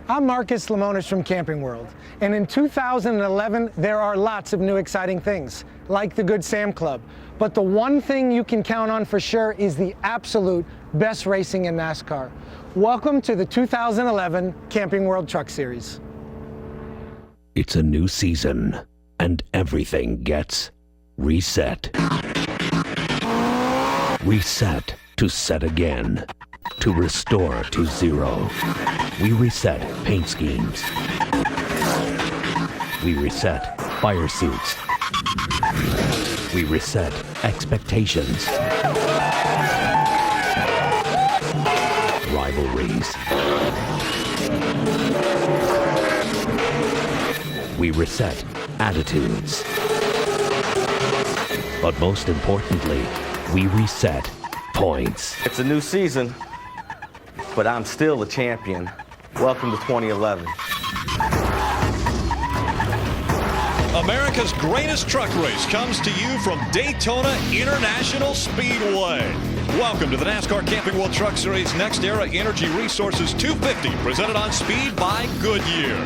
I'm Marcus Lemonis from Camping World, and in 2011 there are lots of new exciting things, like the Good Sam Club. But the one thing you can count on for sure is the absolute best racing in NASCAR. Welcome to the 2011 Camping World Truck Series. It's a new season, and everything gets reset. Reset to set again. To restore to zero. We reset paint schemes. We reset fire suits. We reset expectations. Rivalries. We reset attitudes. But most importantly, we reset points. It's a new season, but I'm still a champion. Welcome to 2011. America's greatest truck race comes to you from Daytona International Speedway. Welcome to the NASCAR Camping World Truck Series Next Era Energy Resources 250, presented on Speed by Goodyear.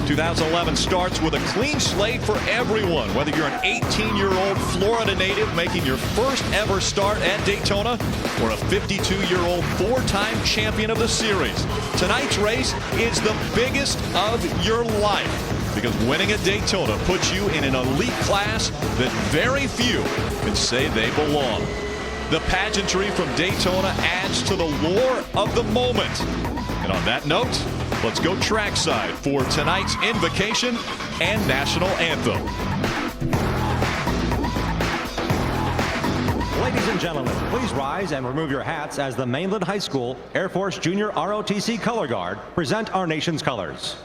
2011 starts with a clean slate for everyone, whether you're an 18-year-old Florida native making your first ever start at Daytona or a 52-year-old four-time champion of the series. Tonight's race is the biggest of your life because winning at Daytona puts you in an elite class that very few can say they belong. The pageantry from Daytona adds to the lore of the moment. And on that note, let's go trackside for tonight's invocation and national anthem. Ladies and gentlemen, please rise and remove your hats as the Mainland High School Air Force Junior ROTC Color Guard present our nation's colors.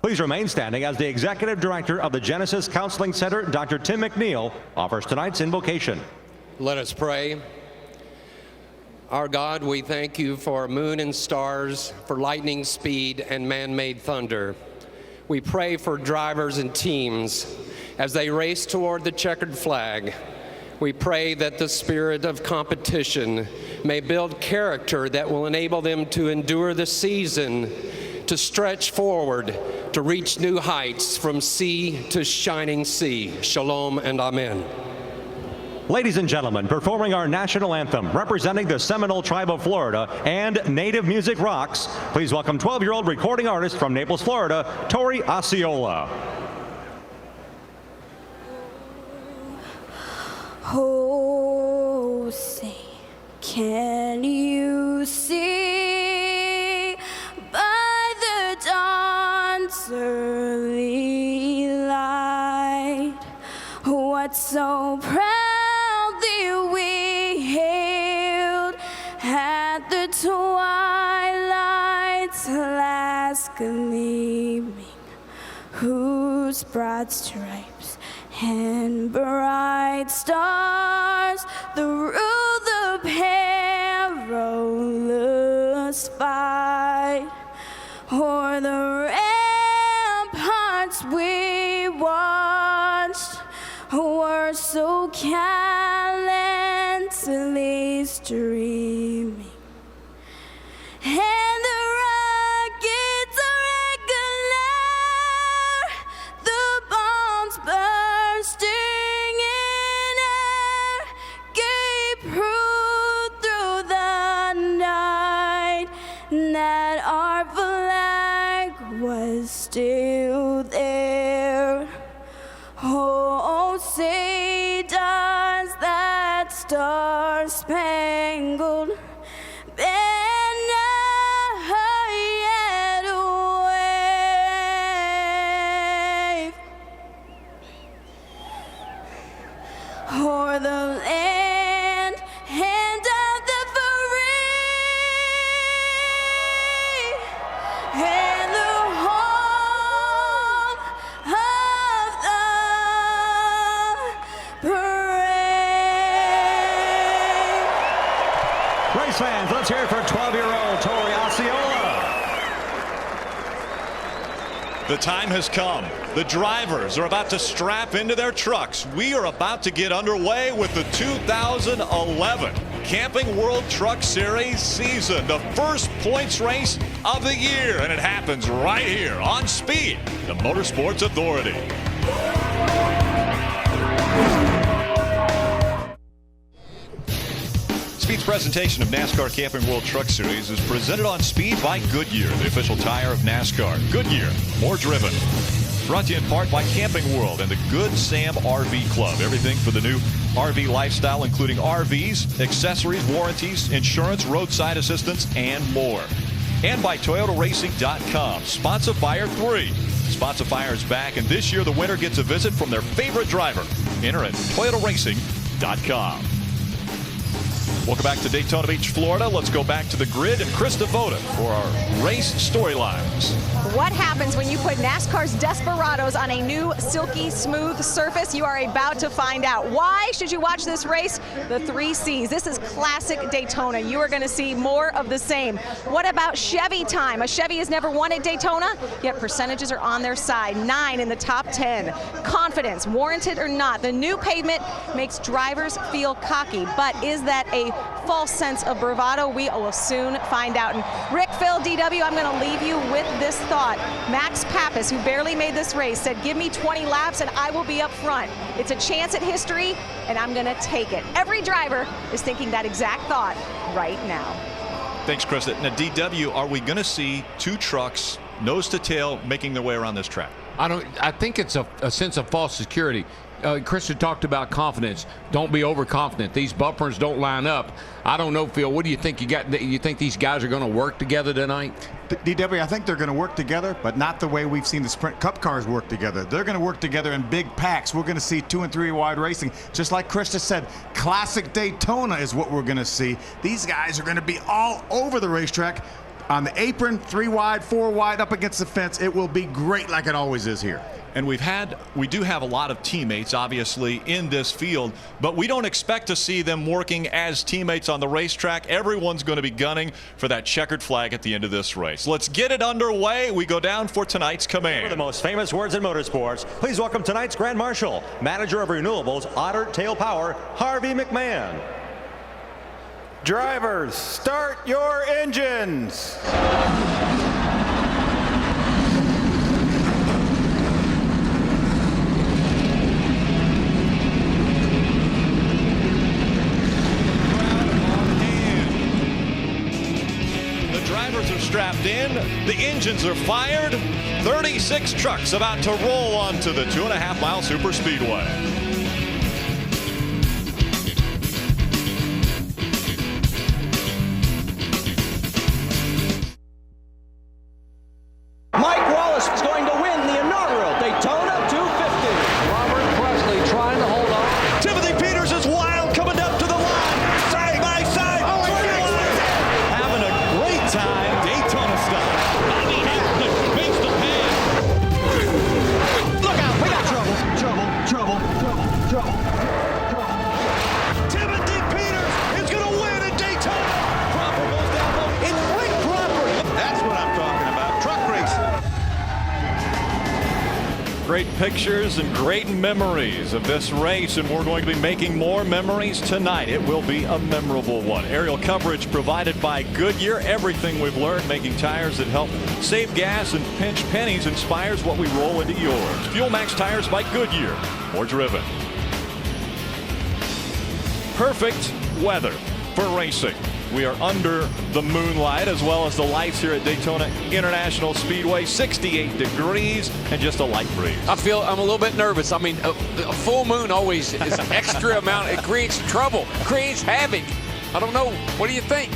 Please remain standing as the Executive Director of the Genesis Counseling Center, Dr. Tim McNeil, offers tonight's invocation. Let us pray. Our God, we thank you for moon and stars, for lightning speed and man-made thunder. We pray for drivers and teams as they race toward the checkered flag. We pray that the spirit of competition may build character that will enable them to endure the season, to stretch forward, to reach new heights from sea to shining sea. Shalom and amen. Ladies and gentlemen, performing our national anthem, representing the Seminole Tribe of Florida and Native Music Rocks, please welcome 12-year-old recording artist from Naples, Florida, Tori Osceola. Oh, say, can you see by the dawn's early light what so proudly we hailed at the twilight's last gleaming, whose broad stripes and bright stars through the perilous fight o'er the ramparts we watched were so gallantly streaming, and the rockets irregular, the bombs bursting in air, gave proof through the night that our flag was still there. Oh, say does that star-spangled banner yet wave o'er the land and of the free and the home of the brave. Race fans, let's hear it for 12-year-old Tori Osceola. The time has come. The drivers are about to strap into their trucks. We are about to get underway with the 2011 Camping World Truck Series season, the first points race of the year, and it happens right here on Speed, the Motorsports Authority. Speed's presentation of NASCAR Camping World Truck Series is presented on Speed by Goodyear, the official tire of NASCAR. Goodyear, more driven. Brought to you in part by Camping World and the Good Sam RV Club. Everything for the new RV lifestyle, including RVs, accessories, warranties, insurance, roadside assistance, and more. And by ToyotaRacing.com. Sponsifire 3. Sponsifire is back, and this year the winner gets a visit from their favorite driver. Enter at ToyotaRacing.com. Welcome back to Daytona Beach, Florida. Let's go back to the grid and Chris Devoda for our race storylines. What happens when you put NASCAR's Desperados on a new silky smooth surface? You are about to find out. Why should you watch this race? The 3 C's. This is classic Daytona. You are going to see more of the same. What about Chevy time? A Chevy has never won at Daytona, yet percentages are on their side. 9 in the top 10. Confidence, warranted or not, the new pavement makes drivers feel cocky. But is that a false sense of bravado? We will soon find out. And Rick, Phil, DW, I'm going to leave you with this thought. Max Pappas, who barely made this race, said, give me 20 laps and I will be up front. It's a chance at history and I'm going to take it. Every driver is thinking that exact thought right now. Thanks, Chris. Now, DW, are we going to see 2 trucks nose to tail making their way around this track? I think it's a sense of false security. Chris had talked about confidence. Don't be overconfident. These bumpers don't line up. I don't know, Phil. What do you think? You think these guys are going to work together tonight? DW, I think they're going to work together, but not the way we've seen the Sprint Cup cars work together. They're going to work together in big packs. We're going to see 2 and 3 wide racing. Just like Chris just said, classic Daytona is what we're going to see. These guys are going to be all over the racetrack. On the apron, 3 wide, 4 wide, up against the fence. It will be great like it always is here. And we do have a lot of teammates, obviously, in this field, but we don't expect to see them working as teammates on the racetrack. Everyone's going to be gunning for that checkered flag at the end of this race. Let's get it underway. We go down for tonight's command. For the most famous words in motorsports, please welcome tonight's Grand Marshal, Manager of Renewables, Otter Tail Power, Harvey McMahon. Drivers, start your engines. Drivers are strapped in, the engines are fired, 36 trucks about to roll onto the 2.5-mile super speedway. Mike Wallace is going to win the inaugural Daytona 250. Robert Presley trying to hold on. Timothy Peters is wild, coming up to the line, side by side. Having a great time, Daytona style. Look out, we got trouble. Timothy Peters is going to win at Daytona. Cropper goes down low. It's Rick Cropper. That's what I'm talking about. Truck racing. Great pictures and great memories of this race, and we're going to be making more memories tonight. It will be a memorable one. Aerial coverage provided by Goodyear. Everything we've learned making tires that help save gas and pinch pennies inspires what we roll into yours. Fuel Max tires by Goodyear. More driven. Perfect weather for racing. We are under the moonlight as well as the lights here at Daytona International Speedway. 68 degrees and just a light breeze. I'm a little bit nervous. I mean, a full moon always is extra amount. It creates trouble, creates havoc. I don't know. What do you think?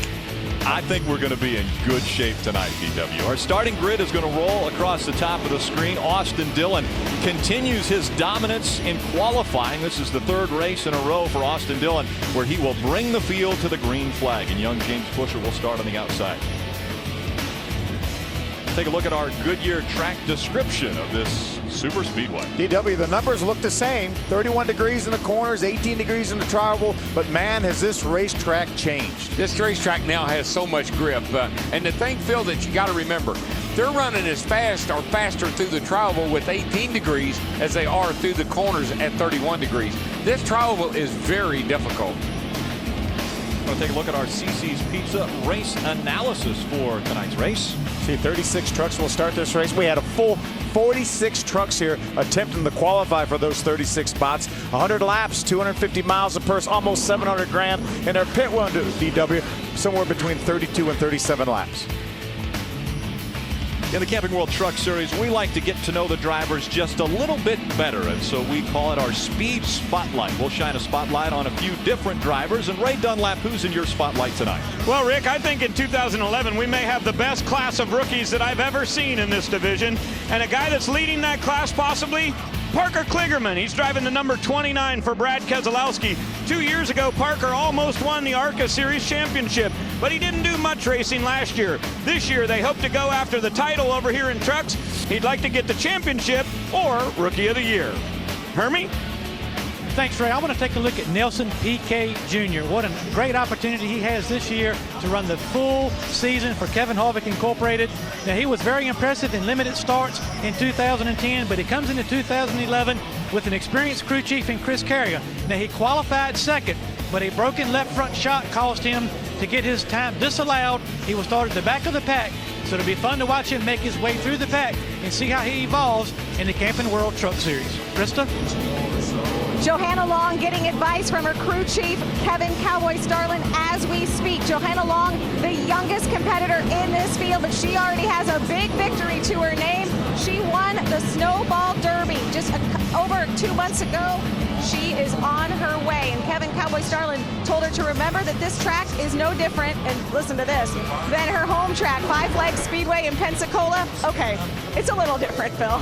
I think we're going to be in good shape tonight, DW. Our starting grid is going to roll across the top of the screen. Austin Dillon continues his dominance in qualifying. This is the 3rd race in a row for Austin Dillon where he will bring the field to the green flag, and young James Pusher will start on the outside. Take a look at our Goodyear track description of this super speedway. DW, the numbers look the same. 31 degrees in the corners, 18 degrees in the trioval, but man, has this racetrack changed. This racetrack now has so much grip. And the thing, Phil, that you got to remember, they're running as fast or faster through the trioval with 18 degrees as they are through the corners at 31 degrees. This trioval is very difficult. going to take a look at our CC's Pizza race analysis for tonight's race. See, 36 trucks will start this race. We had a full 46 trucks here attempting to qualify for those 36 spots. 100 laps, 250 miles a purse, almost 700 grand. And our pit run to DW, somewhere between 32 and 37 laps. In the Camping World Truck Series, we like to get to know the drivers just a little bit better, and so we call it our Speed Spotlight. We'll shine a spotlight on a few different drivers. And Ray Dunlap, who's in your spotlight tonight? Well, Rick, I think in 2011 we may have the best class of rookies that I've ever seen in this division, and a guy that's leading that class possibly, Parker Kligerman. He's driving the number 29 for Brad Keselowski. 2 years ago, Parker almost won the ARCA Series championship, but he didn't do much racing last year. This year, they hope to go after the title over here in trucks. He'd like to get the championship or Rookie of the Year. Hermie? Thanks, Ray. I want to take a look at Nelson Piquet Jr. What a great opportunity he has this year to run the full season for Kevin Harvick Incorporated. Now, he was very impressive in limited starts in 2010, but he comes into 2011 with an experienced crew chief in Chris Carrier. Now, he qualified second, but a broken left front shock caused him to get his time disallowed. He will start at the back of the pack, so it'll be fun to watch him make his way through the pack and see how he evolves in the Camping World Truck Series. Krista? Johanna Long getting advice from her crew chief, Kevin Cowboy Starlin, as we speak. Johanna Long, the youngest competitor in this field, but she already has a big victory to her name. She won the Snowball Derby just over 2 months ago. She is on her way, and Kevin Cowboy Starlin told her to remember that this track is no different, and listen to this, than her home track, Five Flags Speedway in Pensacola. Okay, it's a little different, Phil.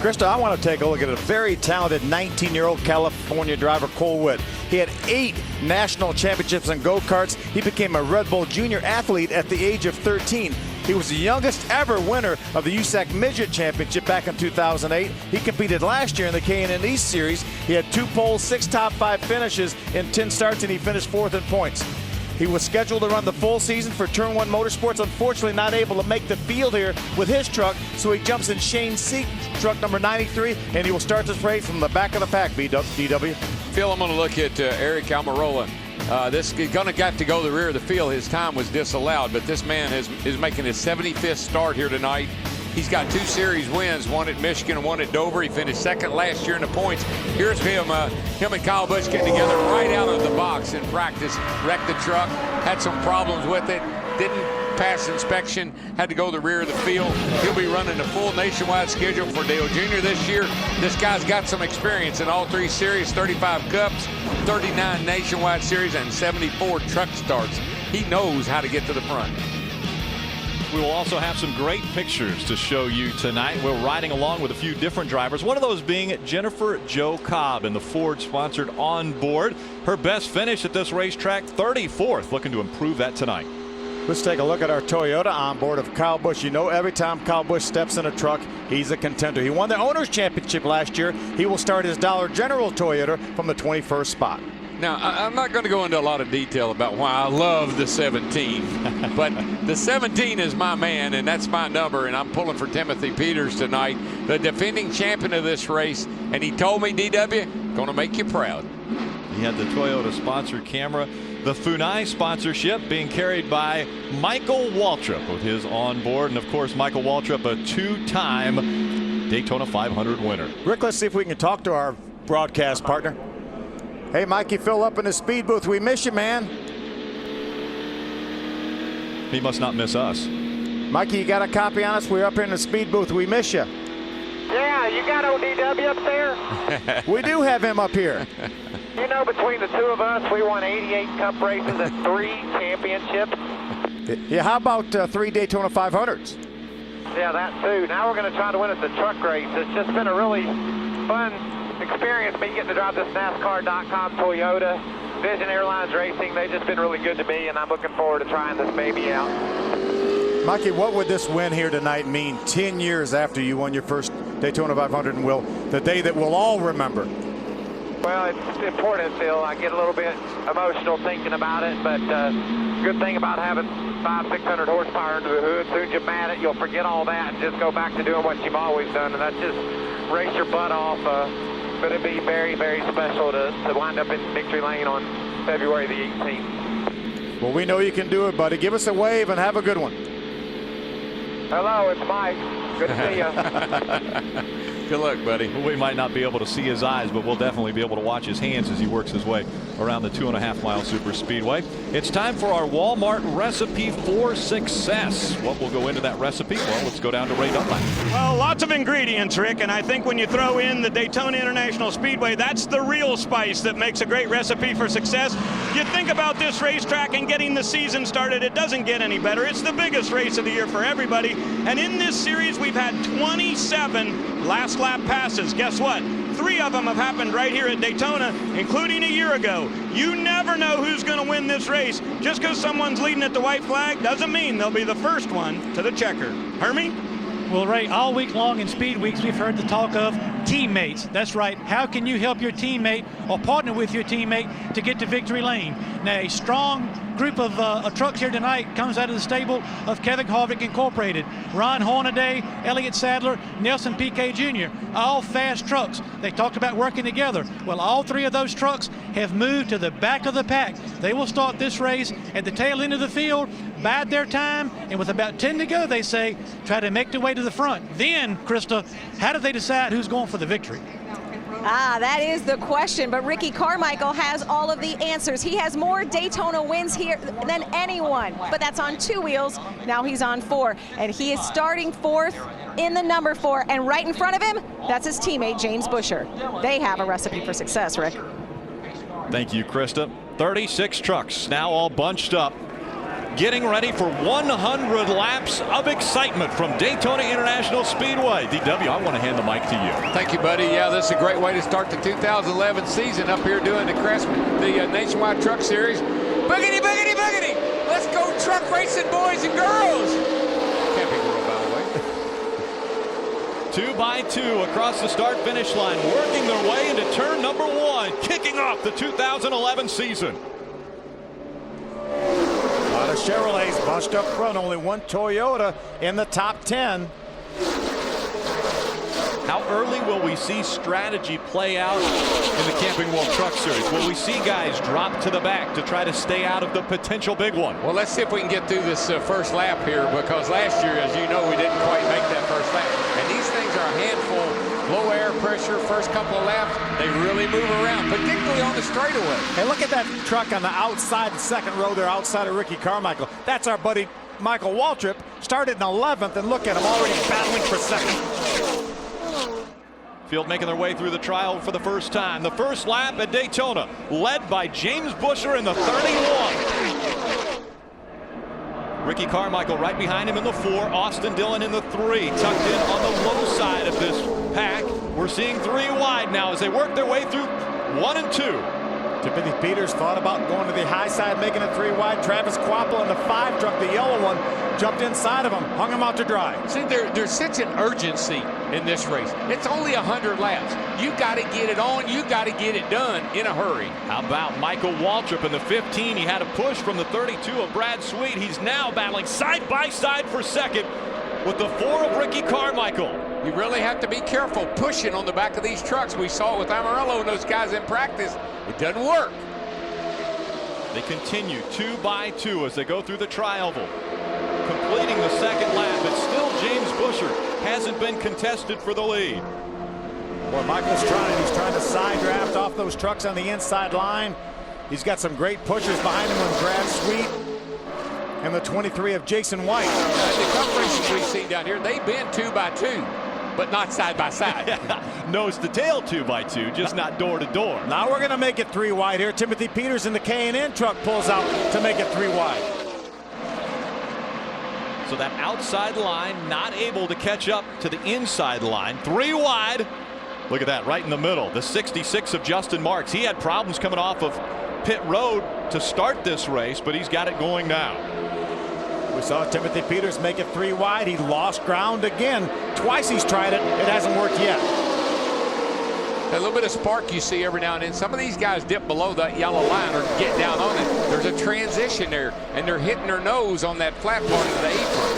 Krista, I want to take a look at a very talented 19-year-old California driver, Cole Witt. He had 8 national championships in go-karts. He became a Red Bull Junior athlete at the age of 13. He was the youngest ever winner of the USAC Midget Championship back in 2008. He competed last year in the K&N East Series. He had 2 poles, 6 top 5 finishes in 10 starts, and he finished 4th in points. He was scheduled to run the full season for Turn 1 Motorsports, unfortunately not able to make the field here with his truck, so he jumps in Shane Seek's truck number 93, and he will start this race from the back of the pack, DW. Phil, I'm going to look at Eric Almirola. This is going to got to go the rear of the field. His time was disallowed, but this man is making his 75th start here tonight. He's got 2 series wins, one at Michigan and one at Dover. He finished second last year in the points. Here's him and Kyle Busch getting together right out of the box in practice. Wrecked the truck, had some problems with it, didn't pass inspection, had to go to the rear of the field. He'll be running the full nationwide schedule for Dale Jr. this year. This guy's got some experience in all 3 series, 35 cups, 39 nationwide series, and 74 truck starts. He knows how to get to the front. We will also have some great pictures to show you tonight. We're riding along with a few different drivers, one of those being Jennifer Jo Cobb in the Ford-sponsored onboard. Her best finish at this racetrack, 34th, looking to improve that tonight. Let's take a look at our Toyota onboard of Kyle Busch. You know, every time Kyle Busch steps in a truck, he's a contender. He won the Owners' Championship last year. He will start his Dollar General Toyota from the 21st spot. Now, I'm not going to go into a lot of detail about why I love the 17, but the 17 is my man, and that's my number, and I'm pulling for Timothy Peters tonight, the defending champion of this race, and he told me, DW, going to make you proud. He had the Toyota sponsored camera, the FUNAI sponsorship being carried by Michael Waltrip with his onboard, and of course, Michael Waltrip, a 2-time Daytona 500 winner. Rick, let's see if we can talk to our broadcast partner. Hey, Mikey, Phil up in the speed booth. We miss you, man. He must not miss us. Mikey, you got a copy on us? We're up here in the speed booth. We miss you. Yeah, you got ODW up there? We do have him up here. You know, between the 2 of us, we won 88 Cup races and 3 championships. Yeah, how about 3 Daytona 500s? Yeah, that too. Now we're going to try to win at the truck race. It's just been a really fun experience, me getting to drive this NASCAR.com Toyota, Vision Airlines Racing. They've just been really good to me, and I'm looking forward to trying this baby out. Mikey, what would this win here tonight mean 10 years after you won your first Daytona 500 and the day that we'll all remember? Well, it's important, Phil. I get a little bit emotional thinking about it, but good thing about having 500-600 horsepower under the hood, soon as you're mad at it, you'll forget all that and just go back to doing what you've always done, and that's just race your butt off. But it'd be very, very special to wind up in victory lane on February the 18th. Well, we know you can do it, buddy. Give us a wave and have a good one. Hello, it's Mike. Good to see you. Good luck, buddy. We might not be able to see his eyes, but we'll definitely be able to watch his hands as he works his way around the 2.5 mile super speedway. It's time for our Walmart recipe for success. What will go into that recipe? Well, let's go down to Ray Dunlap. Well, lots of ingredients, Rick, and I think when you throw in the Daytona International Speedway, that's the real spice that makes a great recipe for success. You think about this racetrack and getting the season started, it doesn't get any better. It's the biggest race of the year for everybody, and in this series we've had 27 last lap passes. Guess what? 3 of them have happened right here at Daytona, including a year ago. You never know who's going to win this race. Just because someone's leading at the white flag doesn't mean they'll be the first one to the checker. Hermie? Well, Ray, all week long in Speed Weeks, we've heard the talk of teammates. That's right. How can you help your teammate or partner with your teammate to get to victory lane? Now, a strong group of trucks here tonight comes out of the stable of Kevin Harvick Incorporated. Ron Hornaday, Elliott Sadler, Nelson Piquet Jr., all fast trucks. They talked about working together. Well, all 3 of those trucks have moved to the back of the pack. They will start this race at the tail end of the field, bide their time, and with about 10 to go, they say, try to make their way to the front. Then, Krista, how do they decide who's going for the victory? That is the question, but Ricky Carmichael has all of the answers. He has more Daytona wins here than anyone, but that's on 2 wheels. Now he's on 4, and he is starting 4th in the number 4, and right in front of him, that's his teammate, James Busher. They have a recipe for success, Rick. Thank you, Krista. 36 trucks now all bunched up, getting ready for 100 laps of excitement from Daytona International Speedway. DW, I want to hand the mic to you. Thank you, buddy. Yeah, this is a great way to start the 2011 season up here doing the Nationwide Truck Series. Boogity, boogity, boogity! Let's go truck racing, boys and girls! Camping World, by the way. 2 by 2 across the start-finish line, working their way into turn number 1, kicking off the 2011 season. A lot of Chevrolets bunched up front, only 1 Toyota in the top 10. How early will we see strategy play out in the Camping World Truck Series? Will we see guys drop to the back to try to stay out of the potential big one? Well, let's see if we can get through this first lap here, because last year, as you know, we didn't quite make that first lap. And these things are a handful. Low air pressure, first couple of laps, they really move around, particularly on the straightaway. Hey, look at that truck on the outside, the second row there, outside of Ricky Carmichael. That's our buddy Michael Waltrip. Started in 11th, and look at him already battling for second. Field making their way through the trial for the first time. The first lap at Daytona, led by James Busher in the 31. Ricky Carmichael right behind him in the 4. Austin Dillon in the 3. Tucked in on the low side of this pack. We're seeing 3 wide now as they work their way through 1 and 2. Timothy Peters thought about going to the high side, making it 3 wide. Travis Quapple in the 5 truck, the yellow one, jumped inside of him, hung him out to dry. See, there's such an urgency in this race. It's only 100 laps. You got to get it on. You got to get it done in a hurry. How about Michael Waltrip in the 15? He had a push from the 32 of Brad Sweet. He's now battling side by side for second with the 4 of Ricky Carmichael. You really have to be careful pushing on the back of these trucks. We saw it with Amarillo and those guys in practice. It doesn't work. They continue 2 by 2 as they go through the tri-oval. Completing the second lap, it's still James Busher. Hasn't been contested for the lead. Well, Michael's trying. He's trying to side draft off those trucks on the inside line. He's got some great pushers behind him with Brad Sweet and the 23 of Jason White. The truck races we see down here, they've been 2 by 2, but not side by side. Nose to tail 2 by 2, just not door to door. Now we're going to make it 3 wide here. Timothy Peters in the K&N truck pulls out to make it 3 wide. So that outside line not able to catch up to the inside line. 3 wide. Look at that right in the middle. The 66 of Justin Marks. He had problems coming off of pit road to start this race, but he's got it going now. We saw Timothy Peters make it 3 wide. He lost ground again. Twice he's tried it. It hasn't worked yet. A little bit of spark you see every now and then. Some of these guys dip below that yellow line or get down on it. There's a transition there, and they're hitting their nose on that flat part of the apron.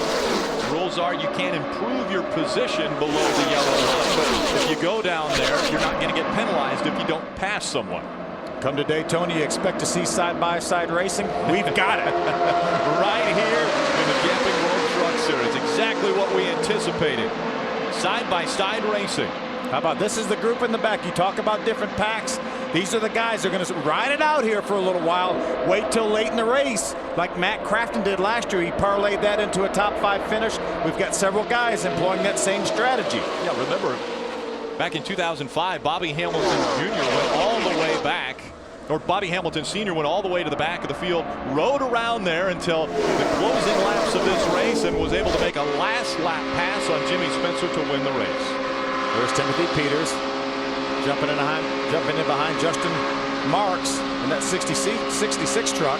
The rules are you can't improve your position below the yellow line, but if you go down there, you're not going to get penalized if you don't pass someone. Come to Daytona, you expect to see side-by-side racing? We've got it. Right here in the Camping World Truck Series. Exactly what we anticipated. Side-by-side racing. How about this is the group in the back. You talk about different packs. These are the guys that are going to ride it out here for a little while. Wait till late in the race, like Matt Crafton did last year. He parlayed that into a top 5 finish. We've got several guys employing that same strategy. Yeah, remember, back in 2005, Bobby Hamilton Jr. went all the way back, or Bobby Hamilton Sr. went all the way to the back of the field, rode around there until the closing laps of this race, and was able to make a last lap pass on Jimmy Spencer to win the race. There's Timothy Peters jumping in behind Justin Marks in that 66 truck.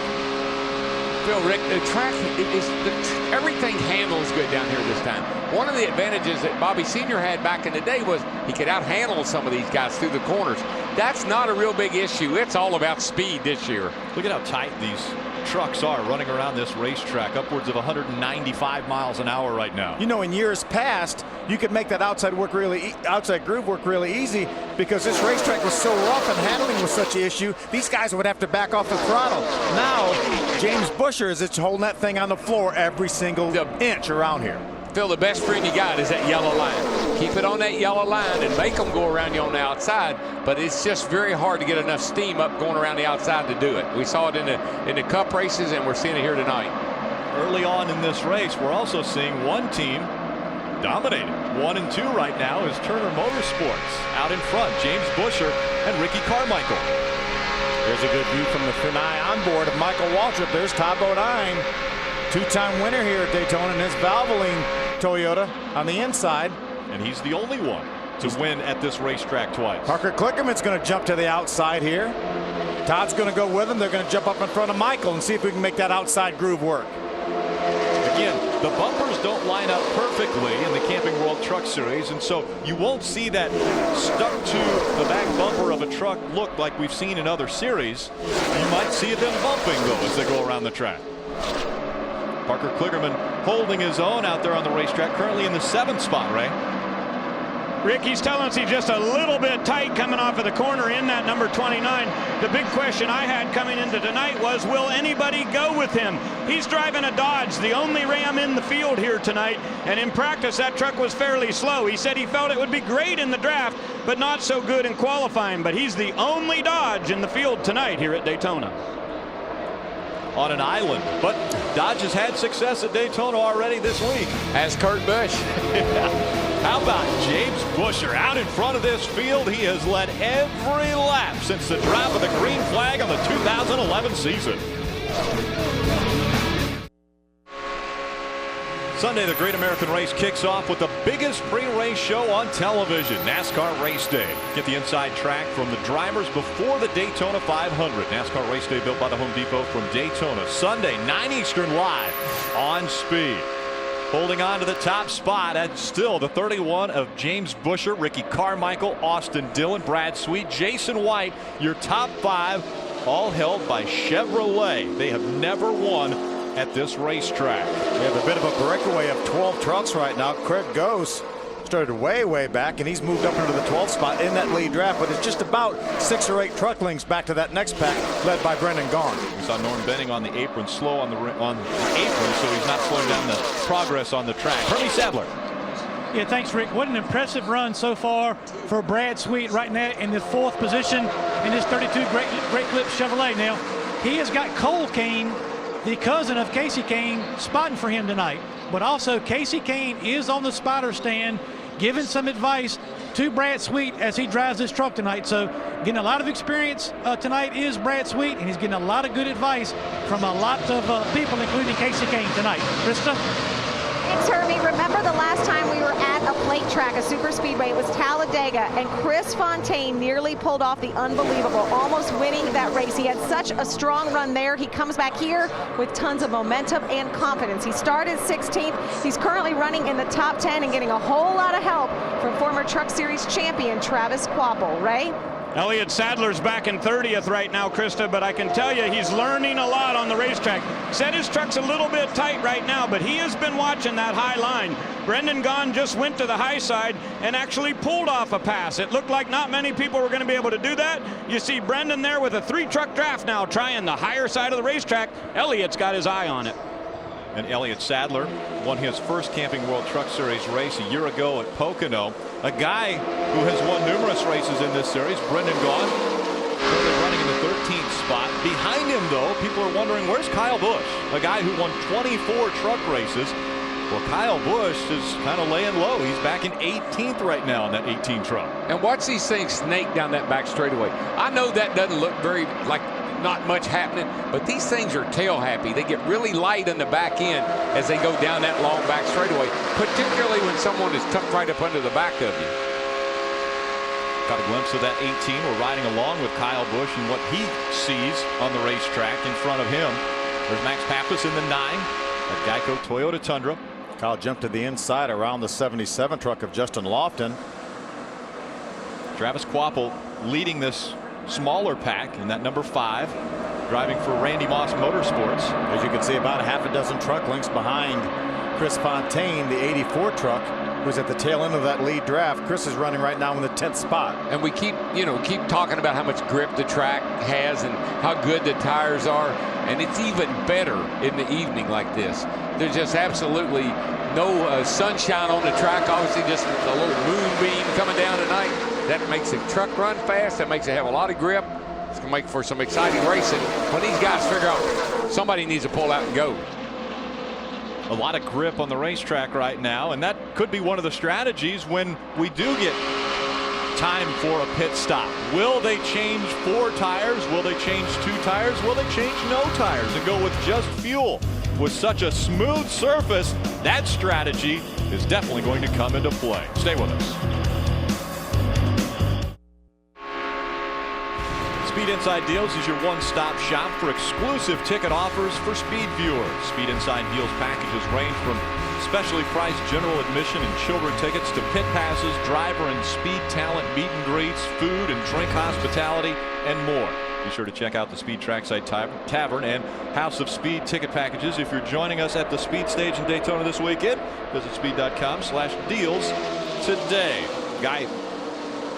Phil, Rick, the track everything handles good down here this time. One of the advantages that Bobby Sr. had back in the day was he could out-handle some of these guys through the corners. That's not a real big issue. It's all about speed this year. Look at how tight these trucks are running around this racetrack, upwards of 195 miles an hour right now. You know, in years past, you could make that outside groove work really easy because this racetrack was so rough and handling was such an issue. These guys would have to back off the throttle. Now, James Busher is holding that thing on the floor every single inch around here. Phil, the best friend you got is that yellow line. Keep it on that yellow line and make them go around you on the outside, but it's just very hard to get enough steam up going around the outside to do it. We saw it in the Cup races, and we're seeing it here tonight. Early on in this race, we're also seeing one team dominating. 1 and 2 right now is Turner Motorsports. Out in front, James Busher and Ricky Carmichael. There's a good view from the FUNAI onboard of Michael Waltrip. There's Todd Bodine, 2-time winner here at Daytona in his Valvoline Toyota on the inside. And he's the only one to win at this racetrack twice. Parker Klickerman's going to jump to the outside here. Todd's going to go with him. They're going to jump up in front of Michael and see if we can make that outside groove work. Again, the bumpers don't line up perfectly in the Camping World Truck Series, and so you won't see that stuck to the back bumper of a truck look like we've seen in other series. You might see them bumping, though, as they go around the track. Parker Kligerman holding his own out there on the racetrack, currently in the 7th spot, Ray. Rick, he's telling us he's just a little bit tight coming off of the corner in that number 29. The big question I had coming into tonight was, will anybody go with him? He's driving a Dodge, the only Ram in the field here tonight, and in practice that truck was fairly slow. He said he felt it would be great in the draft, but not so good in qualifying. But he's the only Dodge in the field tonight here at Daytona. On an island, but Dodge has had success at Daytona already this week. As Kurt Busch. How about James Busher out in front of this field? He has led every lap since the drop of the green flag on the 2011 season. Sunday, the Great American Race kicks off with the biggest pre-race show on television, NASCAR Race Day. Get the inside track from the drivers before the Daytona 500. NASCAR Race Day built by the Home Depot from Daytona. Sunday, 9 Eastern live on Speed. Holding on to the top spot at still the 31 of James Busher, Ricky Carmichael, Austin Dillon, Brad Sweet, Jason White. Your top 5 all held by Chevrolet. They have never won at this racetrack. We have a bit of a breakaway of 12 trucks right now. Craig Gose started way back, and he's moved up into the 12th spot in that lead draft, but it's just about 6 or 8 truck lengths back to that next pack, led by Brendan Gaughan. We saw Norm Benning on the apron, slow on the apron, so he's not slowing down the progress on the track. HERMIE SADLER. Yeah, thanks, Rick. What an impressive run so far for Brad Sweet right now in the 4th position in this 32 Great Clips Chevrolet. Now, he has got Cole Kane, the cousin of Casey Kane, spotting for him tonight. But also, Casey Kane is on the spotter stand giving some advice to Brad Sweet as he drives this truck tonight. So getting a lot of experience tonight is Brad Sweet, and he's getting a lot of good advice from a lot of people, including Casey Kane tonight. Krista? Thanks, Hermie. Remember the last time we were at a plate track, a super speedway, it was Talladega, and Chris Fontaine nearly pulled off the unbelievable, almost winning that race. He had such a strong run there. He comes back here with tons of momentum and confidence. He started 16th. He's currently running in the top 10 and getting a whole lot of help from former Truck Series champion Travis Kvapil. Ray? Elliott Sadler's back in 30th right now, Krista, but I can tell you he's learning a lot on the racetrack. Said his truck's a little bit tight right now, but he has been watching that high line. Brendan Gaughan just went to the high side and actually pulled off a pass. It looked like not many people were going to be able to do that. You see Brendan there with a 3-truck draft now trying the higher side of the racetrack. Elliott's got his eye on it. And Elliott Sadler won his first Camping World Truck Series race a year ago at Pocono. A guy who has won numerous races in this series, Brendan Gaughan, currently running in the 13th spot. Behind him, though, people are wondering, where's Kyle Busch? A guy who won 24 truck races. Well, Kyle Busch is kind of laying low. He's back in 18th right now in that 18 truck. And watch these things snake down that back straightaway. I know that doesn't look very like not much happening, but these things are tail happy. They get really light in the back end as they go down that long back straightaway, particularly when someone is tucked right up under the back of you. Got a glimpse of that 18. We're riding along with Kyle Busch and what he sees on the racetrack in front of him. There's Max Pappas in the 9, that Geico Toyota Tundra. Kyle jumped to the inside around the 77 truck of Justin Lofton. Travis Kvapil leading this smaller pack in that number 5, driving for Randy Moss Motorsports. As you can see, about half a dozen truck lengths behind Chris Fontaine, the 84 truck, who's at the tail end of that lead draft. Chris is running right now in the 10th spot. And we keep talking about how much grip the track has and how good the tires are, and it's even better in the evening like this. There's just absolutely no sunshine on the track. Obviously, just a little moonbeam coming down tonight. That makes the truck run fast. That makes it have a lot of grip. It's going to make for some exciting racing when these guys figure out somebody needs to pull out and go. A lot of grip on the racetrack right now, and that could be one of the strategies when we do get time for a pit stop. Will they change 4 tires? Will they change 2 tires? Will they change no tires and go with just fuel? With such a smooth surface, that strategy is definitely going to come into play. Stay with us. Speed Inside Deals is your one-stop shop for exclusive ticket offers for Speed viewers. Speed Inside Deals packages range from specially priced general admission and children tickets to pit passes, driver and speed talent meet and greets, food and drink hospitality, and more. Be sure to check out the Speed Trackside Tavern and House of Speed ticket packages. If you're joining us at the Speed Stage in Daytona this weekend, visit speed.com/deals today. Guy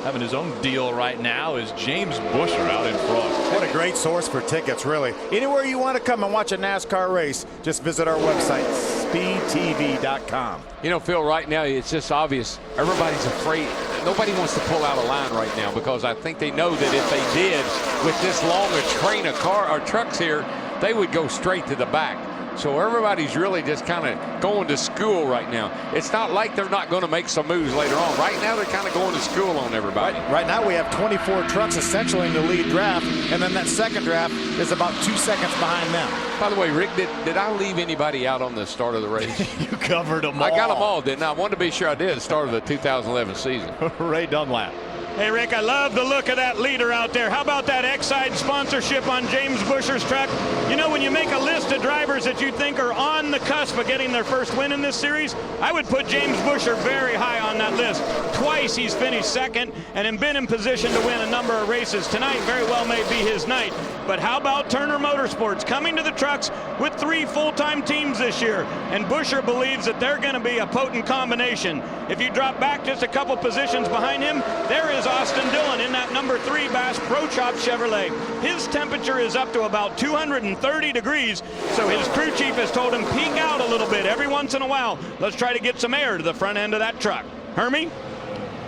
having his own deal right now is James Busher out in front. What a great source for tickets, really. Anywhere you want to come and watch a NASCAR race, just visit our website, speedtv.com. You know, Phil, right now it's just obvious. Everybody's afraid. Nobody wants to pull out a line right now because I think they know that if they did, with this long a train of trucks here, they would go straight to the back. So everybody's really just kind of going to school right now. It's not like they're not going to make some moves later on. Right now, they're kind of going to school on everybody. Right now, we have 24 trucks essentially in the lead draft, and then that second draft is about 2 seconds behind them. By the way, Rick, did I leave anybody out on the start of the race? You covered them all. I got them all, didn't I? I wanted to be sure I did at the start of the 2011 season. Ray Dunlap. Hey, Rick, I love the look of that leader out there. How about that Exide sponsorship on James Busher's truck? You know, when you make a list of drivers that you think are on the cusp of getting their first win in this series, I would put James Busher very high on that list. Twice he's finished second and been in position to win a number of races. Tonight very well may be his night. But how about Turner Motorsports coming to the trucks with 3 full-time teams this year? And Busher believes that they're going to be a potent combination. If you drop back just a couple positions behind him, there is Austin Dillon in that number 3 Bass Pro Shop Chevrolet. His temperature is up to about 230 degrees, so his crew chief has told him peek out a little bit every once in a while. Let's try to get some air to the front end of that truck. Hermie?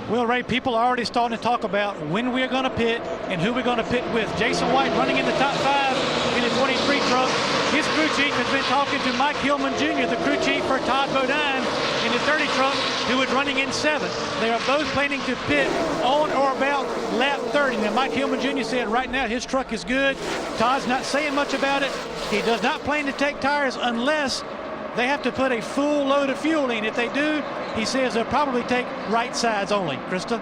Well, Ray, people are already starting to talk about when we're going to pit and who we're going to pit with. Jason White running in the top 5 in the 23 truck. His crew chief has been talking to Mike Hillman Jr., the crew chief for Todd Bodine in the 30 truck, who is running in 7th. They are both planning to pit on or about lap 30. Now, Mike Hillman Jr. said right now his truck is good. Todd's not saying much about it. He does not plan to take tires unless they have to put a full load of fuel in. If they do, he says they'll probably take right sides only. Krista?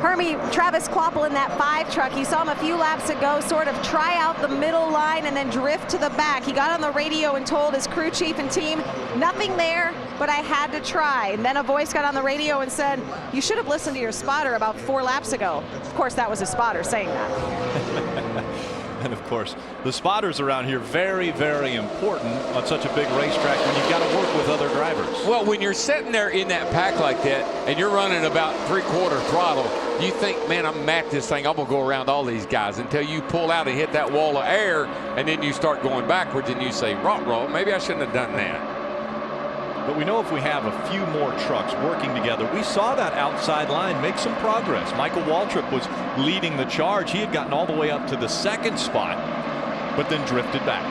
Hermie, Travis Kvapil in that 5 truck. You saw him a few laps ago sort of try out the middle line and then drift to the back. He got on the radio and told his crew chief and team, nothing there, but I had to try. And then a voice got on the radio and said, you should have listened to your spotter about 4 laps ago. Of course, that was a spotter saying that. And of course, the spotters around here very, very important on such a big racetrack when you've got to work with other drivers. Well, when you're sitting there in that pack like that and you're running about 3/4 throttle, you think, man, I'm at this thing. I'm going to go around all these guys until you pull out and hit that wall of air, and then you start going backwards and you say, rah, maybe I shouldn't have done that. But we know if we have a few more trucks working together, we saw that outside line make some progress. Michael Waltrip was leading the charge. He had gotten all the way up to the 2nd spot, but then drifted back.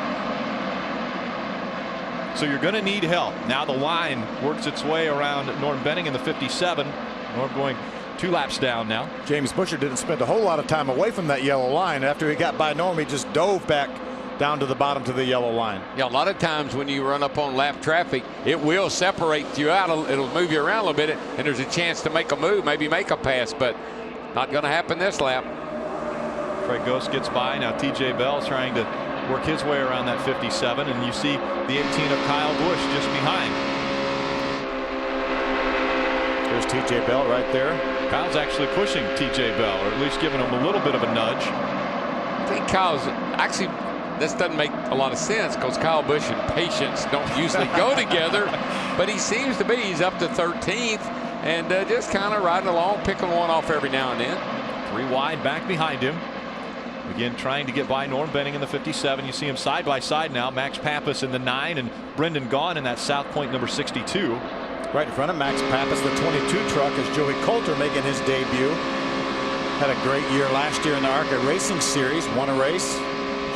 So you're going to need help. Now the line works its way around Norm Benning in the 57. Norm going 2 laps down now. James Busher didn't spend a whole lot of time away from that yellow line. After he got by Norm, he just dove back down to the bottom to the yellow line. Yeah, a lot of times when you run up on lap traffic, it will separate you out. It'll move you around a little bit, and there's a chance to make a move, maybe make a pass, but not going to happen this lap. Fred Ghost gets by. Now TJ Bell trying to work his way around that 57, and you see the 18 of Kyle Busch just behind. There's TJ Bell right there. Kyle's actually pushing TJ Bell, or at least giving him a little bit of a nudge. I think Kyle's actually, this doesn't make a lot of sense because Kyle Busch and Patience don't usually go together, but he seems to be. He's up to 13th and just kind of riding along, picking one off every now and then. 3 wide back behind him. Again, trying to get by Norm Benning in the 57. You see him side by side now. Max Pappas in the 9 and Brendan Gaughan in that South Point number 62. Right in front of Max Pappas, the 22 truck, is Joey Coulter making his debut. Had a great year last year in the ARCA Racing Series, won a race.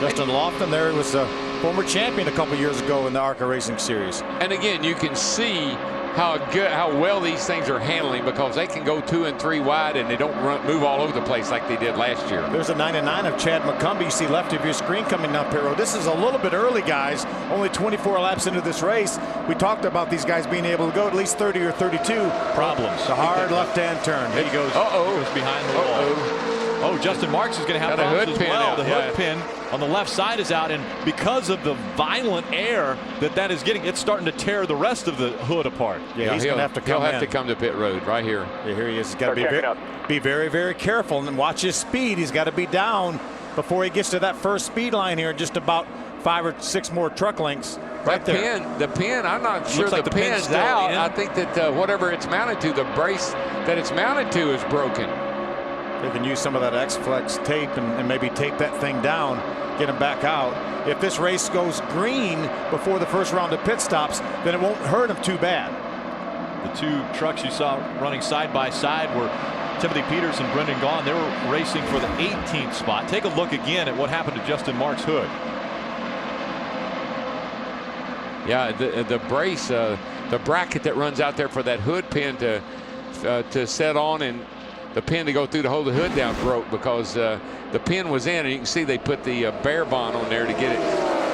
Justin Lofton there was a former champion a couple years ago in the ARCA Racing Series. And again, you can see how well these things are handling because they can go 2 and 3 wide and they don't move all over the place like they did last year. There's a 99 of Chad McCumbee. You see left of your screen coming down pit road. This is a little bit early, guys. Only 24 laps into this race. We talked about these guys being able to go at least 30 or 32. Problems. The hard left-hand turn. He goes. Goes behind the wall. Oh, Justin Marks is going to have problems as well. The hood pin on the left side is out, and because of the violent air that is getting, it's starting to tear the rest of the hood apart. Yeah, he's going to have to come He'll have to come to pit road right here. Yeah, here he is. He's got to be very, very careful and watch his speed. He's got to be down before he gets to that first speed line here in just about 5 or 6 more truck lengths. Right there. The pin, I'm not sure the pin's out. I think that whatever it's mounted to, the brace that it's mounted to is broken. They can use some of that X-Flex tape and maybe tape that thing down, get him back out. If this race goes green before the first round of pit stops, then it won't hurt him too bad. The 2 trucks you saw running side by side were Timothy Peters and Brendan Gaughan. They were racing for the 18th spot. Take a look again at what happened to Justin Marks' hood. Yeah, the brace, the bracket that runs out there for that hood pin to set on and the pin to go through to hold the hood down broke because the pin was in, and you can see they put the bear bond on there to get it.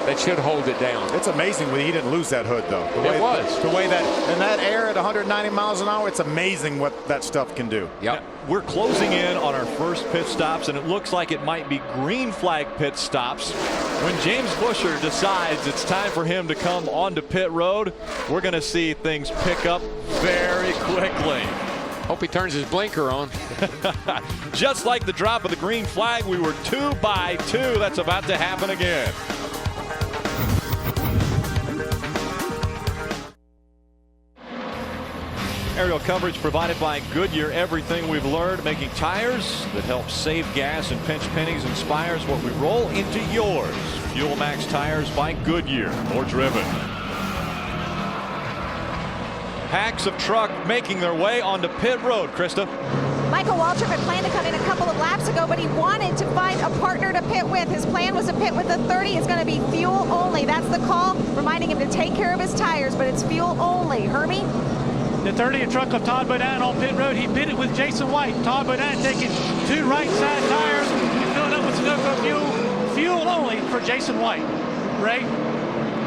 That should hold it down. It's amazing when he didn't lose that hood, though. It was. The way that, and that air at 190 miles an hour, it's amazing what that stuff can do. Yep. We're closing in on our first pit stops, and it looks like it might be green flag pit stops. When James Busher decides it's time for him to come onto pit road, we're going to see things pick up very quickly. Hope he turns his blinker on. Just like the drop of the green flag, we were 2 by 2. That's about to happen again. Aerial coverage provided by Goodyear. Everything we've learned making tires that help save gas and pinch pennies inspires what we roll into yours. Fuel Max tires by Goodyear. More driven. Packs of truck making their way onto pit road. Krista. Michael Waltrip had planned to come in a couple of laps ago, but he wanted to find a partner to pit with. His plan was to pit with the 30. It's going to be fuel only. That's the call, reminding him to take care of his tires, but it's fuel only. Hermie? The 30 truck of Todd Bodine on pit road. He pitted with Jason White. Todd Bodine taking 2 right side tires and filling up with Sunoco fuel. Fuel only for Jason White. Ray?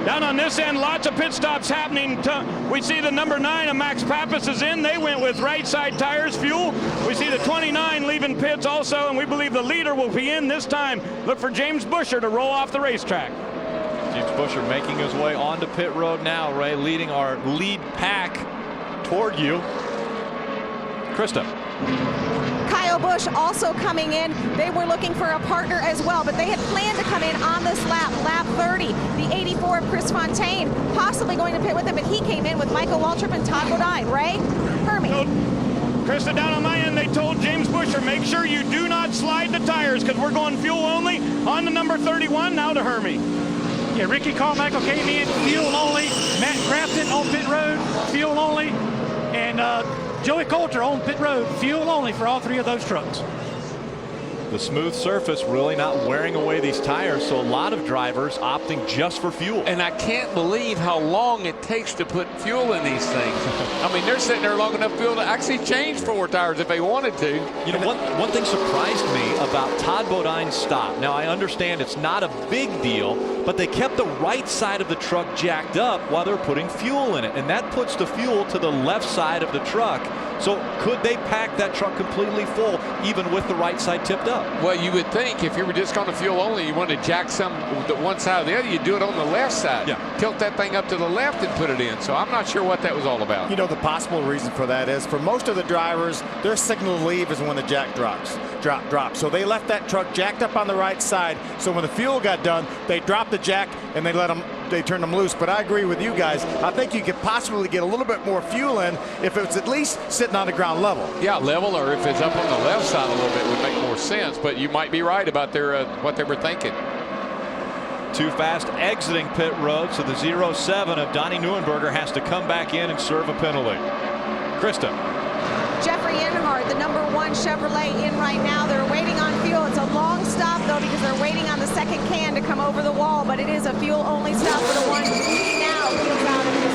Down on this end, lots of pit stops happening. We see the number 9 of Max Pappas is in. They went with right side tires, fuel. We see the 29 leaving pits also, and we believe the leader will be in this time. Look for James Busher to roll off the racetrack. James Busher making his way onto pit road now, Ray, leading our lead pack toward you. Krista. Kyle Busch also coming in. They were looking for a partner as well, but they had planned to come in on this lap, lap 30. The 84 of Chris Fontaine possibly going to pit with him, but he came in with Michael Waltrip and Todd Bodine. Ray, Hermie. Krista, down on my end, they told James Busher, make sure you do not slide the tires because we're going fuel only. On to number 31, now to Hermie. Yeah, Ricky Carmichael came in, fuel only. Matt Crafton on pit road, fuel only. And Joey Coulter on pit road, fuel only for all 3 of those trucks. The smooth surface really not wearing away these tires, so a lot of drivers opting just for fuel. And I can't believe how long it takes to put fuel in these things. I mean, they're sitting there long enough fuel to actually change 4 tires if they wanted to. You know, one thing surprised me about Todd Bodine's stop. Now, I understand it's not a big deal, but they kept the right side of the truck jacked up while they're putting fuel in it, and that puts the fuel to the left side of the truck. So could they pack that truck completely full even with the right side tipped up? Well, you would think if you were just going to fuel only, you wanted to jack some the one side or the other, you do it on the left side. Yeah. Tilt that thing up to the left and put it in. So I'm not sure what that was all about. You know, the possible reason for that is for most of the drivers, their signal to leave is when the jack drops. So they left that truck jacked up on the right side. So when the fuel got done, they dropped the jack and they turned them loose. But I agree with you guys. I think you could possibly get a little bit more fuel in if it's at least sitting on the ground level. Yeah, level, or if it's up on the left side a little bit would make more sense. But you might be right about their what they were thinking. Too fast exiting pit road, so the 07 of Donnie Neuenberger has to come back in and serve a penalty. Krista. Jeffrey Earnhardt, the number 1 Chevrolet, in right now. They're waiting on fuel. It's a long stop, though, because they're waiting on the second can to come over the wall, but it is a fuel-only stop for the one now. Wheels out of this.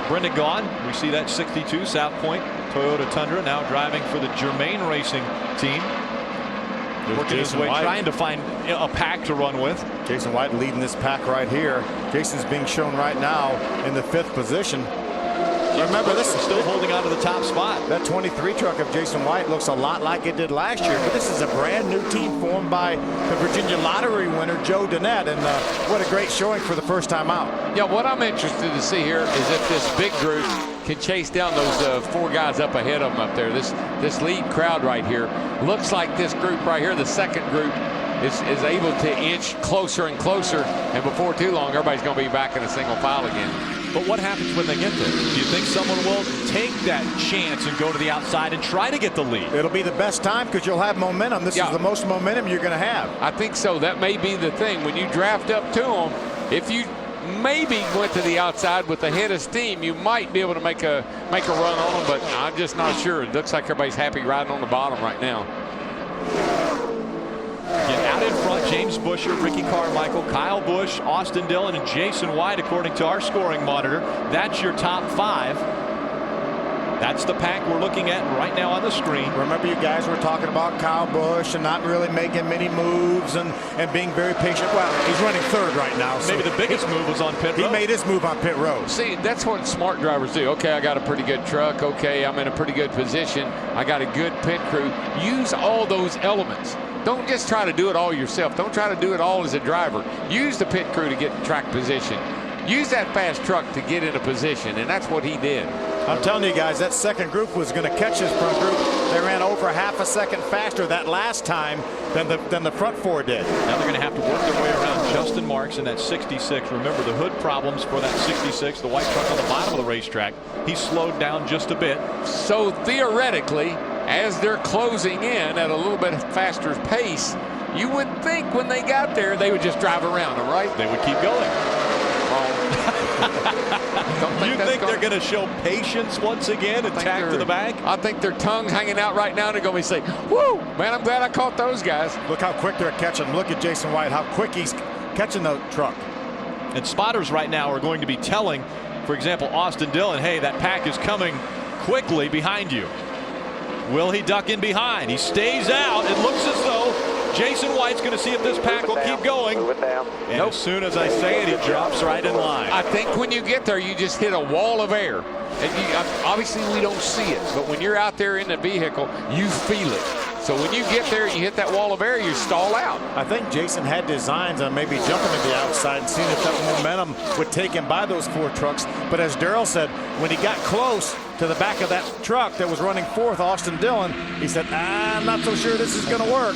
Brendan Gaughan, we see that 62 South Point Toyota Tundra now driving for the Germain Racing team. Working his way, trying to find a pack to run with. Jason White leading this pack right here. Jason's being shown right now in the 5th position. Remember, this is still holding on to the top spot. That 23 truck of Jason White looks a lot like it did last year, but this is a brand new team formed by the Virginia Lottery winner Joe Donnett, and what a great showing for the first time out. Yeah, what I'm interested to see here is if this big group can chase down those 4 guys up ahead of them up there. This lead crowd right here looks like this group right here, the second group, is able to inch closer and closer, and before too long everybody's going to be back in a single file again. But what happens when they get there? Do you think someone will take that chance and go to the outside and try to get the lead? It'll be the best time because you'll have momentum. This is the most momentum you're going to have. I think so. That may be the thing. When you draft up to them, if you maybe went to the outside with the head of steam, you might be able to make a run on them, but I'm just not sure. It looks like everybody's happy riding on the bottom right now. Get out in front, James Busher, Ricky Carmichael, Kyle Busch, Austin Dillon, and Jason White, according to our scoring monitor. That's your top 5. That's the pack we're looking at right now on the screen. Remember, you guys were talking about Kyle Busch and not really making many moves and being very patient. Well, he's running 3rd right now. So maybe the biggest move was on pit road. He made his move on pit road. See, that's what smart drivers do. Okay, I got a pretty good truck. Okay, I'm in a pretty good position. I got a good pit crew. Use all those elements. Don't just try to do it all yourself. Don't try to do it all as a driver. Use the pit crew to get in track position. Use that fast truck to get in a position, and that's what he did. I'm telling you guys, that second group was going to catch this front group. They ran over half a second faster that last time than the front 4 did. Now they're going to have to work their way around Justin Marks in that 66. Remember the hood problems for that 66, the white truck on the bottom of the racetrack. He slowed down just a bit. So theoretically, as they're closing in at a little bit faster pace, you would think when they got there they would just drive around them, right? They would keep going. You think they're going to show patience once again and tack to the back? I think their tongue's hanging out right now. They're going to be saying, "Woo, man, I'm glad I caught those guys." Look how quick they're catching. Look at Jason White, how quick he's catching the truck. And spotters right now are going to be telling, for example, Austin Dillon, hey, that pack is coming quickly behind you. Will he duck in behind? He stays out. It looks as though Jason White's going to see if this pack will keep going. And as soon as I say it, he drops right in line. I think when you get there, you just hit a wall of air. And obviously, we don't see it. But when you're out there in the vehicle, you feel it. So when you get there and you hit that wall of air, you stall out. I think Jason had designs on maybe jumping to the outside and seeing if that momentum would take him by those 4 trucks. But as Darrell said, when he got close to the back of that truck that was running 4th, Austin Dillon, he said, I'm not so sure this is going to work.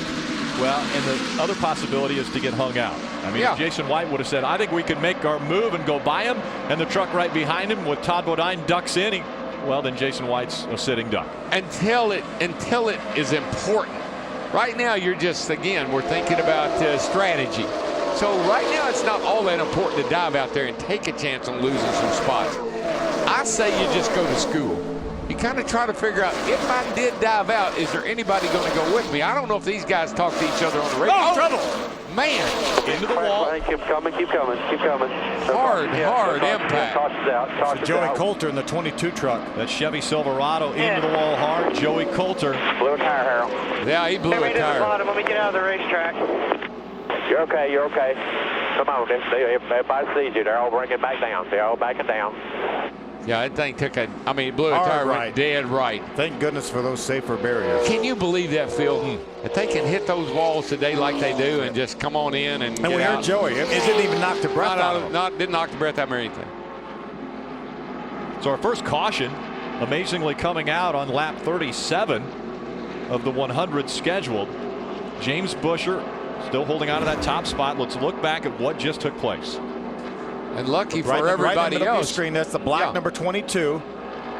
Well, and the other possibility is to get hung out. I mean, if Jason White would have said, I think we can make our move and go by him, and the truck right behind him with Todd Bodine ducks in, well, then Jason White's a sitting duck. Until it is important. Right now, you're just, again, we're thinking about strategy. So right now, it's not all that important to dive out there and take a chance on losing some spots. I say you just go to school. You kind of try to figure out, if I did dive out, is there anybody going to go with me? I don't know if these guys talk to each other on the radio. Oh, trouble! Man! Into the wall. Keep coming, keep coming, keep coming. Hard impact. So Joey Coulter in the 22 truck. That Chevy Silverado into the wall hard. Joey Coulter. Blew a tire, Harold. Yeah, he blew a tire. Let me get out of the racetrack. You're okay, you're okay. Come on, everybody sees you. They're all bringing it back down. They're all backing down. Yeah, that thing took it blew a tire right. Dead right. Thank goodness for those safer barriers. Can you believe that, Phil? If they can hit those walls today like they do and just come on in and we heard Joey. It didn't even knock the breath out of him. Didn't knock the breath out of anything. So our first caution, amazingly coming out on lap 37 of the 100 scheduled. James Busher still holding on to that top spot. Let's look back at what just took place. And lucky for everybody right in the middle else. Of the screen, that's the black number 22.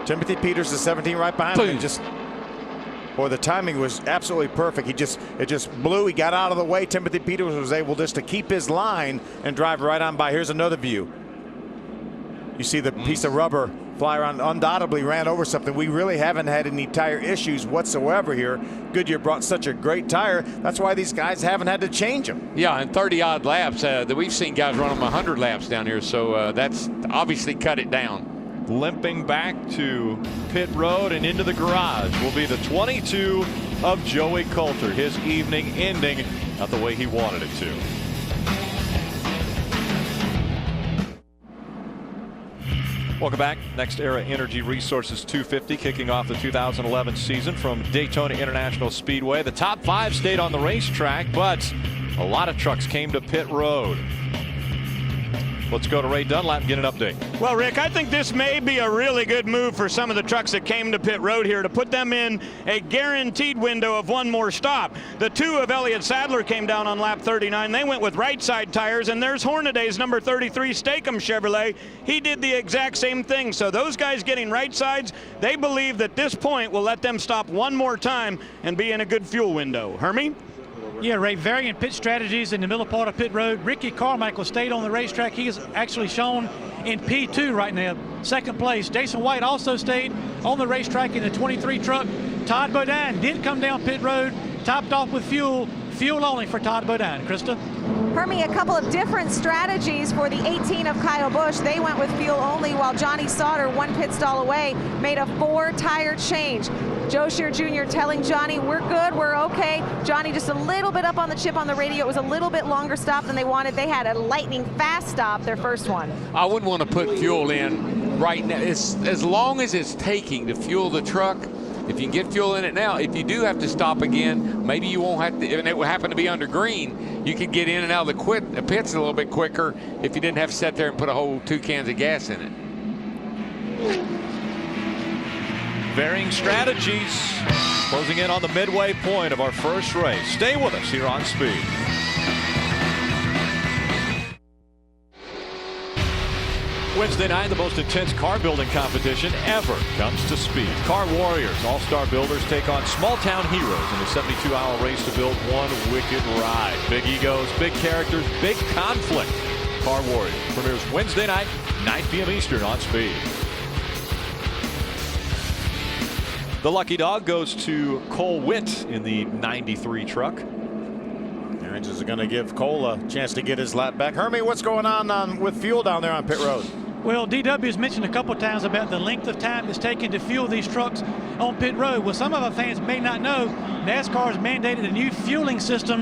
Timothy Peters, the 17 right behind him. Boy, the timing was absolutely perfect. It just blew. He got out of the way. Timothy Peters was able just to keep his line and drive right on by. Here's another view. You see the piece of rubber fly around, undoubtedly ran over something. We really haven't had any tire issues whatsoever here. Goodyear brought such a great tire. That's why these guys haven't had to change them. Yeah, and 30-odd laps. We've seen guys run them 100 laps down here, so that's obviously cut it down. Limping back to pit road and into the garage will be the 22 of Joey Coulter. His evening ending not the way he wanted it to. Welcome back. Next Era Energy Resources 250 kicking off the 2011 season from Daytona International Speedway. The top 5 stayed on the racetrack, but a lot of trucks came to pit road. Let's go to Ray Dunlap and get an update. Well, Rick, I think this may be a really good move for some of the trucks that came to pit road here to put them in a guaranteed window of one more stop. The 2 of Elliott Sadler came down on lap 39. They went with right side tires, and there's Hornaday's number 33 Stakem Chevrolet. He did the exact same thing. So those guys getting right sides, they believe that this point will let them stop one more time and be in a good fuel window. Hermie? Yeah, Ray, variant pit strategies in the middle part of pit road. Ricky Carmichael stayed on the racetrack. He is actually shown in P2 right now, second place. Jason White also stayed on the racetrack in the 23 truck. Todd Bodine did come down pit road, topped off with fuel only for Todd Bodine. Krista? Hermie, a couple of different strategies for the 18 of Kyle Busch. They went with fuel only, while Johnny Sauter, 1 pit stall away, made a 4-tire change. Joe Shear Jr. telling Johnny, we're good, we're okay. Johnny just a little bit up on the chip on the radio. It was a little bit longer stop than they wanted. They had a lightning fast stop, their first one. I wouldn't want to put fuel in right now. As long as it's taking to fuel the truck, if you can get fuel in it now, if you do have to stop again, maybe you won't have to, and it would happen to be under green, you could get in and out of the pits a little bit quicker if you didn't have to sit there and put a whole 2 cans of gas in it. Varying strategies closing in on the midway point of our first race. Stay with us here on Speed. Wednesday night, the most intense car building competition ever comes to Speed. Car Warriors, all-star builders take on small-town heroes in a 72-hour race to build one wicked ride. Big egos, big characters, big conflict. Car Warriors premieres Wednesday night, 9 p.m. Eastern on Speed. The lucky dog goes to Cole Witt in the 93 truck. Aaron's is going to give Cole a chance to get his lap back. Hermie, what's going on with fuel down there on pit road? Well, DW has mentioned a couple times about the length of time it's taken to fuel these trucks on pit road. Well, some of our fans may not know NASCAR has mandated a new fueling system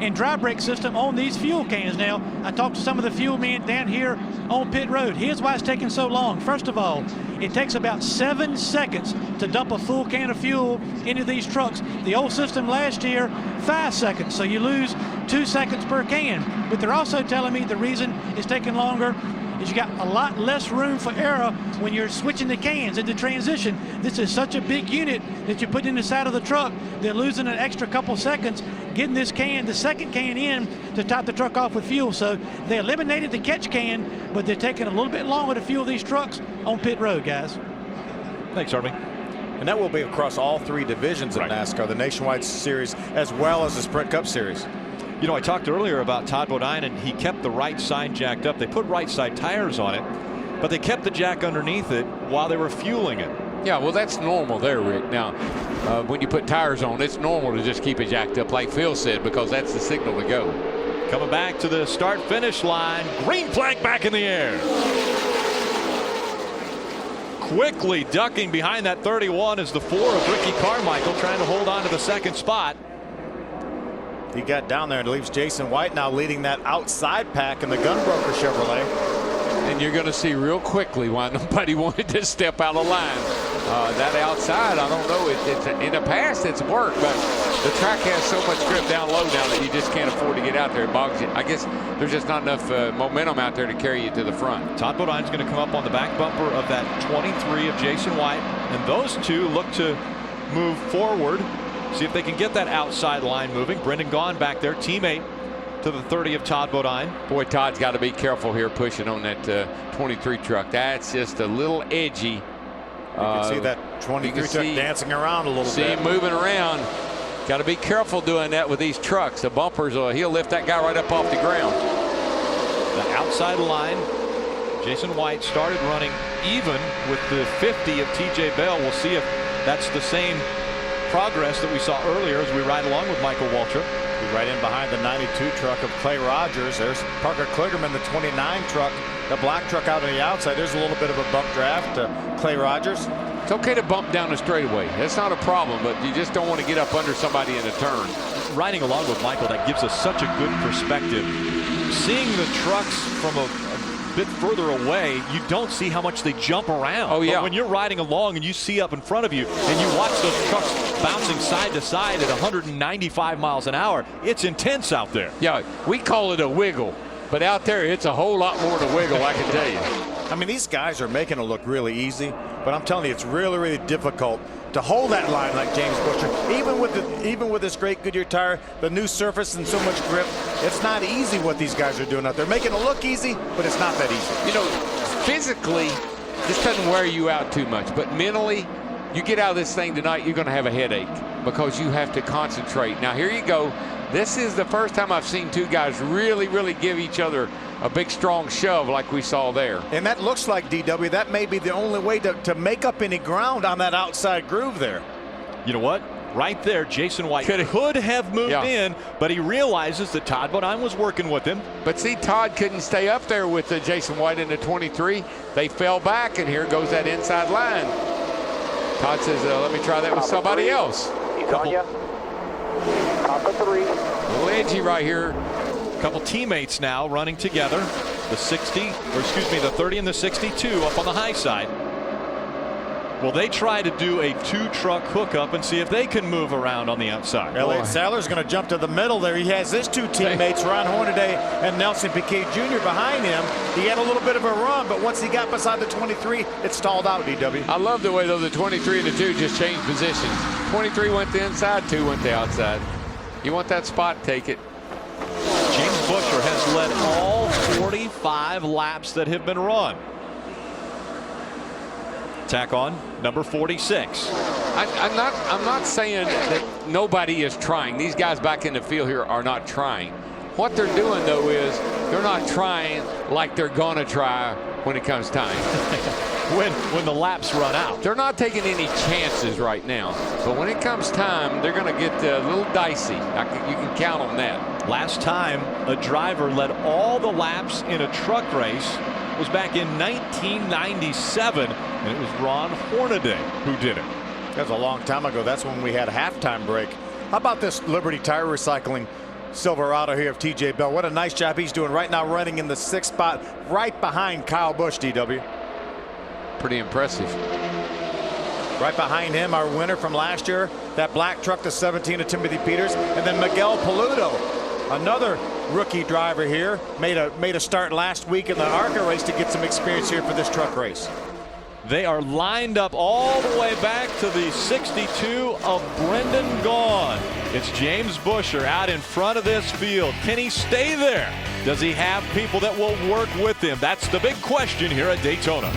and dry brake system on these fuel cans. Now, I talked to some of the fuel men down here on pit road. Here's why it's taking so long. First of all, it takes about 7 seconds to dump a full can of fuel into these trucks. The old system last year, 5 seconds, so you lose 2 seconds per can. But they're also telling me the reason it's taking longer is you got a lot less room for error when you're switching the cans in the transition. This is such a big unit that you put in the side of the truck, they're losing an extra couple seconds getting this can, the second can in to top the truck off with fuel. So they eliminated the catch can, but they're taking a little bit longer to fuel these trucks on pit road, guys. Thanks, Hermie. And that will be across all 3 divisions of NASCAR, the Nationwide Series as well as the Sprint Cup Series. You know, I talked earlier about Todd Bodine, and he kept the right side jacked up. They put right side tires on it, but they kept the jack underneath it while they were fueling it. Yeah, well, that's normal there, Rick. Now, when you put tires on, it's normal to just keep it jacked up, like Phil said, because that's the signal to go. Coming back to the start-finish line, green flag back in the air. Quickly ducking behind that 31 is the 4 of Ricky Carmichael, trying to hold on to the second spot. He got down there and leaves Jason White now leading that outside pack in the Gunbroker Chevrolet. And you're going to see real quickly why nobody wanted to step out of line. That outside, I don't know. In the past, it's worked, but the track has so much grip down low now that you just can't afford to get out there. It bogs you. I guess there's just not enough momentum out there to carry you to the front. Todd Bodine's going to come up on the back bumper of that 23 of Jason White, and those two look to move forward. See if they can get that outside line moving. Brendan Gaughan back there, teammate to the 30 of Todd Bodine. Boy, Todd's got to be careful here pushing on that 23 truck. That's just a little edgy. You can see that 23 truck dancing around a little bit. See him moving around. Got to be careful doing that with these trucks. The bumpers, he'll lift that guy right up off the ground. The outside line, Jason White started running even with the 50 of TJ Bell. We'll see if that's the same progress that we saw earlier as we ride along with Michael Waltrip. Right in behind the 92 truck of Clay Rogers. There's Parker Kligerman, the 29 truck, the black truck out on the outside. There's a little bit of a bump draft to Clay Rogers. It's okay to bump down the straightaway. That's not a problem, but you just don't want to get up under somebody in a turn. Riding along with Michael, that gives us such a good perspective. Seeing the trucks from a bit further away, you don't see how much they jump around. Oh, yeah. But when you're riding along and you see up in front of you and you watch those trucks bouncing side to side at 195 miles an hour, it's intense out there. Yeah, we call it a wiggle, but out there it's a whole lot more to wiggle, I can tell you. I mean, these guys are making it look really easy, but I'm telling you, it's really, really difficult to hold that line like James Busher. Even with this great Goodyear tire, the new surface and so much grip, it's not easy what these guys are doing out there. Making it look easy, but it's not that easy. You know, physically, this doesn't wear you out too much, but mentally, you get out of this thing tonight, you're going to have a headache because you have to concentrate. Now, here you go. This is the first time I've seen two guys really, really give each other a big, strong shove like we saw there. And that looks like, DW, that may be the only way to make up any ground on that outside groove there. You know what? Right there, Jason White could have moved in, but he realizes that Todd Bodine was working with him. But see, Todd couldn't stay up there with Jason White in the 23. They fell back, and here goes that inside line. Todd says, let me try that with somebody else. He's on you. Top of 3. A little edgy right here. A couple teammates now running together. The 30 and the 62 up on the high side. Well, they try to do a 2-truck hookup and see if they can move around on the outside. Elliott Sadler's going to jump to the middle there. He has his two teammates, Ron Hornaday and Nelson Piquet Jr. behind him. He had a little bit of a run, but once he got beside the 23, it stalled out, DW. I love the way, though, the 23 and the 2 just changed positions. 23 went the inside, 2 went the outside. You want that spot, take it. James Busher has led all 45 laps that have been run. Tack on number 46. I'm not saying that nobody is trying. These guys back in the field here are not trying. What they're doing, though, is they're not trying like they're gonna try when it comes time. when the laps run out. They're not taking any chances right now. But when it comes time, they're gonna get a little dicey. You can count on that. Last time a driver led all the laps in a truck race was back in 1997, and it was Ron Hornaday who did it. That was a long time ago. That's when we had a halftime break. How about this Liberty Tire Recycling Silverado here of TJ Bell? What a nice job he's doing right now, running in the 6th spot right behind Kyle Busch, DW. Pretty impressive. Right behind him, our winner from last year, that black truck, the 17 of Timothy Peters, and then Miguel Paludo, another rookie driver here, made a start last week in the ARCA race to get some experience here for this truck race. They are lined up all the way back to the 62 of Brendan Gaughan. It's James Busher out in front of this field. Can he stay there? Does he have people that will work with him? That's the big question here at Daytona.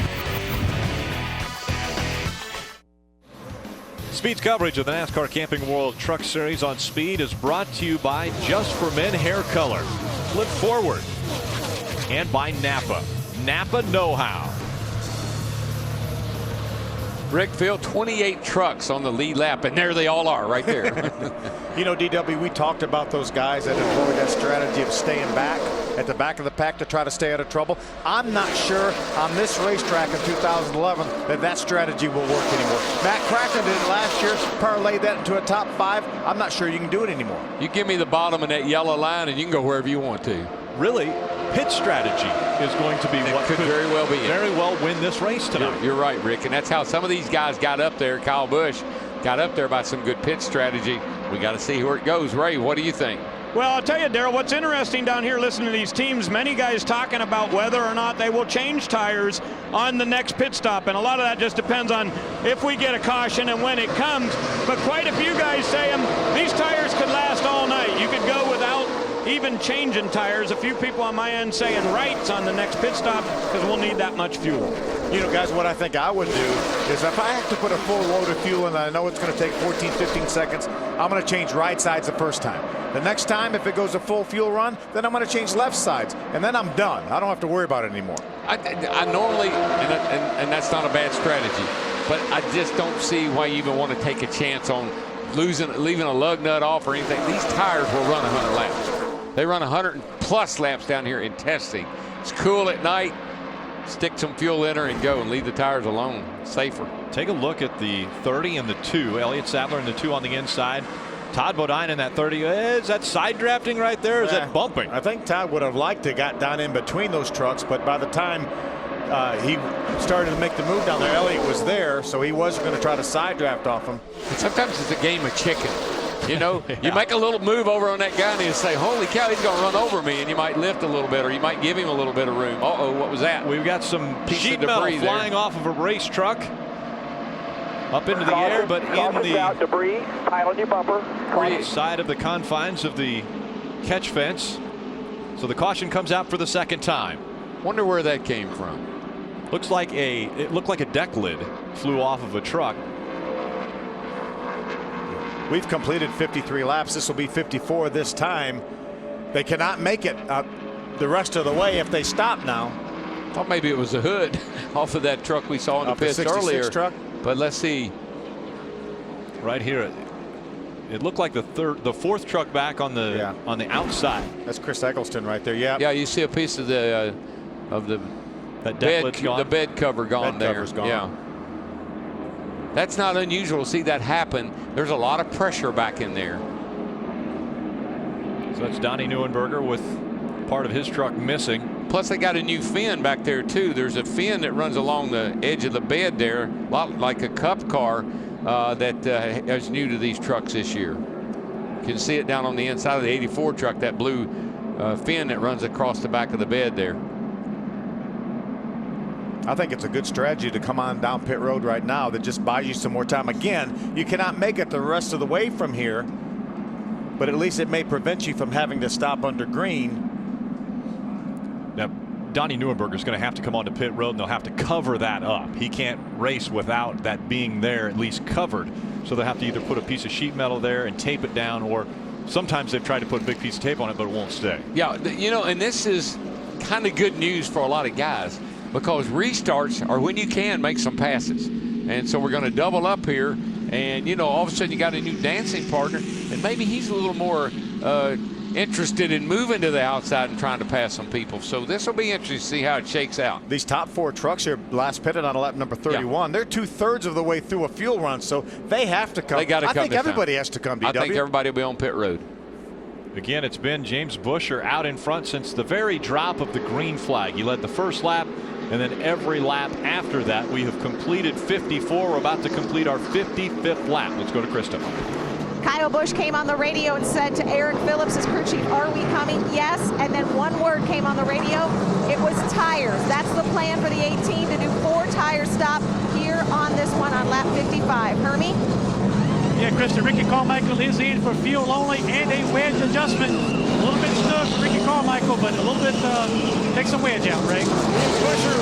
Speed's coverage of the NASCAR Camping World Truck Series on Speed is brought to you by Just for Men Hair Color, Flip Forward, and by Napa. Napa Know-How. Rick, Phil, 28 trucks on the lead lap, and there they all are right there. You know, DW, we talked about those guys that employ that strategy of staying back at the back of the pack to try to stay out of trouble. I'm not sure on this racetrack in 2011 that strategy will work anymore. Matt Crackman did it last year, parlayed that into a top 5. I'm not sure you can do it anymore. You give me the bottom of that yellow line, and you can go wherever you want to. Really, pit strategy is going to be what could very well win this race tonight. You're right, Rick, and that's how some of these guys got up there. Kyle Busch got up there by some good pit strategy. We got to see where it goes. Ray, what do you think? Well, I'll tell you, Darrell, what's interesting down here listening to these teams, many guys talking about whether or not they will change tires on the next pit stop, and a lot of that just depends on if we get a caution and when it comes. But quite a few guys saying these tires could last all night. You could go without even changing tires. A few people on my end saying rights on the next pit stop because we'll need that much fuel. You know, guys, what I think I would do is if I have to put a full load of fuel in and I know it's going to take 14, 15 seconds, I'm going to change right sides the first time. The next time, if it goes a full fuel run, then I'm going to change left sides, and then I'm done. I don't have to worry about it anymore. I normally, and that's not a bad strategy, but I just don't see why you even want to take a chance on leaving a lug nut off or anything. These tires will run 100 laps. They run 100+ laps down here in testing. It's cool at night. Stick some fuel in her and go and leave the tires alone. Safer. Take a look at the 30 and the 2. Elliott Sadler and the 2 on the inside. Todd Bodine in that 30. Is that side drafting right there? Or is that bumping? I think Todd would have liked to got down in between those trucks, but by the time he started to make the move down there, Elliott was there, so he wasn't going to try to side draft off him. And sometimes it's a game of chicken. You know, you make a little move over on that guy and you say, holy cow, he's going to run over me, and you might lift a little bit, or you might give him a little bit of room. Uh-oh, what was that? We've got some sheet metal flying off of a race truck up into the air, but in the debris, pile on your bumper. Side of the confines of the catch fence. So the caution comes out for the second time. Wonder where that came from. Looks like it looked like a deck lid flew off of a truck. We've completed 53 laps. This will be 54 this time. They cannot make it the rest of the way if they stop now. Thought maybe it was a hood off of that truck we saw in the pits earlier. Truck. But let's see. Right here, it looked like the fourth truck back on the outside. That's Chris Eggleston right there. Yeah. Yeah, you see a piece of the bed cover gone there. Cover's gone. Yeah. That's not unusual to see that happen. There's a lot of pressure back in there. So that's Donnie Neuenberger with part of his truck missing. Plus they got a new fin back there too. There's a fin that runs along the edge of the bed there, a lot like a cup car that is new to these trucks this year. You can see it down on the inside of the 84 truck, that blue fin that runs across the back of the bed there. I think it's a good strategy to come on down pit road right now that just buys you some more time. Again, you cannot make it the rest of the way from here, but at least it may prevent you from having to stop under green. Now, Donnie Neuenberger is going to have to come onto pit road, and they'll have to cover that up. He can't race without that being there at least covered. So they'll have to either put a piece of sheet metal there and tape it down, or sometimes they've tried to put a big piece of tape on it, but it won't stay. Yeah, you know, and this is kind of good news for a lot of guys, because restarts are when you can make some passes. And so we're going to double up here, and you know, all of a sudden you got a new dancing partner, and maybe he's a little more interested in moving to the outside and trying to pass some people. So this will be interesting to see how it shakes out. These top 4 trucks here last pitted on lap number 31. Yeah. They're 2/3 of the way through a fuel run, so they have to come. They got to come. I think everybody has to come. DW. I think everybody will be on pit road. Again, it's been James Buescher out in front since the very drop of the green flag. He led the first lap, and then every lap after that. We have completed 54. We're about to complete our 55th lap. Let's go to Krista. Kyle Busch came on the radio and said to Eric Phillips, his crew chief, "Are we coming?" Yes. And then one word came on the radio. It was tires. That's the plan for the 18 to do 4 tire stop here on this one on lap 55. Hermie? Yeah, Krista, Ricky Carmichael is in for fuel only and a wedge adjustment. A little bit snug for Ricky Carmichael, but a little bit takes a wedge out, Ray.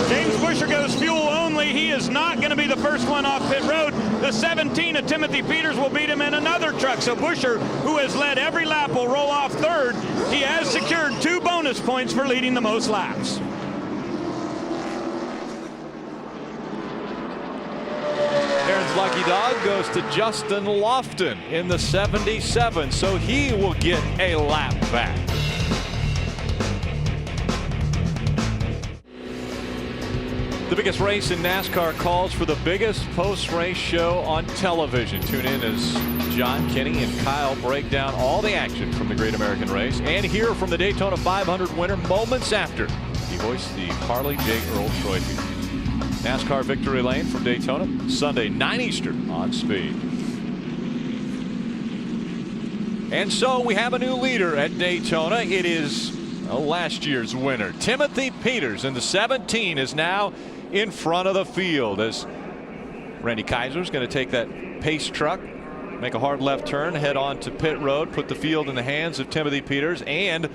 James Buescher goes fuel only. He is not going to be the first one off pit road. The 17 of Timothy Peters will beat him in another truck. So Buescher, who has led every lap, will roll off third. He has secured 2 bonus points for leading the most laps. Aaron's lucky dog goes to Justin Lofton in the 77, so he will get a lap back. The biggest race in NASCAR calls for the biggest post-race show on television. Tune in as John, Kenny, and Kyle break down all the action from the Great American Race and hear from the Daytona 500 winner moments after he hoists the Harley J. Earl Trophy. NASCAR Victory Lane from Daytona, Sunday 9 Eastern on Speed. And so we have a new leader at Daytona. It is last year's winner. Timothy Peters in the 17 is now in front of the field as Randy Kaiser is going to take that pace truck, make a hard left turn, head on to pit road, put the field in the hands of Timothy Peters and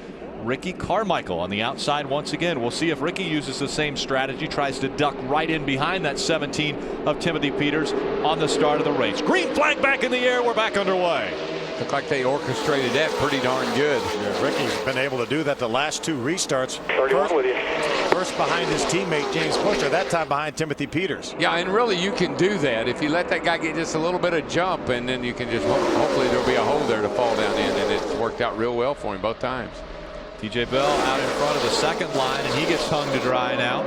Ricky Carmichael on the outside once again. We'll see if Ricky uses the same strategy, tries to duck right in behind that 17 of Timothy Peters on the start of the race. Green flag back in the air. We're back underway. Look like they orchestrated that pretty darn good. Yeah, Ricky's been able to do that the last 2 restarts. 31 with you. First behind his teammate James Buescher, that time behind Timothy Peters. Yeah, and really you can do that if you let that guy get just a little bit of jump, and then you can just hopefully there'll be a hole there to fall down in, and it worked out real well for him both times. TJ Bell out in front of the second line, and he gets hung to dry now.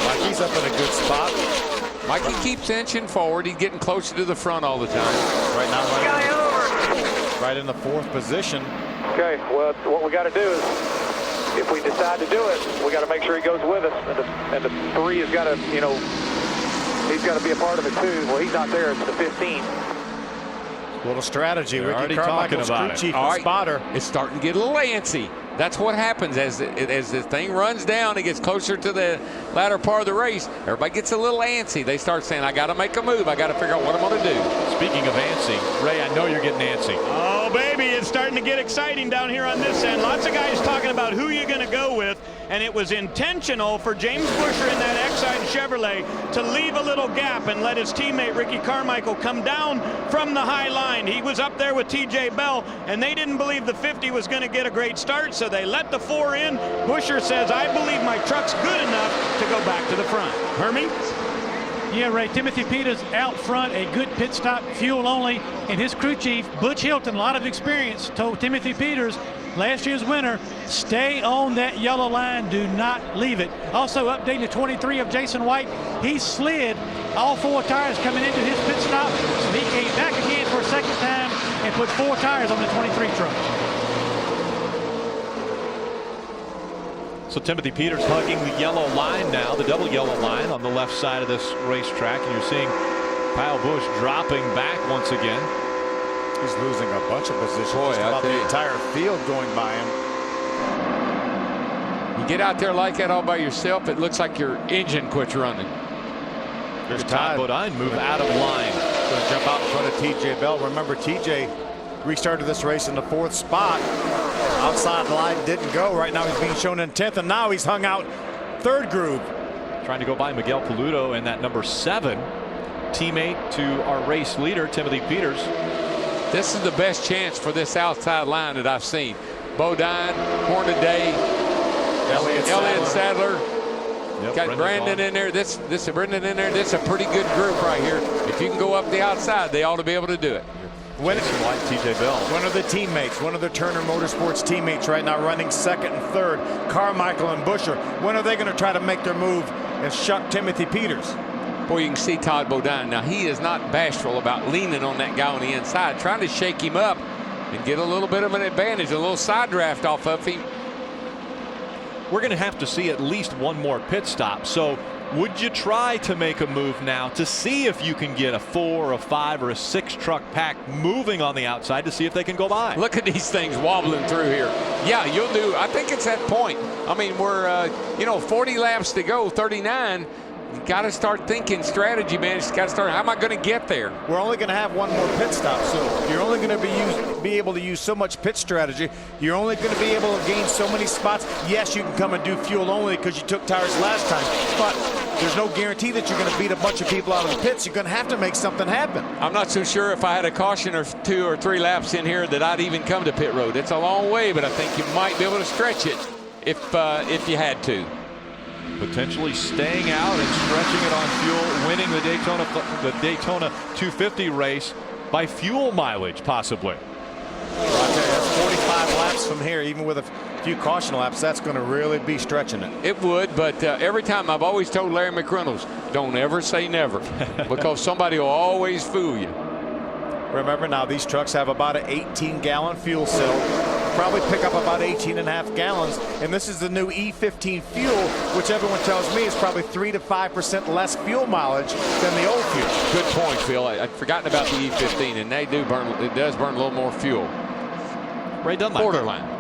Mikey's up in a good spot. Mikey keeps inching forward. He's getting closer to the front all the time. Right now, right in the 4th position. Okay, well, what we got to do is, if we decide to do it, we got to make sure he goes with us. And the 3 has got to, you know, he's got to be a part of it too. Well, he's not there. It's the 15. Little strategy. They're Ricky already talking Carmichael's about crew it. chief All and right. spotter. It's starting to get a little antsy. That's what happens as the thing runs down. It gets closer to the latter part of the race. Everybody gets a little antsy. They start saying, I got to make a move. I got to figure out what I'm going to do. Speaking of antsy, Ray, I know you're getting antsy. Oh, baby, it's starting to get exciting down here on this end. Lots of guys talking about who you're going to go with, and it was intentional for James Buescher in that Exide Chevrolet to leave a little gap and let his teammate Ricky Carmichael come down from the high line. He was up there with TJ Bell, and they didn't believe the 50 was going to get a great start, so they let the 4 in. Buescher says, I believe my truck's good enough to go back to the front. Hermie? Yeah, Ray, Timothy Peters out front, a good pit stop, fuel only, and his crew chief, Butch Hilton, a lot of experience, told Timothy Peters, last year's winner, stay on that yellow line, do not leave it. Also updating the 23 of Jason White, he slid all 4 tires coming into his pit stop, so he came back again for a second time and put 4 tires on the 23 truck. So Timothy Peters hugging the yellow line now, the double yellow line on the left side of this racetrack, and you're seeing Kyle Busch dropping back once again. He's losing a bunch of positions. Boy, about the entire field going by him. You get out there like that all by yourself, it looks like your engine quits running. There's Todd Bodine move out of line. Going to jump out in front of TJ Bell. Remember, TJ restarted this race in the 4th spot. Outside line didn't go. Right now he's being shown in 10th, and now he's hung out 3rd groove. Trying to go by Miguel Paludo and that number 7 teammate to our race leader, Timothy Peters. This is the best chance for this outside line that I've seen. Bodine, Hornaday, Elliott Sadler. Yep, got Brandon in there. This is Brendan in there. This is a pretty good group right here. If you can go up the outside, they ought to be able to do it. White, TJ Bell. One of the teammates, one of the Turner Motorsports teammates right now running second and third, Carmichael and Busher. When are they going to try to make their move and shuck Timothy Peters? Boy, you can see Todd Bodine. Now, he is not bashful about leaning on that guy on the inside, trying to shake him up and get a little bit of an advantage, a little side draft off of him. We're going to have to see at least one more pit stop. So would you try to make a move now to see if you can get a 4 or a 5 or a 6 truck pack moving on the outside to see if they can go by? Look at these things wobbling through here. Yeah, you'll do. I think it's that point. I mean, we're, 40 laps to go, 39. You got to start thinking strategy, man. You got to start. How am I going to get there? We're only going to have one more pit stop, so you're only going to be able to use so much pit strategy. You're only going to be able to gain so many spots. Yes, you can come and do fuel only because you took tires last time, but there's no guarantee that you're going to beat a bunch of people out of the pits. You're going to have to make something happen. I'm not so sure if I had a caution or 2 or 3 laps in here that I'd even come to pit road. It's a long way, but I think you might be able to stretch it if you had to. Potentially staying out and stretching it on fuel, winning the Daytona 250 race by fuel mileage, possibly. That's 45 laps from here, even with a few caution laps. That's going to really be stretching it. It would, but every time I've always told Larry McReynolds, don't ever say never, because somebody will always fool you. Remember now, these trucks have about an 18-gallon fuel cell. Probably pick up about 18.5 gallons, and this is the new E15 fuel, which everyone tells me is probably 3 to 5% less fuel mileage than the old fuel. Good point, Phil. I'd forgotten about the E15, and they do burn. It does burn a little more fuel. Ray Dunlap. Borderline.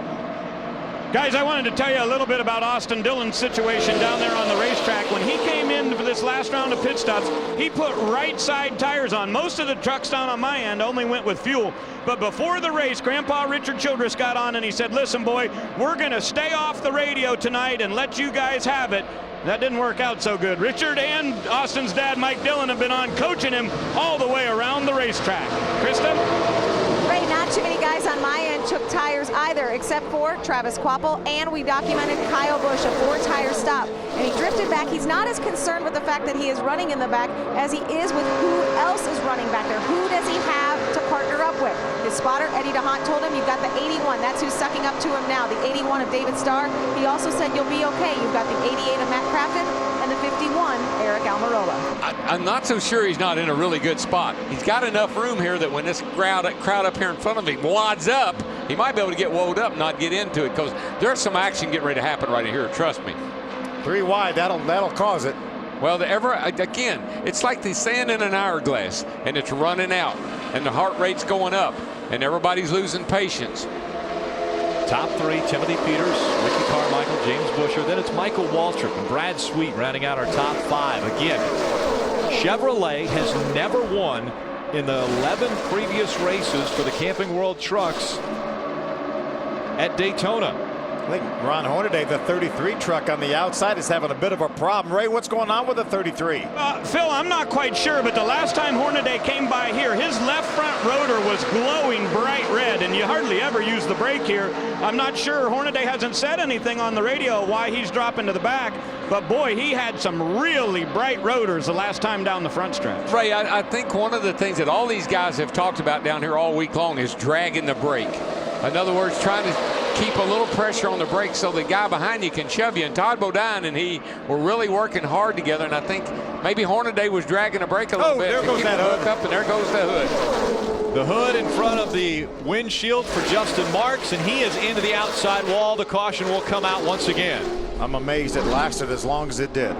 Guys, I wanted to tell you a little bit about Austin Dillon's situation down there on the racetrack. When he came in for this last round of pit stops, he put right side tires on. Most of the trucks down on my end only went with fuel. But before the race, Grandpa Richard Childress got on and he said, listen, boy, we're going to stay off the radio tonight and let you guys have it. That didn't work out so good. Richard and Austin's dad, Mike Dillon, have been on coaching him all the way around the racetrack. Krista? Ray, not too many guys on my end took tires either, except for Travis Quapple, and we documented Kyle Busch, a 4-tire stop. And he drifted back. He's not as concerned with the fact that he is running in the back as he is with who else is running back there. Who does he have to partner up with? His spotter, Eddie DeHaan, told him, you've got the 81. That's who's sucking up to him now, the 81 of David Starr. He also said, you'll be okay. You've got the 88 of Matt Crafton and the 51, Eric Almirola. I'm not so sure he's not in a really good spot. He's got enough room here that when this crowd up here in front of him wads up, he might be able to get woed up and not get into it, because there's some action getting ready to happen right here. Trust me. 3 wide, that'll cause it. Well, again, it's like the sand in an hourglass, and it's running out, and the heart rate's going up, and everybody's losing patience. Top 3, Timothy Peters, Ricky Carmichael, James Busher. Then it's Michael Waltrip and Brad Sweet rounding out our top 5. Again, Chevrolet has never won in the 11 previous races for the Camping World trucks at Daytona. I think Ron Hornaday, the 33 truck on the outside, is having a bit of a problem. Ray, what's going on with the 33? Phil, I'm not quite sure, but the last time Hornaday came by here, his left front rotor was glowing bright red, and you hardly ever use the brake here. I'm not sure. Hornaday hasn't said anything on the radio why he's dropping to the back, but boy, he had some really bright rotors the last time down the front stretch. Ray, I think one of the things that all these guys have talked about down here all week long is dragging the brake. In other words, trying to keep a little pressure on the brakes so the guy behind you can shove you. And Todd Bodine and he were really working hard together, and I think maybe Hornaday was dragging the brake a little bit. There goes that hood. Up, and there goes the hood. The hood in front of the windshield for Justin Marks, and he is into the outside wall. The caution will come out once again. I'm amazed it lasted as long as it did.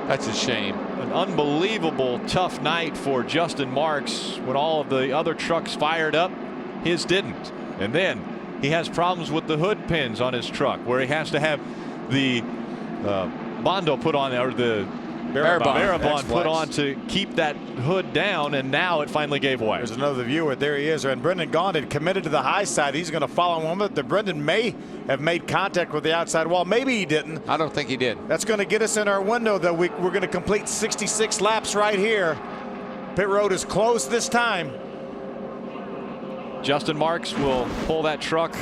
That's a shame. An unbelievable tough night for Justin Marks when all of the other trucks fired up. His didn't. And then he has problems with the hood pins on his truck, where he has to have the Bondo put on, or the Barabon put on to keep that hood down, and now it finally gave way. There's another viewer. There he is. And Brendan Gaughan had committed to the high side. He's going to follow him. But Brendan may have made contact with the outside wall. Maybe he didn't. I don't think he did. That's going to get us in our window that we're going to complete 66 laps right here. Pit road is closed this time. Justin Marks will pull that truck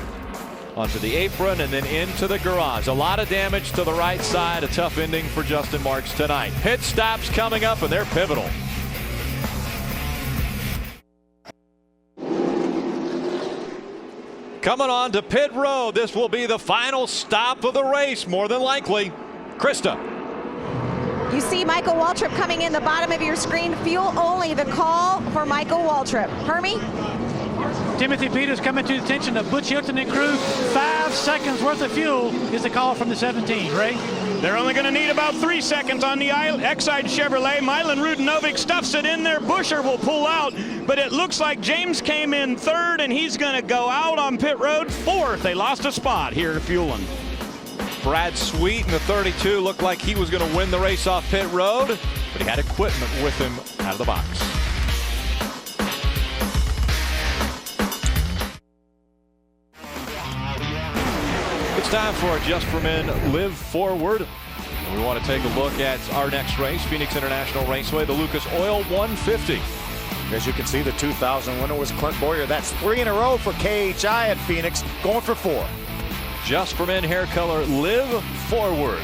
onto the apron and then into the garage. A lot of damage to the right side. A tough ending for Justin Marks tonight. Pit stops coming up, and they're pivotal. Coming on to pit road. This will be the final stop of the race, more than likely. Krista. You see Michael Waltrip coming in the bottom of your screen. Fuel only, the call for Michael Waltrip. Hermie? Timothy Peters coming to the attention of Butch Hilton and crew. 5 seconds worth of fuel is the call from the 17, Ray. They're only going to need about 3 seconds on the Exide Chevrolet. Milan Rudinovic stuffs it in there. Buscher will pull out, but it looks like James came in third, and he's going to go out on pit road fourth. They lost a spot here at Fueling. Brad Sweet in the 32 looked like he was going to win the race off pit road, but he had equipment with him out of the box. It's time for our Just for Men Live Forward. And we want to take a look at our next race, Phoenix International Raceway, the Lucas Oil 150. As you can see, the 2000 winner was Clint Boyer. That's 3 in a row for KHI at Phoenix, going for 4. Just for Men hair color, Live Forward.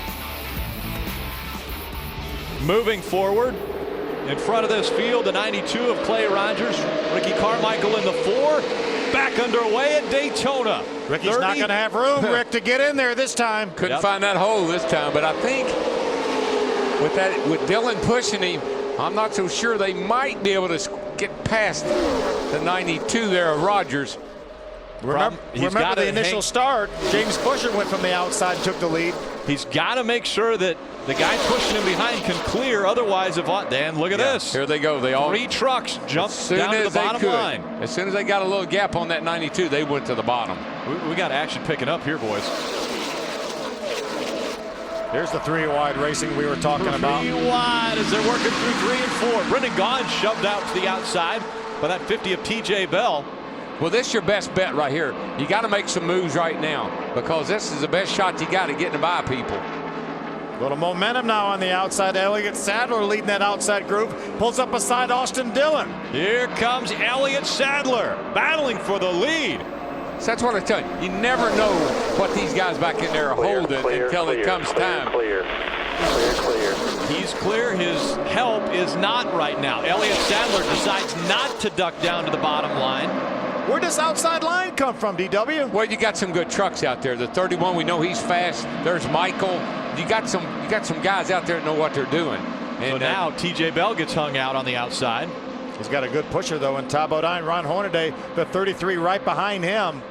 Moving forward, in front of this field, the 92 of Clay Rogers, Ricky Carmichael in the 4. Back underway at Daytona. Ricky's not going to have room, Rick, to get in there this time. Couldn't find that hole this time, but I think with Dylan pushing him, I'm not so sure they might be able to get past the 92 there of Rogers. Remember the initial start, James Buscher went from the outside and took the lead. He's got to make sure that the guy pushing him behind can clear. Otherwise, Dan, look at this. Here they go. They all 3 trucks jumped down to the bottom line. As soon as they got a little gap on that 92, they went to the bottom. We got action picking up here, boys. Here's the 3 wide racing we were talking about. 3 wide as they're working through 3 and 4. Brendan Gaughan shoved out to the outside by that 50 of TJ Bell. Well, this is your best bet right here. You got to make some moves right now because this is the best shot you got at getting by people. Little momentum now on the outside. Elliott Sadler leading that outside group. Pulls up beside Austin Dillon. Here comes Elliott Sadler battling for the lead. So that's what I tell you. You never know what these guys back in there are holding until it comes time. Clear. He's clear. His help is not right now. Elliott Sadler decides not to duck down to the bottom line. Where does outside line come from, DW? Well, you got some good trucks out there. The 31, we know he's fast. There's Michael. You got some guys out there that know what they're doing. And so now TJ Bell gets hung out on the outside. He's got a good pusher though in Todd Bodine. Ron Hornaday, the 33 right behind him.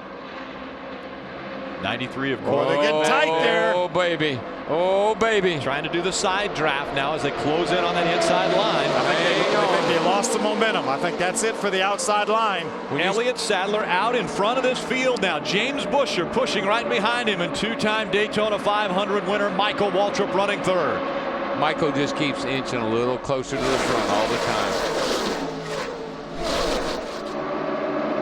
93 of course. Oh, they're getting tight there. Oh baby. Oh baby. Trying to do the side draft now as they close in on that inside line. I think they lost the momentum. I think that's it for the outside line. Elliott Sadler out in front of this field now. James Buscher pushing right behind him, and 2-time Daytona 500 winner Michael Waltrip running third. Michael just keeps inching a little closer to the front all the time.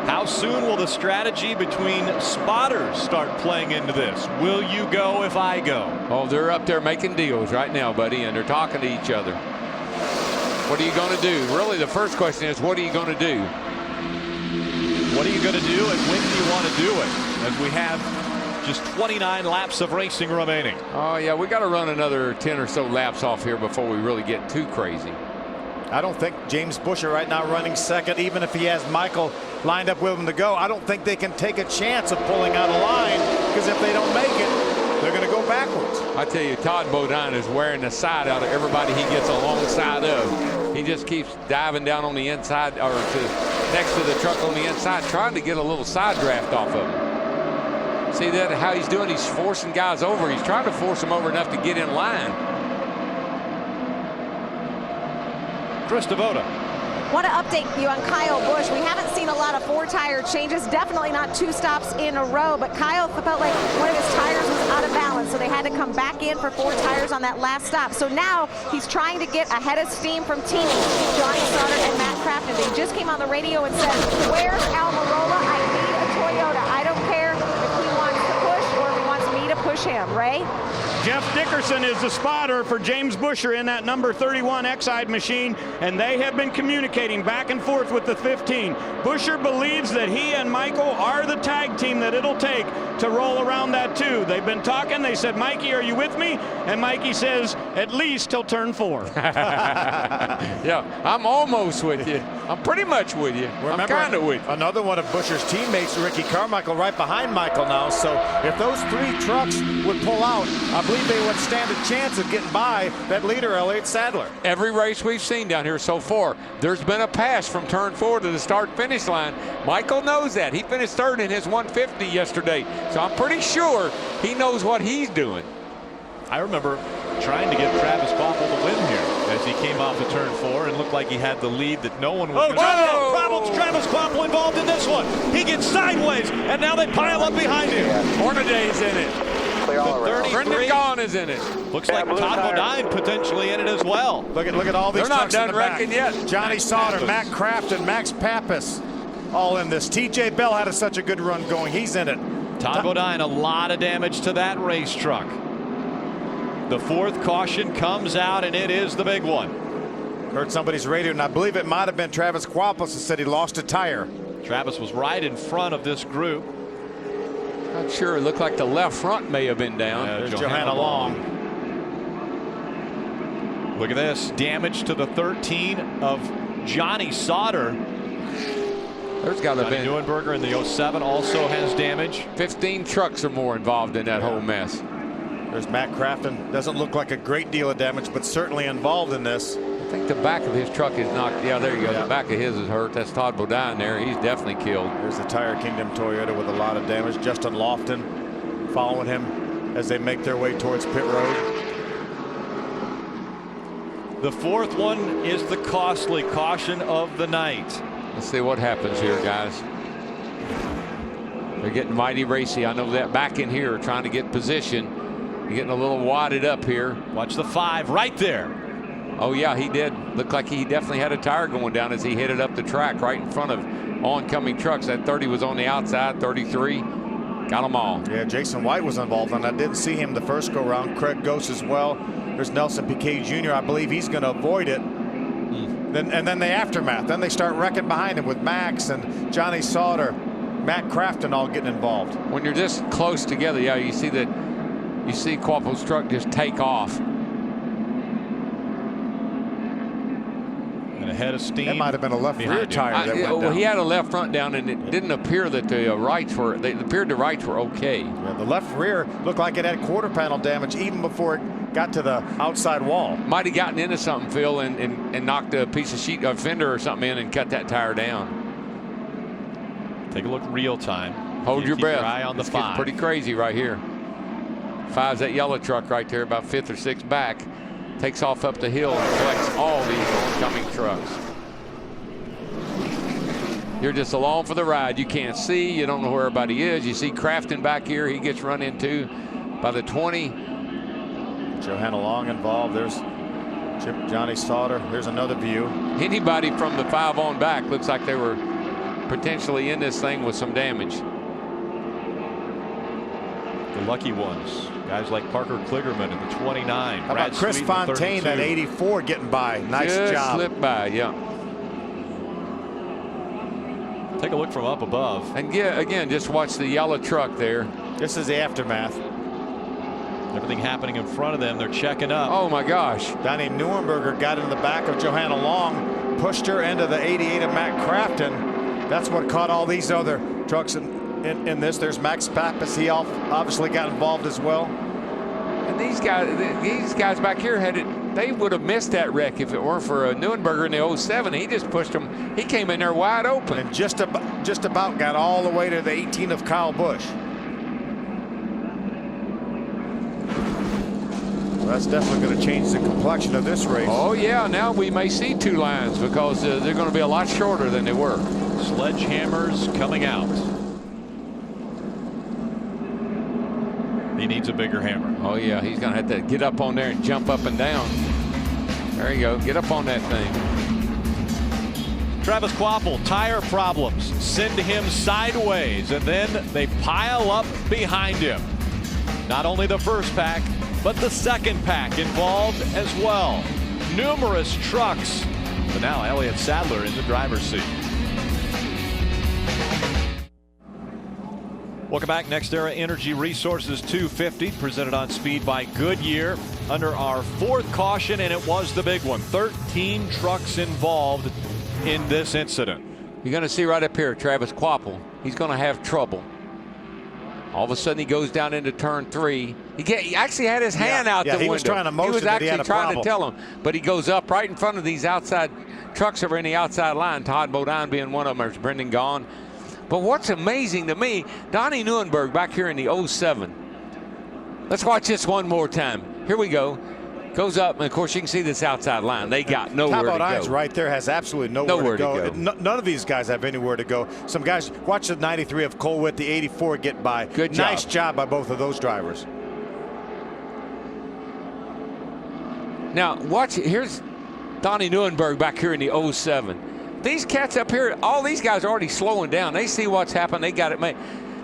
How soon will the strategy between spotters start playing into this? Will you go if I go? Oh, they're up there making deals right now, buddy, and they're talking to each other. What are you going to do? Really, the first question is, what are you going to do? What are you going to do, and when do you want to do it? As we have just 29 laps of racing remaining. Oh, yeah, we got to run another 10 or so laps off here before we really get too crazy. I don't think James Buscher right now running second, even if he has Michael lined up with him to go. I don't think they can take a chance of pulling out a line, because if they don't make it, they're going to go backwards. I tell you, Todd Bodine is wearing the side out of everybody he gets alongside of. He just keeps diving down on the inside or next to the truck on the inside, trying to get a little side draft off of him. See that how he's doing? He's forcing guys over. He's trying to force them over enough to get in line. Chris Devoto. Want to update you on Kyle Busch. We haven't seen a lot of 4-tire changes, definitely not 2 stops in a row, but Kyle felt like one of his tires was out of balance, so they had to come back in for 4 tires on that last stop. So now he's trying to get ahead of steam from teammates Johnny Sauter and Matt Crafton. They just came on the radio and said, where's Almirola? I need a Toyota. I don't care if he wants to push or if he wants me to push him. Ray? Jeff Dickerson is the spotter for James Buscher in that number 31 Exide machine, and they have been communicating back and forth with the 15. Buscher believes that he and Michael are the tag team that it'll take to roll around that 2. They've been talking. They said, Mikey, are you with me? and Mikey says at least till turn 4. Yeah, I'm almost with you. I'm pretty much with you. I'm kind of with you. Another one of Buscher's teammates, Ricky Carmichael, right behind Michael now. So if those 3 trucks would pull out, I believe they would stand a chance of getting by that leader, Elliott Sadler. Every race we've seen down here so far, there's been a pass from turn 4 to the start-finish line. Michael knows that. He finished 3rd in his 150 yesterday, so I'm pretty sure he knows what he's doing. I remember trying to get Travis Koppel to win here as he came off of turn 4 and looked like he had the lead that no one was. Oh, problems. Travis Koppel involved in this one. He gets sideways, and now they pile up behind him. Hornaday's in it. Brendan Gaughan is in it. Looks like Todd Bodine potentially in it as well. Look at all these They're trucks not in done the back. wrecking yet. Johnny Sauter, Matt Crafton, Max Pappas, all in this. TJ Bell had such a good run going. He's in it. Todd Bodine, a lot of damage to that race truck. The 4th caution comes out, and it is the big one. Heard somebody's radio, and I believe it might have been Travis Quapos that said he lost a tire. Travis was right in front of this group. Not sure. It looked like the left front may have been down. There's Johanna Long. Look at this. Damage to the 13 of Johnny Sauter. There's got to be. Neuenberger in the 07 also has damage. 15 trucks or more involved in that whole mess. There's Matt Crafton. Doesn't look like a great deal of damage, but certainly involved in this. I think the back of his truck is knocked. Yeah, there you go. Yeah. The back of his is hurt. That's Todd Bodine there. He's definitely killed. There's the Tire Kingdom Toyota with a lot of damage. Justin Lofton following him as they make their way towards pit road. The 4th one is the costly caution of the night. Let's see what happens here, guys. They're getting mighty racy. I know that back in here trying to get position. You're getting a little wadded up here. Watch the 5 right there. Oh, yeah, he did. Looked like he definitely had a tire going down as he headed up the track right in front of oncoming trucks. That 30 was on the outside, 33. Got them all. Yeah, Jason White was involved on that. Didn't see him the first go round. Craig Gose as well. There's Nelson Piquet Jr. I believe he's going to avoid it. And then the aftermath. Then they start wrecking behind him with Max and Johnny Sauter, Matt Crafton all getting involved. When you're this close together, yeah, you see that. You see Quappo's truck just take off. And a head of steam. That might have been a left rear tire that went down. He had a left front down, and it didn't appear that the rights were. It appeared the rights were okay. Yeah, the left rear looked like it had quarter panel damage even before it got to the outside wall. Might have gotten into something, Phil, and knocked a piece of sheet, a fender or something in, and cut that tire down. Take a look real time. Hold your breath. Keep your eye on the 5. Pretty crazy right here. 5's that yellow truck right there, about 5th or 6th back. Takes off up the hill and collects all these oncoming trucks. You're just along for the ride. You can't see. You don't know where everybody is. You see Crafton back here. He gets run into by the 20. Johanna Long involved. There's Johnny Sauter. There's another view. Anybody from the 5 on back looks like they were potentially in this thing with some damage. The lucky ones. Guys like Parker Kligerman in the 29. How about Chris Fontaine at 84 getting by? Nice Just job. Slipped by, yeah. Take a look from up above. And again, just watch the yellow truck there. This is the aftermath. Everything happening in front of them. They're checking up. Oh my gosh. Donnie Neuenberger got in the back of Johanna Long, pushed her into the 88 of Matt Crafton. That's what caught all these other trucks in this. There's Max Pappas. He obviously got involved as well. And these guys back here they would have missed that wreck if it weren't for Neuenberger in the 07. He just pushed them. He came in there wide open. And just about got all the way to the 18 of Kyle Busch. Well, that's definitely going to change the complexion of this race. Oh yeah, now we may see 2 lines because they're going to be a lot shorter than they were. Sledgehammers coming out. He needs a bigger hammer. Oh yeah, he's going to have to get up on there and jump up and down. There you go, get up on that thing. Travis Quapple, tire problems send him sideways, and then they pile up behind him. Not only the first pack, but the second pack involved as well. Numerous trucks, but now Elliott Sadler in the driver's seat. Welcome back. Next Era Energy Resources 250, presented on speed by Goodyear. Under our 4th caution, and it was the big one. 13 trucks involved in this incident. You're going to see right up here, Travis Quapple. He's going to have trouble. All of a sudden, he goes down into turn 3. He actually had his hand out the window. He was trying to motion. He was actually trying to tell him, but he goes up right in front of these outside trucks that are in the outside line. Todd Bodine being one of them. There's Brendan Gaughan. But what's amazing to me, Donnie Neuenberg back here in the 07. Let's watch this one more time. Here we go. Goes up, and of course you can see this outside line. They got nowhere to go. Right there has absolutely nowhere to go. None of these guys have anywhere to go. Some guys, watch the 93 of Colwitt, the 84 get by. Good job. Nice job by both of those drivers. Now watch, here's Donnie Neuenberg back here in the 07. These cats up here, all these guys are already slowing down. They see what's happened. They got it made.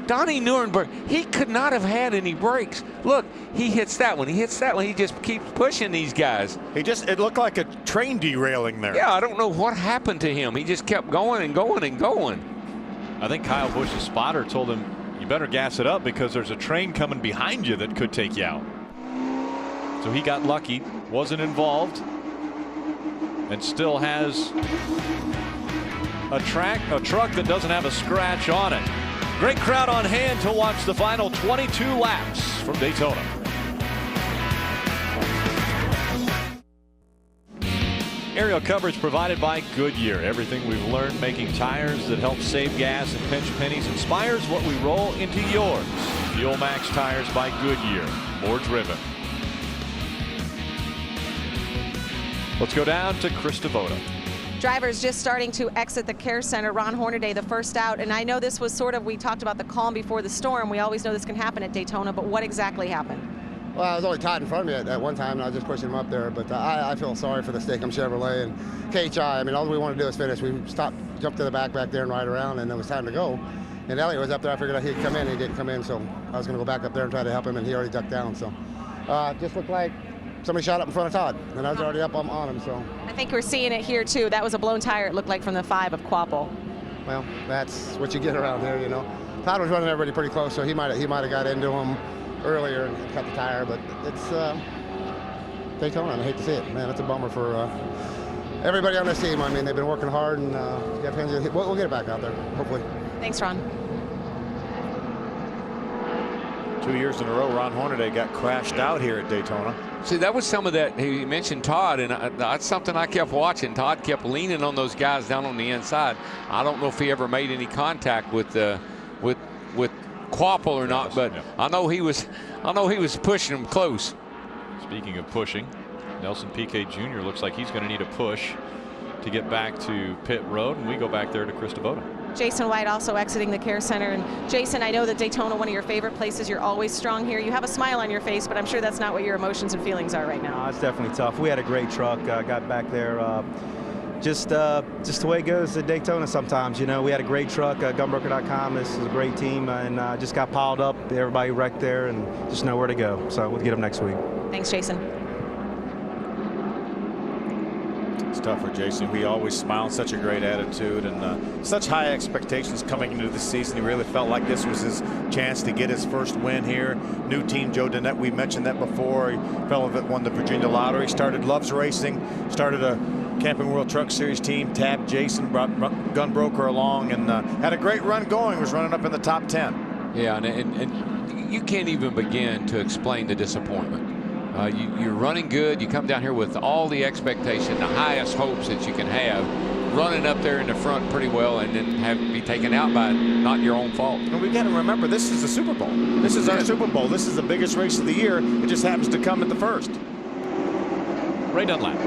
Donnie Neuenberg, he could not have had any brakes. Look, he hits that one. He hits that one. He just keeps pushing these guys. It looked like a train derailing there. Yeah, I don't know what happened to him. He just kept going and going and going. I think Kyle Busch's spotter told him, you better gas it up because there's a train coming behind you that could take you out. So he got lucky, wasn't involved, and still has a truck that doesn't have a scratch on it. Great crowd on hand to watch the final 22 laps from Daytona. Aerial coverage provided by Goodyear. Everything we've learned making tires that help save gas and pinch pennies inspires what we roll into yours. Fuel Max tires by Goodyear. More driven. Let's go down to Chris Devoto. Drivers just starting to exit the care center. Ron Hornaday, the first out. And I know this was sort of, we talked about the calm before the storm. We always know this can happen at Daytona, but what exactly happened? Well, I was only Todd in front of me at one time, and I was just pushing him up there. But I feel sorry for the Steakham Chevrolet and KHI. I mean, all we want to do is finish. We stopped, jumped to the back there and ride around, and it was time to go. And Elliott was up there. I figured he'd come in. He didn't come in, so I was going to go back up there and try to help him, and he already ducked down. So just looked like somebody shot up in front of Todd, and I was already up on him. So I think we're seeing it here too. That was a blown tire, it looked like, from the 5 of Quapple. Well, that's what you get around here, you know. Todd was running everybody pretty close, so he might have got into him earlier and cut the tire, but it's Daytona, and I hate to see it. Man, it's a bummer for everybody on this team. I mean, they've been working hard, and we'll get it back out there, hopefully. Thanks, Ron. 2 years in a row, Ron Hornaday got crashed out here at Daytona. See, that was some of that. He mentioned Todd, and that's something I kept watching. Todd kept leaning on those guys down on the inside. I don't know if he ever made any contact with Quapple or not, but I know he was pushing him close. Speaking of pushing, Nelson Piquet Jr. looks like he's going to need a push to get back to pit road, and we go back there to Chris Devoto. Jason White also exiting the care center. And Jason, I know that Daytona, one of your favorite places. You're always strong here. You have a smile on your face, but I'm sure that's not what your emotions and feelings are right now. It's definitely tough. We had a great truck. Got back there. Just the way it goes at Daytona sometimes. You know, we had a great truck. Gunbroker.com is a great team, and just got piled up. Everybody wrecked there, and just know where to go. So we'll get them next week. Thanks, Jason. It's tough for Jason. We always smile, such a great attitude, and such high expectations coming into the season. He really felt like this was his chance to get his first win here. New team, Joe Donnett, we mentioned that before. He fellow that won the Virginia Lottery, loves racing, started a Camping World Truck Series team, tabbed Jason, brought Gunbroker along, and had a great run going. Was running up in the top 10. Yeah, and you can't even begin to explain the disappointment. You're running good. You come down here with all the expectation, the highest hopes that you can have, running up there in the front pretty well, and then be taken out by not your own fault. And we got to remember, this is the Super Bowl. This is our Super Bowl. This is the biggest race of the year. It just happens to come at the first. Ray Dunlap.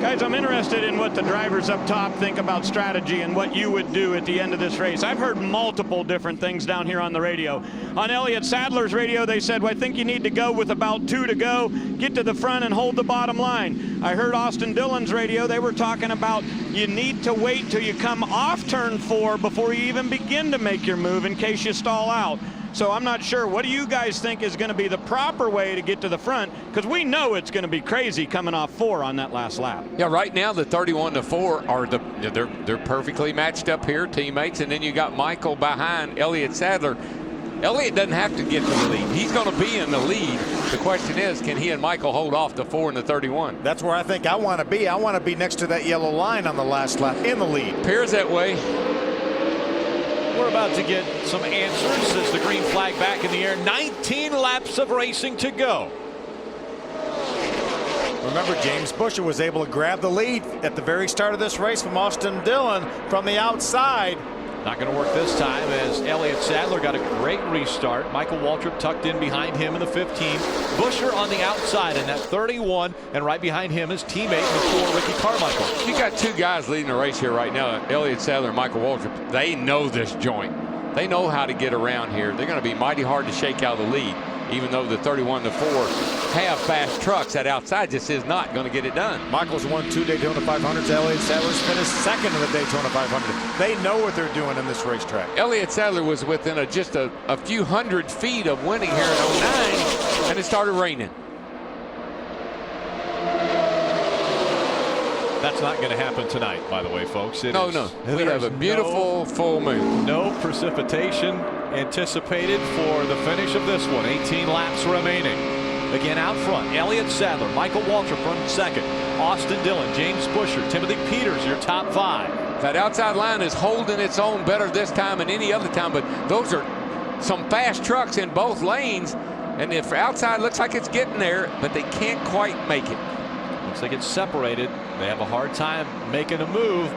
Guys, I'm interested in what the drivers up top think about strategy and what you would do at the end of this race. I've heard multiple different things down here on the radio. On Elliott Sadler's radio, they said, well, I think you need to go with about 2 to go, get to the front and hold the bottom line. I heard Austin Dillon's radio, they were talking about you need to wait till you come off turn 4 before you even begin to make your move in case you stall out. So I'm not sure. What do you guys think is going to be the proper way to get to the front? Because we know it's going to be crazy coming off 4 on that last lap. Yeah, right now the 31 to 4 are they're perfectly matched up here, teammates, and then you got Michael behind Elliott Sadler. Elliott doesn't have to get to the lead. He's going to be in the lead. The question is, can he and Michael hold off the 4 and the 31? That's where I think I want to be. I want to be next to that yellow line on the last lap in the lead. Appears that way. We're about to get some answers as the green flag back in the air. 19 laps of racing to go. Remember, James Busher was able to grab the lead at the very start of this race from Austin Dillon from the outside. Not going to work this time as Elliott Sadler got a great restart. Michael Waltrip tucked in behind him in the 15. Busher on the outside in that 31, and right behind him his teammate in the 4, Ricky Carmichael. You got two guys leading the race here right now, Elliott Sadler and Michael Waltrip. They know this joint. They know how to get around here. They're going to be mighty hard to shake out of the lead, even though the 31 and the 4 have fast trucks. That outside just is not going to get it done. Michael's won 2 Daytona 500s. Elliott Sadler's finished second in the Daytona 500. They know what they're doing in this racetrack. Elliott Sadler was within just a few hundred feet of winning here in 09, and it started raining. That's not going to happen tonight, by the way, folks. No. We have a beautiful full moon. No precipitation anticipated for the finish of this one. 18 laps remaining. Again, out front, Elliott Sadler, Michael Waltrip from second, Austin Dillon, James Busher, Timothy Peters, your top 5. That outside line is holding its own better this time than any other time, but those are some fast trucks in both lanes, and if outside looks like it's getting there, but they can't quite make it. Looks like it's separated. They have a hard time making a move.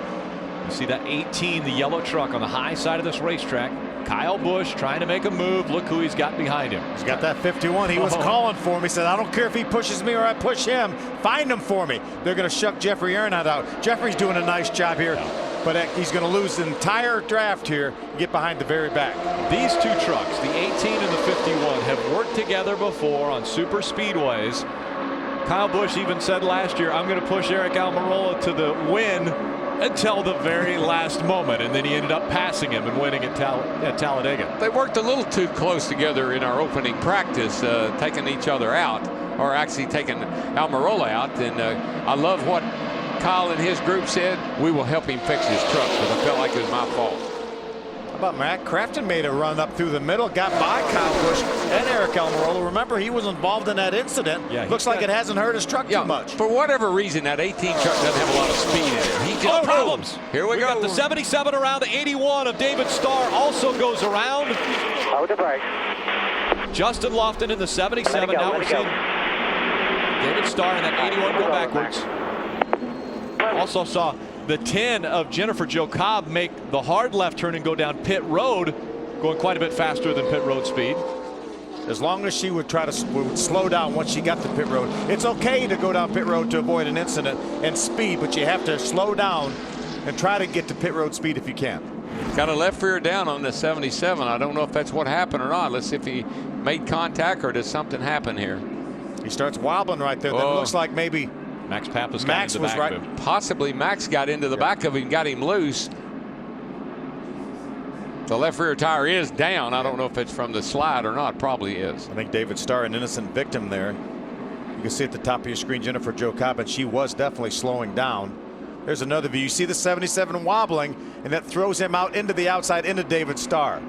You see that 18, the yellow truck on the high side of this racetrack. Kyle Busch trying to make a move. Look who he's got behind him. He's got that 51. He was calling for him. He said, I don't care if he pushes me or I push him. Find him for me. They're going to shuck Jeffrey Aronat out. Jeffrey's doing a nice job here, but he's going to lose the entire draft here and get behind the very back. These two trucks, the 18 and the 51, have worked together before on super speedways. Kyle Busch even said last year, I'm going to push Eric Almirola to the win until the very last moment, and then he ended up passing him and winning at Talladega. They worked a little too close together in our opening practice, taking each other out, or actually taking Almirola out, and I love what Kyle and his group said. We will help him fix his truck, because I felt like it was my fault. How about Matt Crafton made a run up through the middle, got by Kyle Busch and Eric Almirola. Remember, he was involved in that incident. Yeah, looks like it hasn't hurt his truck too much. For whatever reason, that 18 truck doesn't have a lot of speed in it. He just problems. Here we go. Got the 77 around. The 81 of David Starr also goes around. Hold the brake. Justin Lofton in the 77. Now we're seeing David Starr and that 81 go backwards. Also saw the 10 of Jennifer Jo Cobb make the hard left turn and go down pit road, going quite a bit faster than pit road speed. As long as she would try to slow down once she got to pit road. It's okay to go down pit road to avoid an incident and speed, but you have to slow down and try to get to pit road speed if you can. Got a left rear down on the 77. I don't know if that's what happened or not. Let's see if he made contact or does something happen here. He starts wobbling right there. That looks like maybe Max Pappas Max was right. Possibly Max got into the back of him and got him loose. The left rear tire is down. I don't know if it's from the slide or not. Probably is. I think David Starr, an innocent victim there. You can see at the top of your screen Jennifer Jo Cobb, and she was definitely slowing down. There's another view. You see the 77 wobbling, and that throws him out into the outside into David Starr.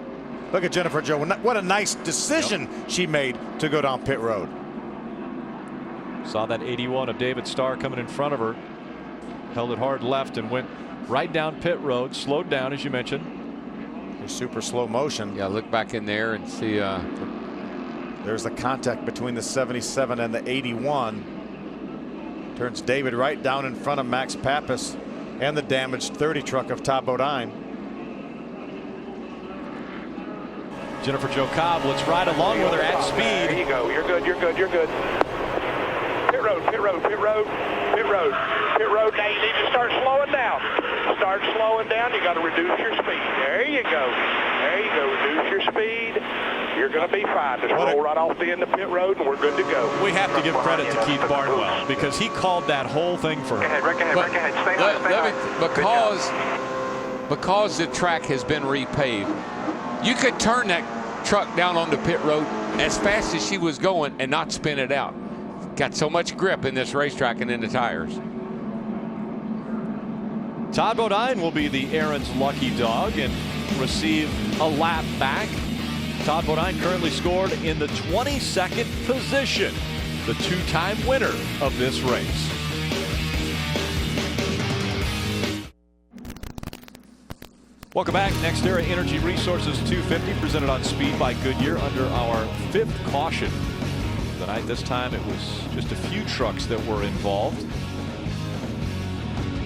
Look at Jennifer Jo. What a nice decision she made to go down pit road. Saw that 81 of David Starr coming in front of her. Held it hard left and went right down pit road. Slowed down, as you mentioned. Super slow motion. Yeah, look back in there and see. There's the contact between the 77 and the 81. Turns David right down in front of Max Pappas and the damaged 30 truck of Todd Bodine. Jennifer Jo Cobb, let's ride along with her at speed. There you go. You're good. You're good. You're good. Pit road. Pit road. Pit road. Pit road. Pit road. Now you need to start slowing down. Start slowing down. You got to reduce your speed. There you go. There you go. Reduce your speed. You're going to be fine. Just roll right off the end of pit road, and we're good to go. We have to give credit to Keith Barnwell because he called that whole thing for her. Wreck ahead. Stay on. Because the track has been repaved, you could turn that truck down on the pit road as fast as she was going and not spin it out. Got so much grip in this racetrack and in the tires. Todd Bodine will be the Aaron's lucky dog and receive a lap back. Todd Bodine currently scored in the 22nd position, the two-time winner of this race. Welcome back. Next Era Energy Resources 250 presented on Speed by Goodyear under our 5th caution. Tonight, this time it was just a few trucks that were involved.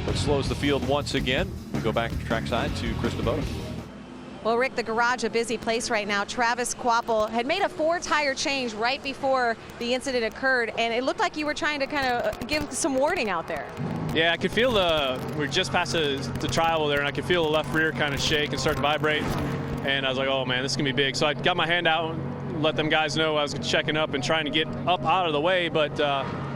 What slows the field once again? We go back to trackside to Chris DeVoto. Well, Rick, the garage, a busy place right now. Travis Quapple had made a 4-tire change right before the incident occurred, and it looked like you were trying to kind of give some warning out there. Yeah, I could feel we're just past the trial there, and I could feel the left rear kind of shake and start to vibrate. And I was like, oh man, this is gonna be big. So I got my hand out and let them guys know I was checking up and trying to get up out of the way, but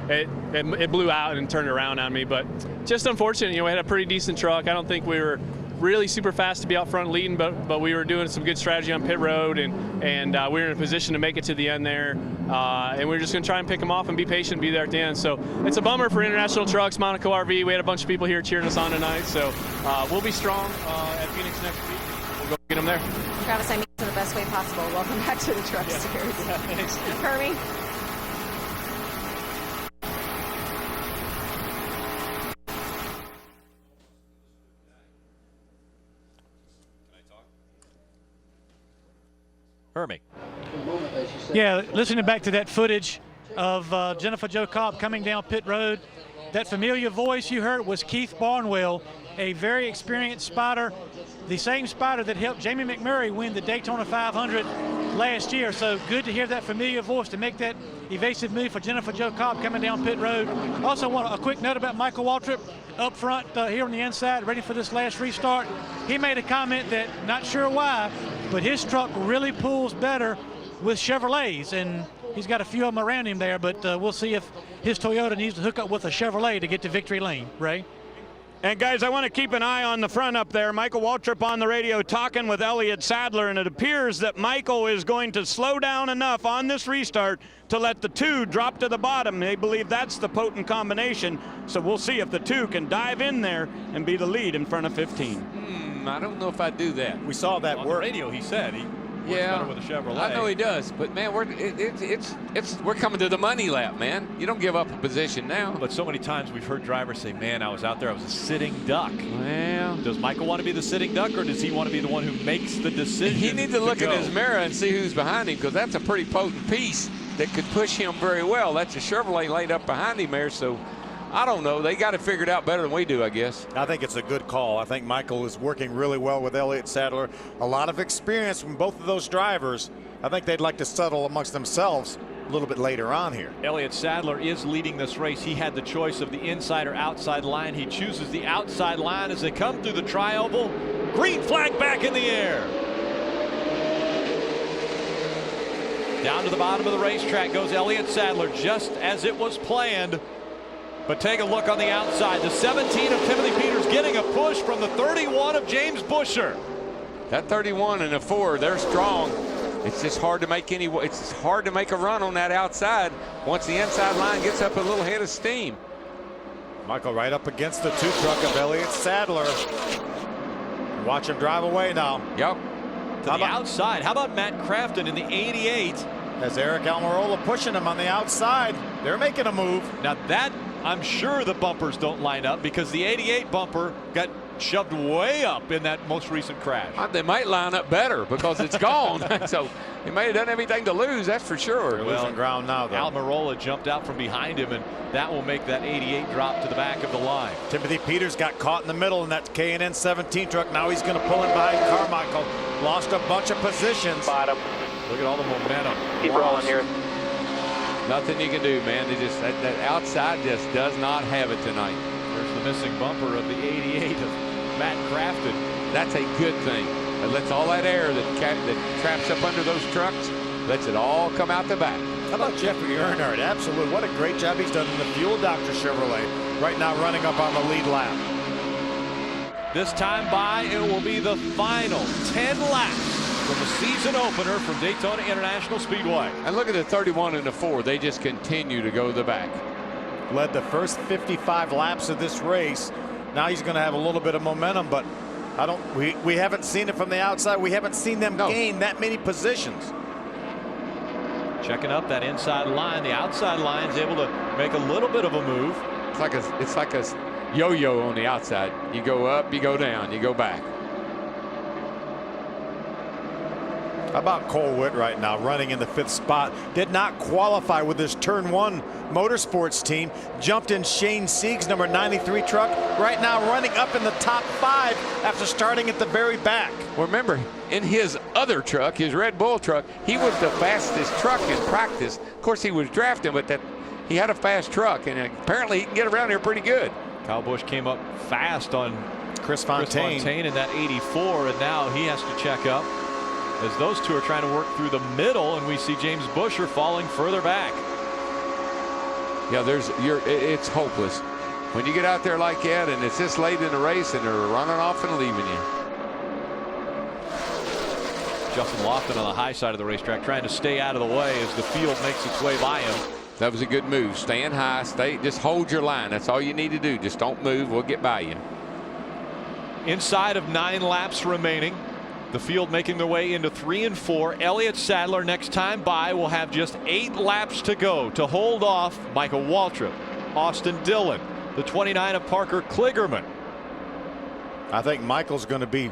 it blew out and turned around on me. But just unfortunate, we had a pretty decent truck. I don't think we were really super fast to be out front leading, but we were doing some good strategy on pit road, and we were in a position to make it to the end there, and we were just going to try and pick them off and be patient, be there at the end. So it's a bummer for International Trucks, Monaco RV. We had a bunch of people here cheering us on tonight, so we'll be strong at Phoenix next week. We'll go get them there. Travis, I mean it in the best way possible. Welcome back to the Truck Series. Yeah, thanks. Hermie? Hermie. Yeah, listening back to that footage of Jennifer Jo Cobb coming down pit road, that familiar voice you heard was Keith Barnwell, a very experienced spotter, the same spotter that helped Jamie McMurray win the Daytona 500 last year. So good to hear that familiar voice to make that evasive move for Jennifer Jo Cobb coming down pit road. Also want a quick note about Michael Waltrip up front here on the inside, ready for this last restart. He made a comment that, not sure why, but his truck really pulls better with Chevrolets, and he's got a few of them around him there, but we'll see if his Toyota needs to hook up with a Chevrolet to get to victory lane. Ray? And guys, I want to keep an eye on the front up there. Michael Waltrip on the radio talking with Elliott Sadler, and it appears that Michael is going to slow down enough on this restart to let the 2 drop to the bottom. They believe that's the potent combination, so we'll see if the 2 can dive in there and be the lead in front of 15. I don't know if I'd do that. We saw that on work. The radio, he said he works better with a Chevrolet. I know he does, but man, we're coming to the money lap, man. You don't give up a position now. But so many times we've heard drivers say, man, I was out there, I was a sitting duck. Well, does Michael want to be the sitting duck, or does he want to be the one who makes the decision? He needs to look in his mirror and see who's behind him, because that's a pretty potent piece that could push him very well. That's a Chevrolet laid up behind him there, so I don't know. They got it figured out better than we do, I guess. I think it's a good call. I think Michael is working really well with Elliott Sadler. A lot of experience from both of those drivers. I think they'd like to settle amongst themselves a little bit later on here. Elliott Sadler is leading this race. He had the choice of the inside or outside line. He chooses the outside line as they come through the tri-oval. Green flag back in the air. Down to the bottom of the racetrack goes Elliott Sadler, just as it was planned. But take a look on the outside. The 17 of Timothy Peters getting a push from the 31 of James Busher. That 31 and the 4, they're strong. It's just hard to make it's hard to make a run on that outside once the inside line gets up a little head of steam. Michael right up against the 2 truck of Elliott Sadler. Watch him drive away now. Yep. To the outside. How about Matt Crafton in the 88? As Eric Almirola pushing him on the outside. They're making a move. Now that, I'm sure the bumpers don't line up, because the 88 bumper got shoved way up in that most recent crash. They might line up better because it's gone. So he may have done everything to lose, that's for sure. They're losing ground now, though. Almirola jumped out from behind him, and that will make that 88 drop to the back of the line. Timothy Peters got caught in the middle in that K&N 17 truck. Now he's going to pull in behind Carmichael. Lost a bunch of positions. Bottom. Look at all the momentum. Keep rolling here. Nothing you can do, man. They just that outside just does not have it tonight. There's the missing bumper of the 88 of Matt Crafton. That's a good thing. It lets all that air that traps up under those trucks, lets it all come out the back. How about Jeffrey Earnhardt? Absolutely. What a great job he's done in the Fuel Doctor Chevrolet. Right now running up on the lead lap. This time by, it will be the final 10 laps from the season opener from Daytona International Speedway. And look at the 31 and the 4. They just continue to go to the back. Led the first 55 laps of this race. Now he's going to have a little bit of momentum, but We haven't seen it from the outside. We haven't seen them gain that many positions. Checking up that inside line. The outside line's able to make a little bit of a move. It's like a yo-yo on the outside. You go up, you go down, you go back. How about Cole Witt right now running in the 5th spot? Did not qualify with his Turn 1 motorsports team. Jumped in Shane Sieg's number 93 truck. Right now running up in the top 5 after starting at the very back. Well, remember, in his other truck, his Red Bull truck, he was the fastest truck in practice. Of course, he was drafting, but he had a fast truck, and apparently he can get around here pretty good. Kyle Busch came up fast on Chris Fontaine in that 84, and now he has to check up as those two are trying to work through the middle, and we see James Buescher falling further back. Yeah, it's hopeless when you get out there like that, and it's this late in the race, and they're running off and leaving you. Justin Lofton on the high side of the racetrack trying to stay out of the way as the field makes its way by him. That was a good move. Staying high, just hold your line. That's all you need to do. Just don't move. We'll get by you. Inside of 9 laps remaining. The field making their way into 3 and 4. Elliott Sadler next time by will have just 8 laps to go to hold off Michael Waltrip, Austin Dillon, the 29 of Parker Kligerman. I think Michael's going to be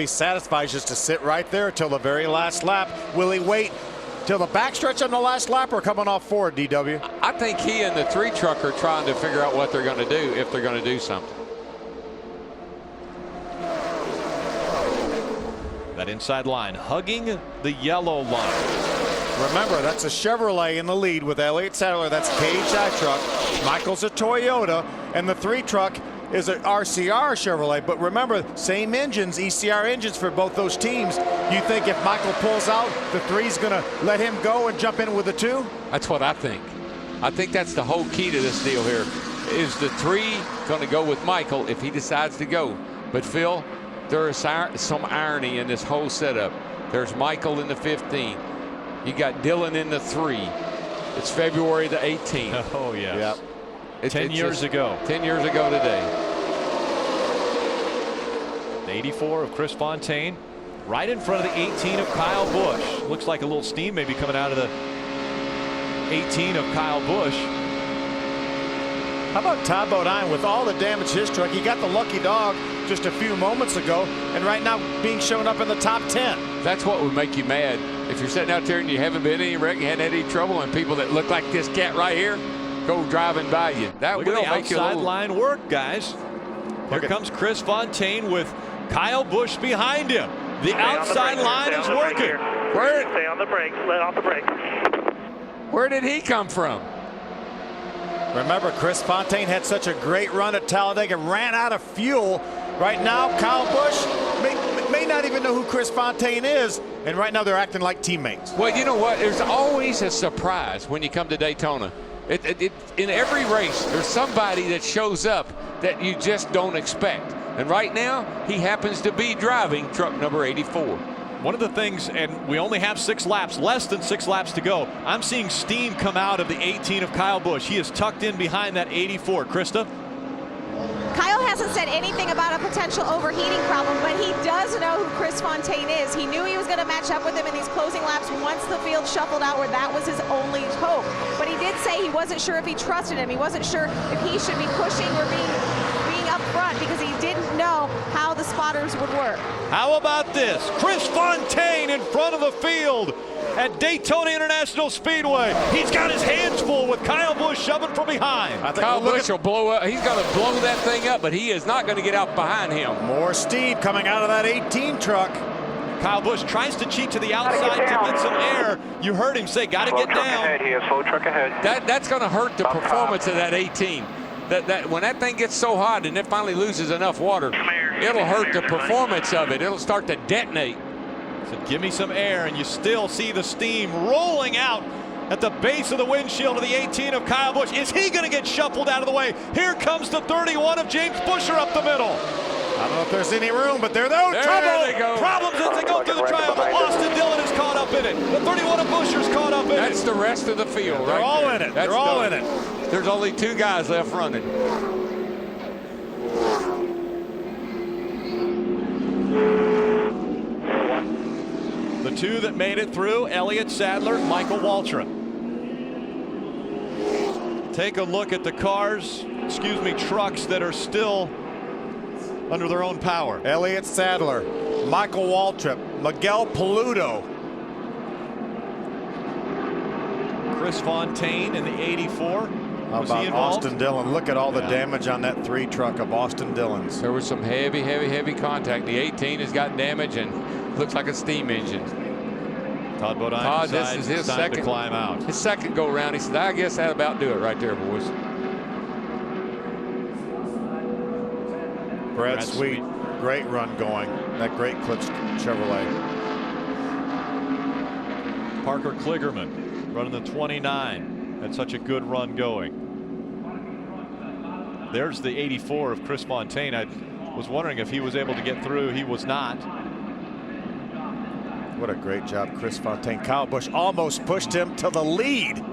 satisfied just to sit right there till the very last lap. Will he wait till the backstretch on the last lap or coming off forward, DW? I think he and the 3 truck are trying to figure out what they're going to do, if they're going to do something. That inside line hugging the yellow line. Remember, that's a Chevrolet in the lead with Elliott Sadler. That's KHI truck. Michael's a Toyota, and the 3 truck is an RCR Chevrolet. But remember, same engines, ECR engines for both those teams. You think if Michael pulls out, the 3's going to let him go and jump in with the 2? That's what I think. I think that's the whole key to this deal here. Is the 3 going to go with Michael if he decides to go? But Phil, there is some irony in this whole setup. There's Michael in the 15. You got Dillon in the 3. It's February the 18th. Oh, yes. Yep. 10 years ago. 10 years ago today. The 84 of Chris Fontaine right in front of the 18 of Kyle Busch. Looks like a little steam maybe coming out of the 18 of Kyle Busch. How about Todd Bodine with all the damage to his truck? He got the lucky dog just a few moments ago, and right now being shown up in the top 10. That's what would make you mad. If you're sitting out there and you haven't been any wreck, you hadn't had any trouble, and people that look like this cat right here go driving by you. That will make you a little... outside line work, guys. Here comes Chris Fontaine with Kyle Busch behind him. The outside line is working. Stay on the brakes. Let off the brakes. Where did he come from? Remember, Chris Fontaine had such a great run at Talladega, ran out of fuel. Right now, Kyle Busch may not even know who Chris Fontaine is, and right now they're acting like teammates. Well, you know what? There's always a surprise when you come to Daytona. In every race, there's somebody that shows up that you just don't expect. And right now, he happens to be driving truck number 84. One of the things, and we only have 6 laps, less than 6 laps to go. I'm seeing steam come out of the 18 of Kyle Busch. He is tucked in behind that 84. Krista? Kyle hasn't said anything about a potential overheating problem, but he does know who Chris Fontaine is. He knew he was going to match up with him in these closing laps once the field shuffled out, where that was his only hope. But he did say he wasn't sure if he trusted him. He wasn't sure if he should be pushing or being up front, because he didn't know how the spotters would work. How about this? Chris Fontaine in front of the field at Daytona International Speedway. He's got his hands full with Kyle Busch shoving from behind. Kyle Busch will blow up. He's going to blow that thing up, but he is not going to get out behind him. More steam coming out of that 18 truck. Kyle Busch tries to cheat to the outside to get some air. You heard him say, got to get down. Ahead. He has slow truck ahead. That's going to hurt the performance of that 18. When that thing gets so hot and it finally loses enough water, it'll hurt the performance of it. It'll start to detonate. So give me some air, and you still see the steam rolling out at the base of the windshield of the 18 of Kyle Busch. Is he going to get shuffled out of the way? Here comes the 31 of James Buescher up the middle. I don't know if there's any room, but there trouble. They go. Problems as they go through the triangle. Austin Dillon is caught up in it. The 31 of Buescher's caught up in it. That's the rest of the field. They're all in it. They're all in it. There's only 2 guys left running. The two that made it through, Elliott Sadler, Michael Waltrip. Take a look at the cars, trucks that are still under their own power. Elliott Sadler, Michael Waltrip, Miguel Paludo. Chris Fontaine in the 84. How Was about he involved? Austin Dillon? Look at all the damage on that 3 truck of Austin Dillon's. There was some heavy contact. The 18 has got damage and looks like a steam engine. Todd Bodine Todd, this decides is his it's time second to climb out. His second go around. He said, I guess that about do it right there, boys. Brad Sweet, great run going. That great Clips Chevrolet. Parker Kligerman running the 29. Had such a good run going. There's the 84 of Chris Fontaine. I was wondering if he was able to get through. He was not. What a great job, Chris Fontaine. Kyle Busch almost pushed him to the lead.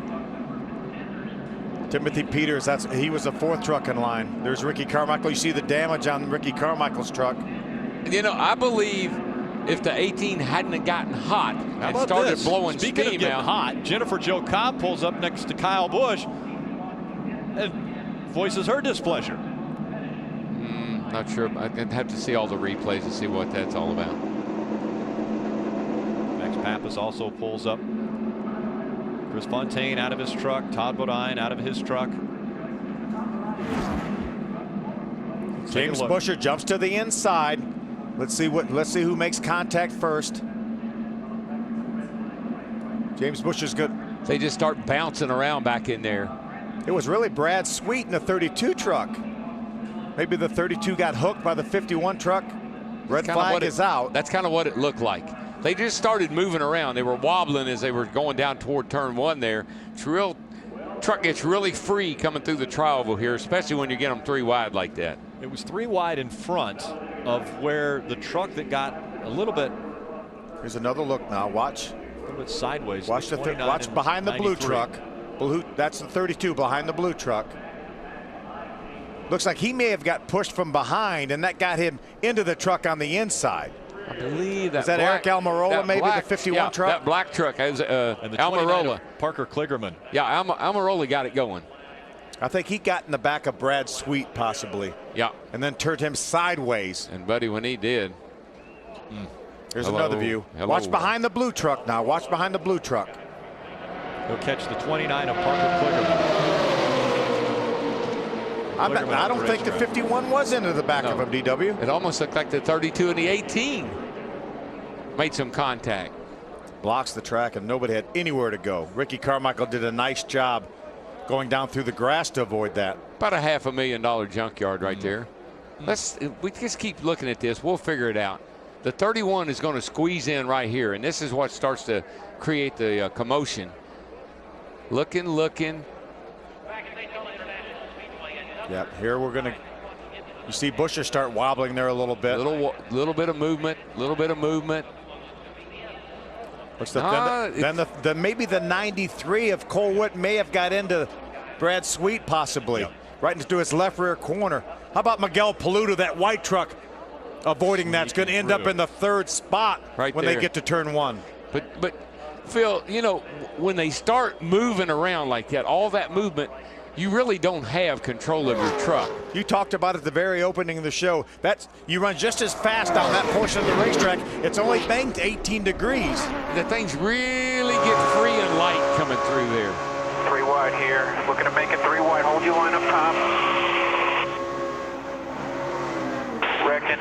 Timothy Peters, he was the 4th truck in line. There's Ricky Carmichael. You see the damage on Ricky Carmichael's truck. You know, I believe if the 18 hadn't gotten hot and started blowing Speaking steam of getting out. hot, Jennifer Jo Cobb pulls up next to Kyle Busch and voices her displeasure. Not sure. I'd have to see all the replays to see what that's all about. Max Pappas also pulls up. Chris Fontaine out of his truck. Todd Bodine out of his truck. James Buescher jumps to the inside. Let's see who makes contact first. James Buescher's good. They just start bouncing around back in there. It was really Brad Sweet in the 32 truck. Maybe the 32 got hooked by the 51 truck. Red flag is out. That's kind of what it looked like. They just started moving around. They were wobbling as they were going down toward turn 1 there. Truck gets really free coming through the tri-oval here, especially when you get them 3 wide like that. It was 3 wide in front of where the truck that got a little bit. Here's another look now. Watch. A little bit sideways. Watch watch behind the blue truck. That's the 32 behind the blue truck. Looks like he may have got pushed from behind, and that got him into the truck on the inside. I believe that. Is that Eric Almirola, maybe the 51 truck? That black truck has and the Almirola. Parker Kligerman. Yeah, Almirola got it going. I think he got in the back of Brad Sweet, possibly. Yeah. And then turned him sideways. And buddy, when he did. There's another view. Watch behind the blue truck now. Watch behind the blue truck. He'll catch the 29 of Parker Kligerman. I don't think the 51 was into the back of him, DW. It almost looked like the 32 and the 18 made some contact. Blocks the track and nobody had anywhere to go. Ricky Carmichael did a nice job going down through the grass to avoid that. About a $500,000 junkyard right there. We just keep looking at this. We'll figure it out. The 31 is going to squeeze in right here, and this is what starts to create the commotion. Looking. Yep, here we're gonna. You see Buescher start wobbling there a little bit. Little bit of movement. What's then maybe the 93 of Cole Witt may have got into Brad Sweet possibly, right into his left rear corner. How about Miguel Paludo, that white truck, avoiding that's going to end up in the 3rd spot when they get to turn 1. But Phil, you know, when they start moving around like that, all that movement, you really don't have control of your truck. You talked about at the very opening of the show. You run just as fast on that portion of the racetrack. It's only banked 18 degrees. The things really get free and light coming through there. 3 wide here. Looking to make it 3 wide. Hold your line up top. Wrecking.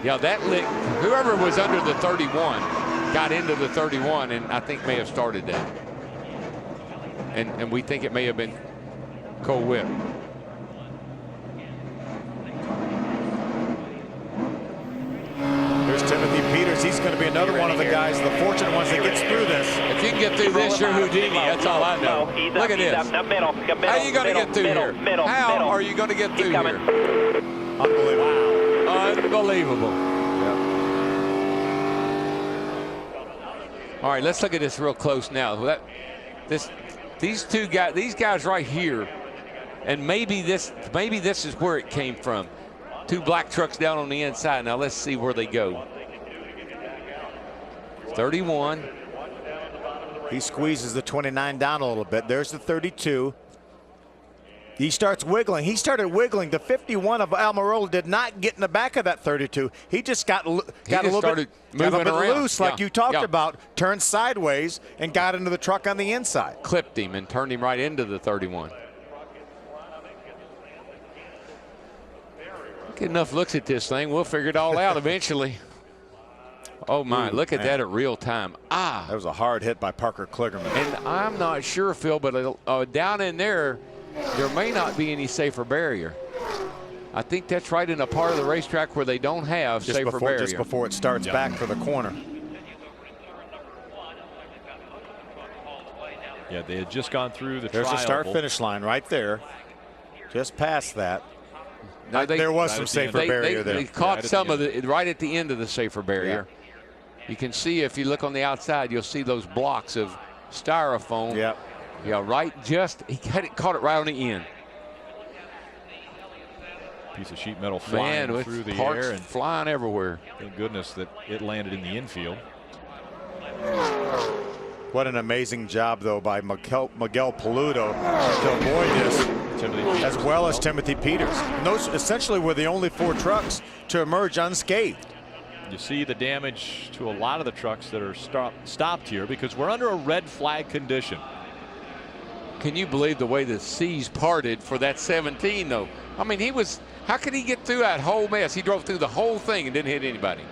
Yeah, that lick. Whoever was under the 31 got into the 31, and I think may have started that. And we think it may have been Cole Witt. There's Timothy Peters. He's going to be another one of the guys, the fortunate ones that gets through this. If you can get through this, you're Houdini. That's all I know. Look at this. How are you going to get through here? How are you going to get through here? Unbelievable. Unbelievable. All right, let's look at this real close now. These guys right here, and maybe this is where it came from. 2 black trucks down on the inside. Now let's see where they go. 31. He squeezes the 29 down a little bit. There's the 32. He starts wiggling. He started wiggling. The 51 of Almirola did not get in the back of that 32. He just got a little bit loose, like you talked about, turned sideways and got into the truck on the inside. Clipped him and turned him right into the 31. Get enough looks at this thing, we'll figure it all out eventually. Oh my, look at that at real time. That was a hard hit by Parker Kligerman. And I'm not sure, Phil, but down in there may not be any safer barrier. I think that's right in a part of the racetrack where they don't have safer barrier. Just before it starts back for the corner. Yeah, they had just gone through the There's trial. the start-finish line right there. Just past that. No, there was some safer barrier there. They caught some of it right at the end of the safer barrier. You can see, if you look on the outside, you'll see those blocks of styrofoam. Yep. Yeah, right. He caught it right on the end. Piece of sheet metal flying through the air and flying everywhere. Thank goodness that it landed in the infield. What an amazing job, though, by Miguel Paludo to avoid this, as well as Timothy Peters. And those essentially were the only 4 trucks to emerge unscathed. You see the damage to a lot of the trucks that are stopped here because we're under a red flag condition. Can you believe the way the seas parted for that 17, though? I mean, how could he get through that whole mess? He drove through the whole thing and didn't hit anybody.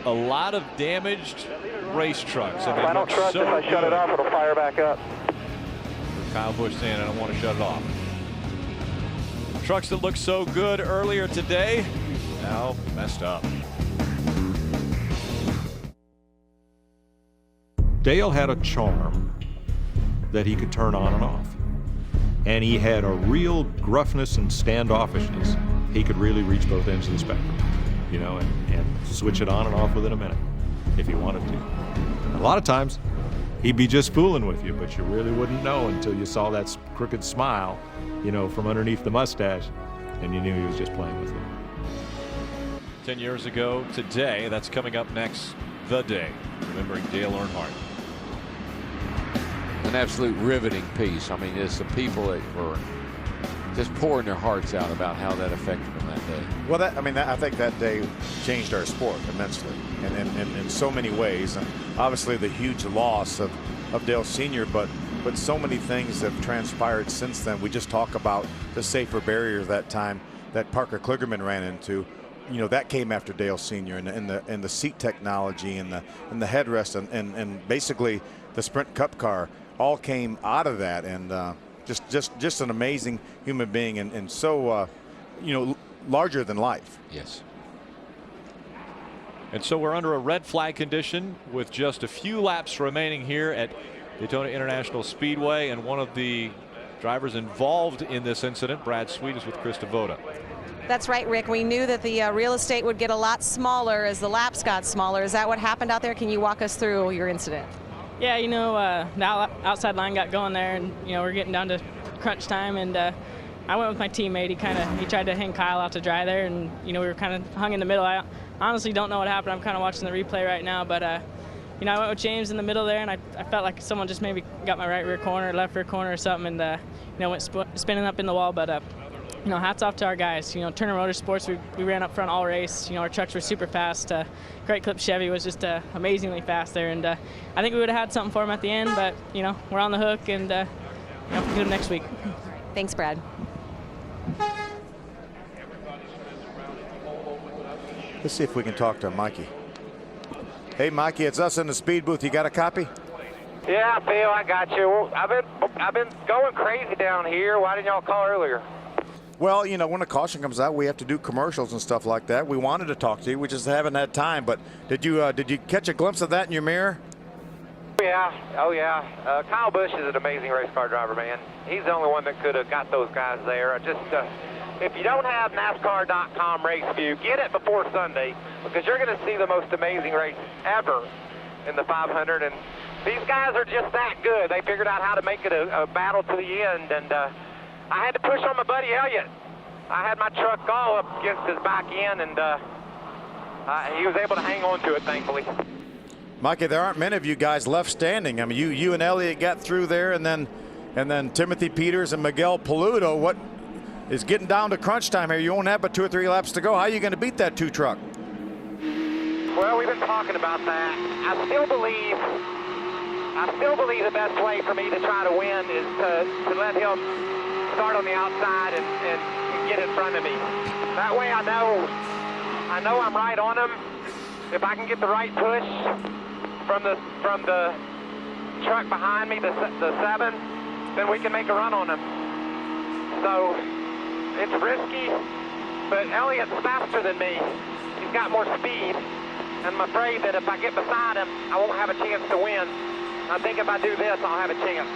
A lot of damaged race trucks. I mean, I don't trust if I shut it off, it'll fire back up. Kyle Busch saying I don't want to shut it off. Trucks that looked so good earlier today, now messed up. Dale had a charm that he could turn on and off. And he had a real gruffness and standoffishness. He could really reach both ends of the spectrum, you know, and switch it on and off within a minute if he wanted to. A lot of times he'd be just fooling with you, but you really wouldn't know until you saw that crooked smile, you know, from underneath the mustache, and you knew he was just playing with you. 10 years ago today, that's coming up next, The Day, remembering Dale Earnhardt. An absolute riveting piece. I mean, it's the people that were just pouring their hearts out about how that affected them that day. Well, I think that day changed our sport immensely, and in so many ways. And obviously the huge loss of Dale Sr., but so many things have transpired since then. We just talk about the safer barrier that time that Parker Kligerman ran into. You know, that came after Dale Sr. and the seat technology and the headrest and basically the Sprint Cup car all came out of that, and just an amazing human being and so you know, larger than life. Yes. And so we're under a red flag condition with just a few laps remaining here at Daytona International Speedway, and one of the drivers involved in this incident, Brad Sweet, is with Chris Devoda. That's right, Rick. We knew that the real estate would get a lot smaller as the laps got smaller. Is that what happened out there? Can you walk us through your incident? Yeah, you know, the outside line got going there, and you know, we're getting down to crunch time, and I went with my teammate. He tried to hang Kyle out to dry there, and you know, we were kind of hung in the middle. I honestly don't know what happened. I'm kind of watching the replay right now, but you know, I went with James in the middle there, and I felt like someone just maybe got my right rear corner, left rear corner or something, and you know, went spinning up in the wall. But you know, hats off to our guys. You know, Turner Motorsports, we ran up front all race. You know, our trucks were super fast. Great Clip Chevy was just amazingly fast there, and I think we would have had something for them at the end, but you know, we're on the hook, and you know, we'll get them next week. Thanks, Brad. Let's see if we can talk to Mikey. Hey, Mikey, it's us in the speed booth. You got a copy? Yeah, Phil, I got you. Well, I've been going crazy down here. Why didn't y'all call earlier? Well, you know, when a caution comes out, we have to do commercials and stuff like that. We wanted to talk to you. We just haven't had time. But did you catch a glimpse of that in your mirror? Yeah. Oh, yeah. Kyle Busch is an amazing race car driver, man. He's the only one that could have got those guys there. If you don't have NASCAR.com race view, get it before Sunday, because you're going to see the most amazing race ever in the 500. And these guys are just that good. They figured out how to make it a battle to the end. And I had to push on my buddy Elliott. I had my truck all up against his back end, and he was able to hang on to it, thankfully. Mikey, there aren't many of you guys left standing. I mean, you and Elliott got through there, and then Timothy Peters and Miguel Paludo. What is getting down to crunch time here? You won't have but 2 or 3 laps to go. How are you going to beat that 2 truck? Well, we've been talking about that. I still believe the best way for me to try to win is to let him start on the outside and get in front of me. That way I know I'm right on him. If I can get the right push from the truck behind me, the 7, then we can make a run on him. So it's risky, but Elliott's faster than me. He's got more speed, and I'm afraid that if I get beside him, I won't have a chance to win. I think if I do this, I'll have a chance.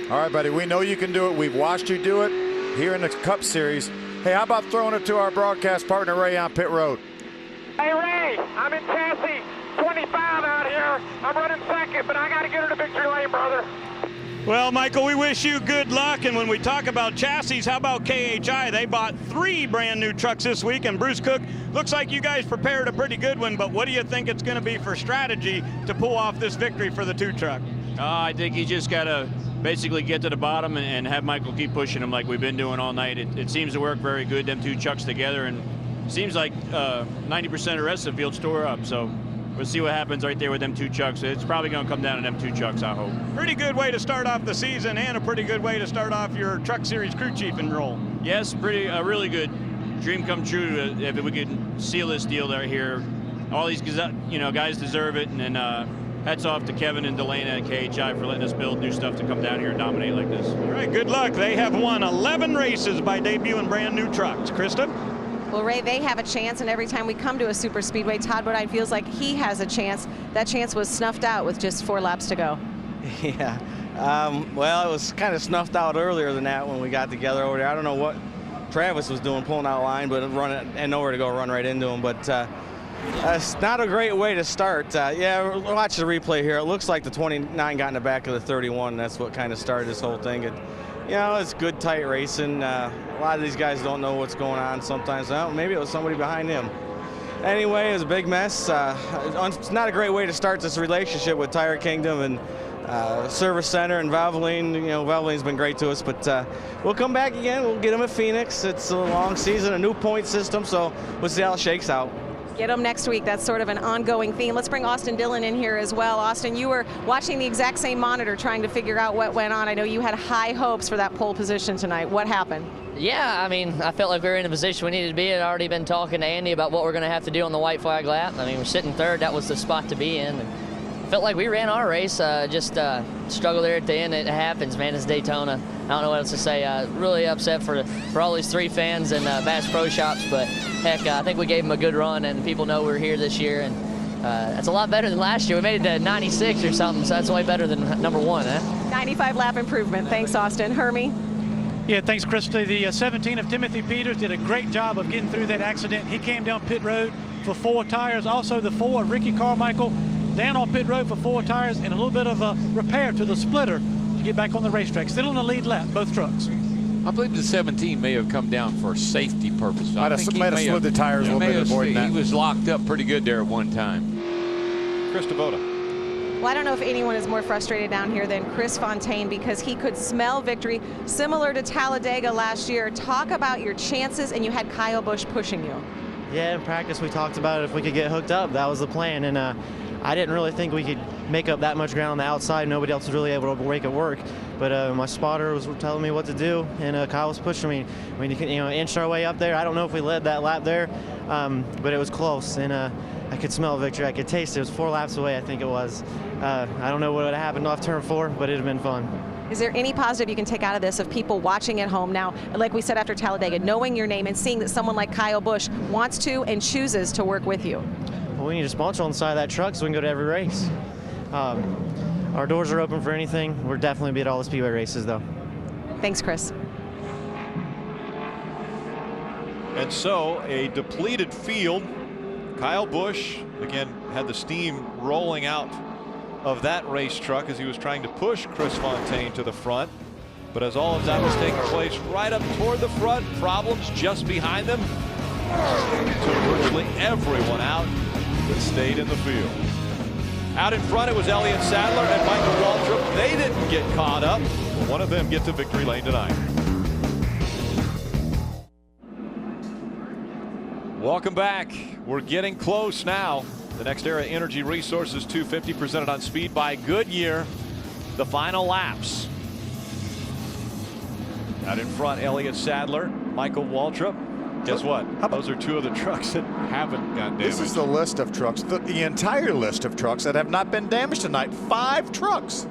All right, buddy, we know you can do it. We've watched you do it here in the Cup Series. Hey, how about throwing it to our broadcast partner, Ray, on pit road? Hey, Ray, I'm in chassis 25 out here. I'm running second, but I got to get her to victory lane, brother. Well, Michael, we wish you good luck. And when we talk about chassis, how about KHI? They bought 3 brand new trucks this week. And Bruce Cook, looks like you guys prepared a pretty good one. But what do you think it's going to be for strategy to pull off this victory for the 2 truck? I think you just got to basically get to the bottom and have Michael keep pushing them like we've been doing all night. It seems to work very good, them 2 trucks together. And seems like 90% of the rest of the field's tore up. So we'll see what happens right there with them 2 trucks. It's probably going to come down to them 2 trucks, I hope. Pretty good way to start off the season and a pretty good way to start off your Truck Series crew chief role. Yes, really good. Dream come true if we could seal this deal right here. All these guys deserve it. And then hats off to Kevin and Delana at KHI for letting us build new stuff to come down here and dominate like this. All right, good luck. They have won 11 races by debuting brand new trucks. Krista? Well, Ray, they have a chance, and every time we come to a super speedway, Todd Bodine feels like he has a chance. That chance was snuffed out with just 4 laps to go. Yeah. Well, it was kind of snuffed out earlier than that when we got together over there. I don't know what Travis was doing, pulling out line, but running and nowhere to go, run right into him. But it's not a great way to start. Yeah, watch the replay here. It looks like the 29 got in the back of the 31. That's what kind of started this whole thing. It's good, tight racing. A lot of these guys don't know what's going on sometimes. Well, maybe it was somebody behind him. Anyway, it was a big mess. It's not a great way to start this relationship with Tire Kingdom and Service Center and Valvoline. Valvoline's been great to us, but we'll come back again. We'll get them at Phoenix. It's a long season, a new point system, so we'll see how it shakes out. Get them next week. That's sort of an ongoing theme. Let's bring Austin Dillon in here as well. Austin, you were watching the exact same monitor trying to figure out what went on. I know you had high hopes for that pole position tonight. What happened? Yeah, I mean, I felt like we were in the position we needed to be. I'd already been talking to Andy about what we're going to have to do on the white flag lap. I mean, we're sitting third. That was the spot to be in. And felt like we ran our race. Just struggled there at the end. It happens, man. It's Daytona. I don't know what else to say. Really upset for all these 3 fans and Bass Pro Shops, but heck, I think we gave them a good run, and people know we're here this year, and that's a lot better than last year. We made it to 96 or something, so that's way better than number 1, huh? 95 lap improvement. Thanks, Austin. Hermie? Yeah, thanks, Krista. The 17 of Timothy Peters did a great job of getting through that accident. He came down pit road for 4 tires. Also, the 4 of Ricky Carmichael down on pit road for 4 tires and a little bit of a repair to the splitter to get back on the racetrack. Still on the lead lap, both trucks. I believe the 17 may have come down for safety purposes. Might have slid the tires a little bit more than that. He was locked up pretty good there at one time. Krista Voda. Well, I don't know if anyone is more frustrated down here than Chris Fontaine because he could smell victory similar to Talladega last year. Talk about your chances, and you had Kyle Busch pushing you. Yeah, in practice we talked about it if we could get hooked up. That was the plan, and I didn't really think we could make up that much ground on the outside. Nobody else was really able to make it work. But my spotter was telling me what to do, and Kyle was pushing me. I mean, inched our way up there. I don't know if we led that lap there, but it was close, and I could smell victory. I could taste it. It was 4 laps away, I think it was. I don't know what would have happened off turn 4, but it would have been fun. Is there any positive you can take out of this of people watching at home now, like we said after Talladega, knowing your name and seeing that someone like Kyle Busch wants to and chooses to work with you? Well, we need a sponsor on the side of that truck so we can go to every race. Our doors are open for anything. We're definitely be at all the Speedway races, though. Thanks, Chris. And so a depleted field. Kyle Busch, again, had the steam rolling out of that race truck as he was trying to push Chris Fontaine to the front. But as all of that was taking place right up toward the front, problems just behind them. Took virtually everyone out that stayed in the field. Out in front, it was Elliott Sadler and Michael Waltrip. They didn't get caught up. One of them get to victory lane tonight. Welcome back. We're getting close now. The Next Era Energy Resources 250 presented on Speed by Goodyear. The final laps. Out in front, Elliott Sadler, Michael Waltrip. Guess what? Those are two of the trucks that haven't got damaged. This is the list of trucks, the entire list of trucks that have not been damaged tonight. 5 trucks.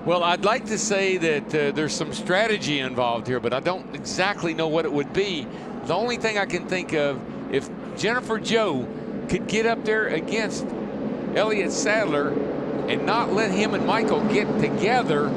Well, I'd like to say that there's some strategy involved here, but I don't exactly know what it would be. The only thing I can think of, if Jennifer Joe could get up there against Elliott Sadler and not let him and Michael get together,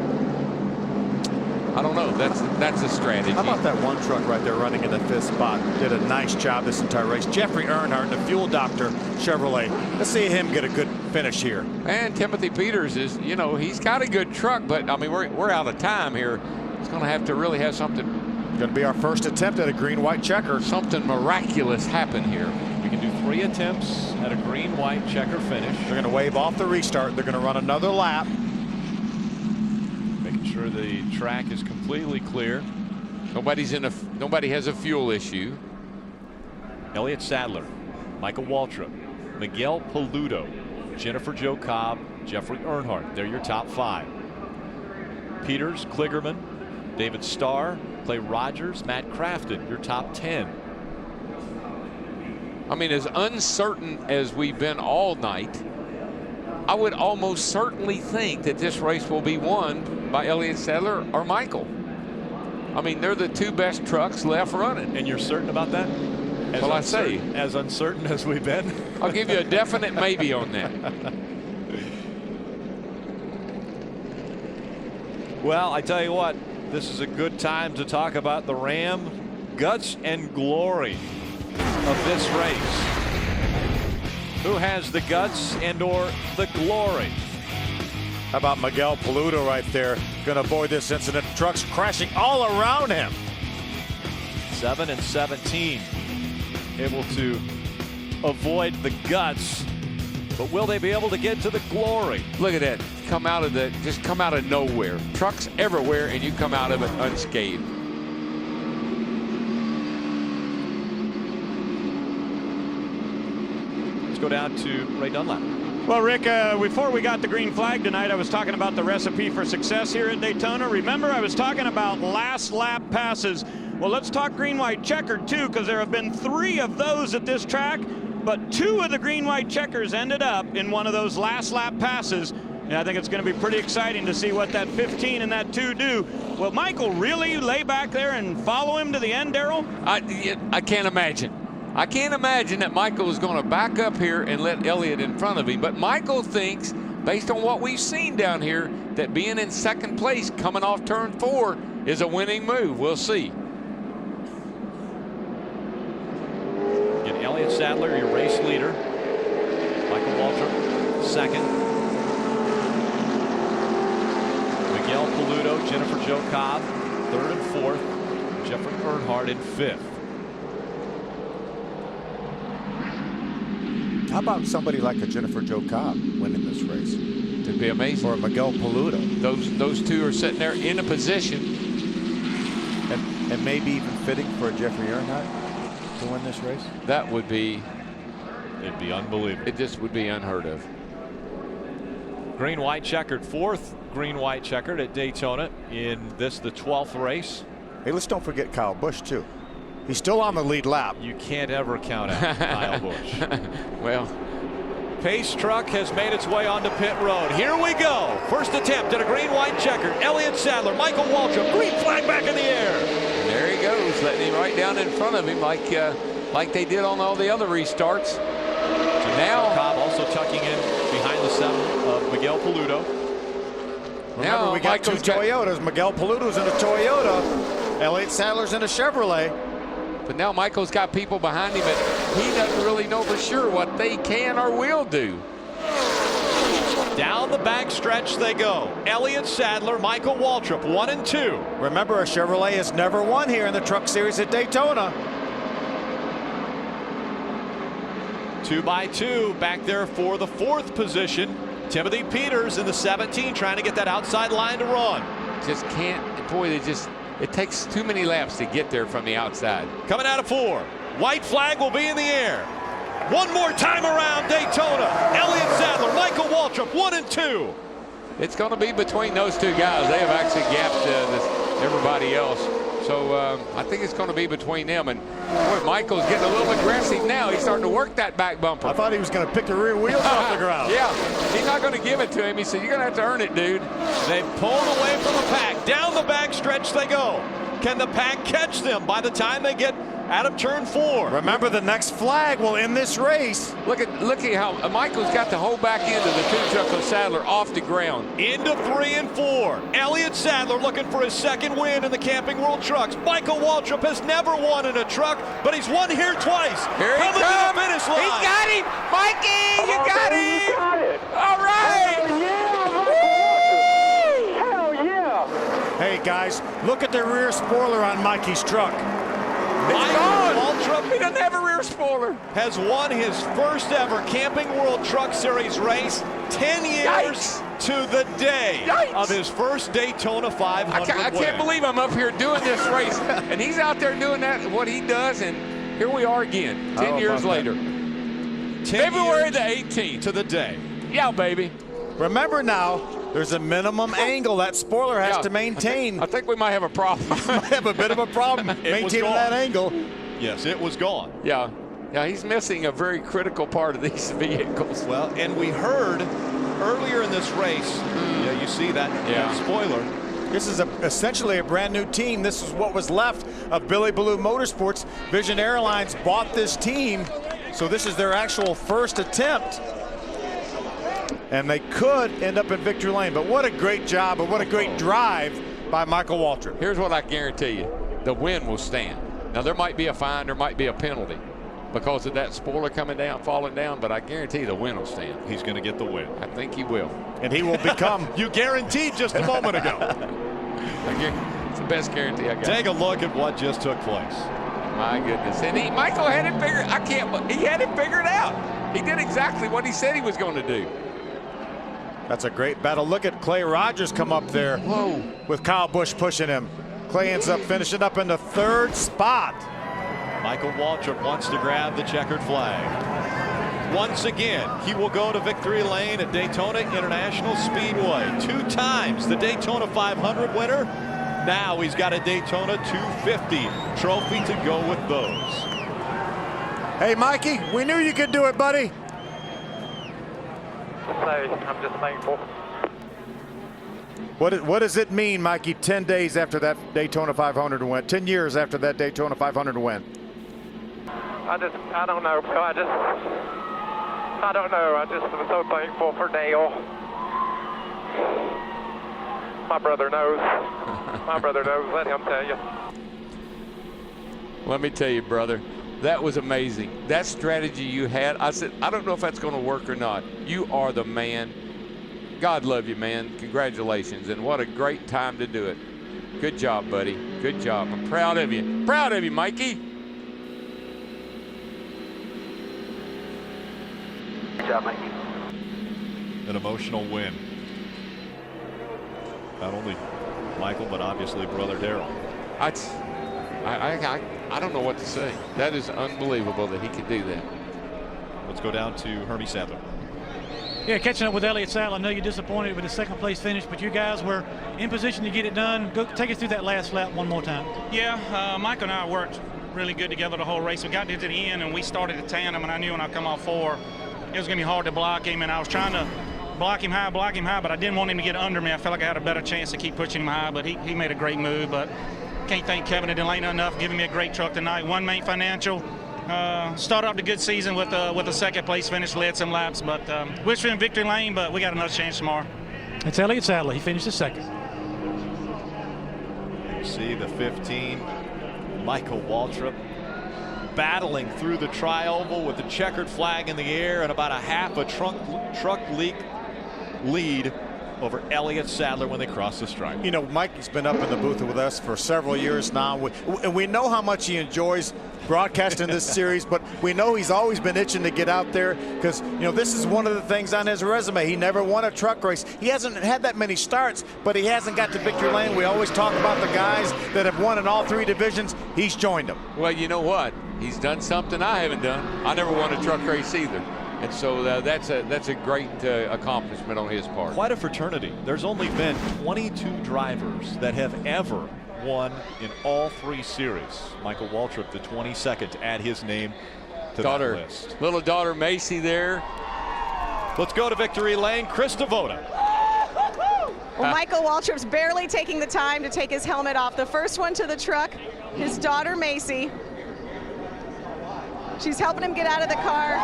I don't know. That's a strategy. How about that one truck right there running in the 5th spot? Did a nice job this entire race. Jeffrey Earnhardt, the Fuel Doctor Chevrolet. Let's see him get a good finish here. And Timothy Peters is, you know, he's got a good truck, but I mean, we're out of time here. It's going to have to really have something. Going to be our first attempt at a green-white checker. Something miraculous happen here. We can do 3 attempts at a green-white checker finish. They're going to wave off the restart. They're going to run another lap. Making sure the track is completely clear. Nobody has a fuel issue. Elliott Sadler, Michael Waltrip, Miguel Paludo, Jennifer Joe Cobb, Jeffrey Earnhardt. They're your top 5. Peters, Kligerman, David Starr, Clay Rogers, Matt Crafton, your top 10. I mean, as uncertain as we've been all night, I would almost certainly think that this race will be won by Elliott Sadler or Michael. I mean, they're the 2 best trucks left running. And you're certain about that? Well, I say. As uncertain as we've been? I'll give you a definite maybe on that. Well, I tell you what, this is a good time to talk about the Ram guts and glory of this race. Who has the guts and or the glory? How about Miguel Paludo right there? Going to avoid this incident. Trucks crashing all around him. 7 and 17. Able to avoid the guts. But will they be able to get to the glory? Look at that. Just come out of nowhere. Trucks everywhere, and you come out of it unscathed. Let's go down to Ray Dunlap. Well, Rick, before we got the green flag tonight, I was talking about the recipe for success here at Daytona. Remember, I was talking about last lap passes. Well, let's talk green-white checker, too, because there have been 3 of those at this track, but 2 of the green-white checkers ended up in one of those last lap passes. And I think it's going to be pretty exciting to see what that 15 and that 2 do. Will Michael really lay back there and follow him to the end, Darrell? I can't imagine. I can't imagine that Michael is going to back up here and let Elliott in front of him. But Michael thinks, based on what we've seen down here, that being in 2nd place coming off turn 4 is a winning move. We'll see. Get Elliott Sadler, your race leader. Michael Waltrip, 2nd. Miguel Paludo, Jennifer Joe Cobb, 3rd and 4th. Jeffrey Earnhardt in 5th. How about somebody like a Jennifer Joe Cobb winning this race? It'd be amazing. Or Miguel Paludo. Those 2 are sitting there in a position. And maybe even fitting for Jeffrey Earnhardt to win this race? That would be... It'd be unbelievable. It just would be unheard of. Green-white checkered, 4th green-white checkered at Daytona in this, the 12th race. Hey, let's don't forget Kyle Busch, too. He's still on the lead lap. You can't ever count out Kyle Busch. Well, Pace truck has made its way onto pit road. Here we go. First attempt at a green-white checker. Elliott Sadler, Michael Waltrip, green flag back in the air. And there he goes, letting him right down in front of him like they did on all the other restarts. So now Cobb also tucking in behind the 7 of Miguel Paludo. Remember, we got 2 Toyotas. Miguel Paludo's in a Toyota. Elliott Sadler's in a Chevrolet. But now Michael's got people behind him, and he doesn't really know for sure what they can or will do. Down the back stretch they go. Elliott Sadler, Michael Waltrip, 1 and 2. Remember, a Chevrolet has never won here in the Truck Series at Daytona. 2 by 2 back there for the 4th position. Timothy Peters in the 17 trying to get that outside line to run. Just can't, boy, it takes too many laps to get there from the outside. Coming out of 4. White flag will be in the air. One more time around Daytona. Elliott Sadler, Michael Waltrip, 1 and 2. It's going to be between those two guys. They have actually gapped everybody else. So I think it's going to be between them. And boy, Michael's getting a little aggressive now. He's starting to work that back bumper. I thought he was going to pick the rear wheels off the ground. Yeah, he's not going to give it to him. He said, you're going to have to earn it, dude. They've pulled away from the pack. Down the back stretch they go. Can the pack catch them by the time they get out of turn 4? Remember, the next flag will end this race. Look at how Michael's got the whole back end of the 2 truck of Sadler off the ground. Into 3 and 4. Elliott Sadler looking for his 2nd win in the Camping World Trucks. Michael Waltrip has never won in a truck, but he's won here twice. Here he comes to the finish line. He's got him, Mikey. You got him. Got it. All right. Hell yeah. Hey, guys, look at the rear spoiler on Mikey's truck. Waltrip, he doesn't have a rear spoiler, has won his first ever Camping World Truck Series race 10 years to the day of his first Daytona 500 I can't believe I'm up here doing this race, and he's out there doing what he does, and here we are again, 10 years later. February the 18th. To the day. Yeah, baby. Remember now, there's a minimum angle that spoiler has to maintain. I think we might have a problem. Might have a bit of a problem maintaining that angle. Yes, it was gone. Yeah, he's missing a very critical part of these vehicles. Well, and we heard earlier in this race, you see that spoiler. This is essentially a brand new team. This is what was left of Billy Ballou Motorsports. Vision Airlines bought this team, so this is their actual first attempt. And they could end up in victory lane. But what a great job and what a great drive by Michael Waltrip. Here's what I guarantee you. The win will stand. Now, there might be a fine, there might be a penalty because of that spoiler coming down, falling down, but I guarantee the win will stand. He's going to get the win. I think he will. And he will become. You guaranteed just a moment ago. It's the best guarantee I got. Take a look at what just took place. My goodness. And Michael had it figured. He had it figured out. He did exactly what he said he was going to do. That's a great battle. Look at Clay Rogers come up there. Whoa. With Kyle Busch pushing him. Clay ends up finishing up in the 3rd spot. Michael Waltrip wants to grab the checkered flag. Once again, he will go to victory lane at Daytona International Speedway. 2 times the Daytona 500 winner. Now he's got a Daytona 250 trophy to go with those. Hey, Mikey, we knew you could do it, buddy. I'm just thankful. What does it mean, Mikey, 10 days after that Daytona 500 win, 10 years after that Daytona 500 win? I don't know, Phil. I don't know. I just am so thankful for Dale. My brother knows. My brother knows. Let him tell you. Let me tell you, brother, that was amazing. That strategy you had, I said, I don't know if that's going to work or not. You are the man. God love you, man. Congratulations, and what a great time to do it. Good job, buddy. Good job. I'm proud of you. Proud of you, Mikey. Good job, Mikey. An emotional win. Not only Michael, but obviously brother Darrell. I don't know what to say. That is unbelievable that he could do that. Let's go down to Hermie Sadler. Yeah, catching up with Elliott Sadler. I know you're disappointed with the 2nd place finish, but you guys were in position to get it done. Go take us through that last lap one more time. Yeah, Michael and I worked really good together the whole race. We got to the end, and we started a tandem, and I knew when I come off 4, it was going to be hard to block him, and I was trying to block him high, but I didn't want him to get under me. I felt like I had a better chance to keep pushing him high, but he made a great move. But can't thank Kevin and Delana enough giving me a great truck tonight. One main financial. Started off the good season with a 2nd place finish, led some laps, but wish for him victory lane, but we got another chance tomorrow. It's Elliott Sadler. He finished 2nd. You see the 15, Michael Waltrip battling through the tri-oval with the checkered flag in the air and about a half a truck lead over Elliott Sadler when they cross the stripe. You know, Mikey's been up in the booth with us for several years now, and we know how much he enjoys broadcasting this series, but we know he's always been itching to get out there because, you know, this is one of the things on his resume. He never won a truck race. He hasn't had that many starts, but he hasn't got to victory lane. We always talk about the guys that have won in all 3 divisions. He's joined them. Well, you know what? He's done something I haven't done. I never won a truck race either. And so that's a great accomplishment on his part. Quite a fraternity. There's only been 22 drivers that have ever won in all 3 series. Michael Waltrip, the 22nd, to add his name to that list. Little daughter Macy there. Let's go to victory lane. Chris Devoda. Well, Michael Waltrip's barely taking the time to take his helmet off. The first one to the truck, his daughter Macy. She's helping him get out of the car.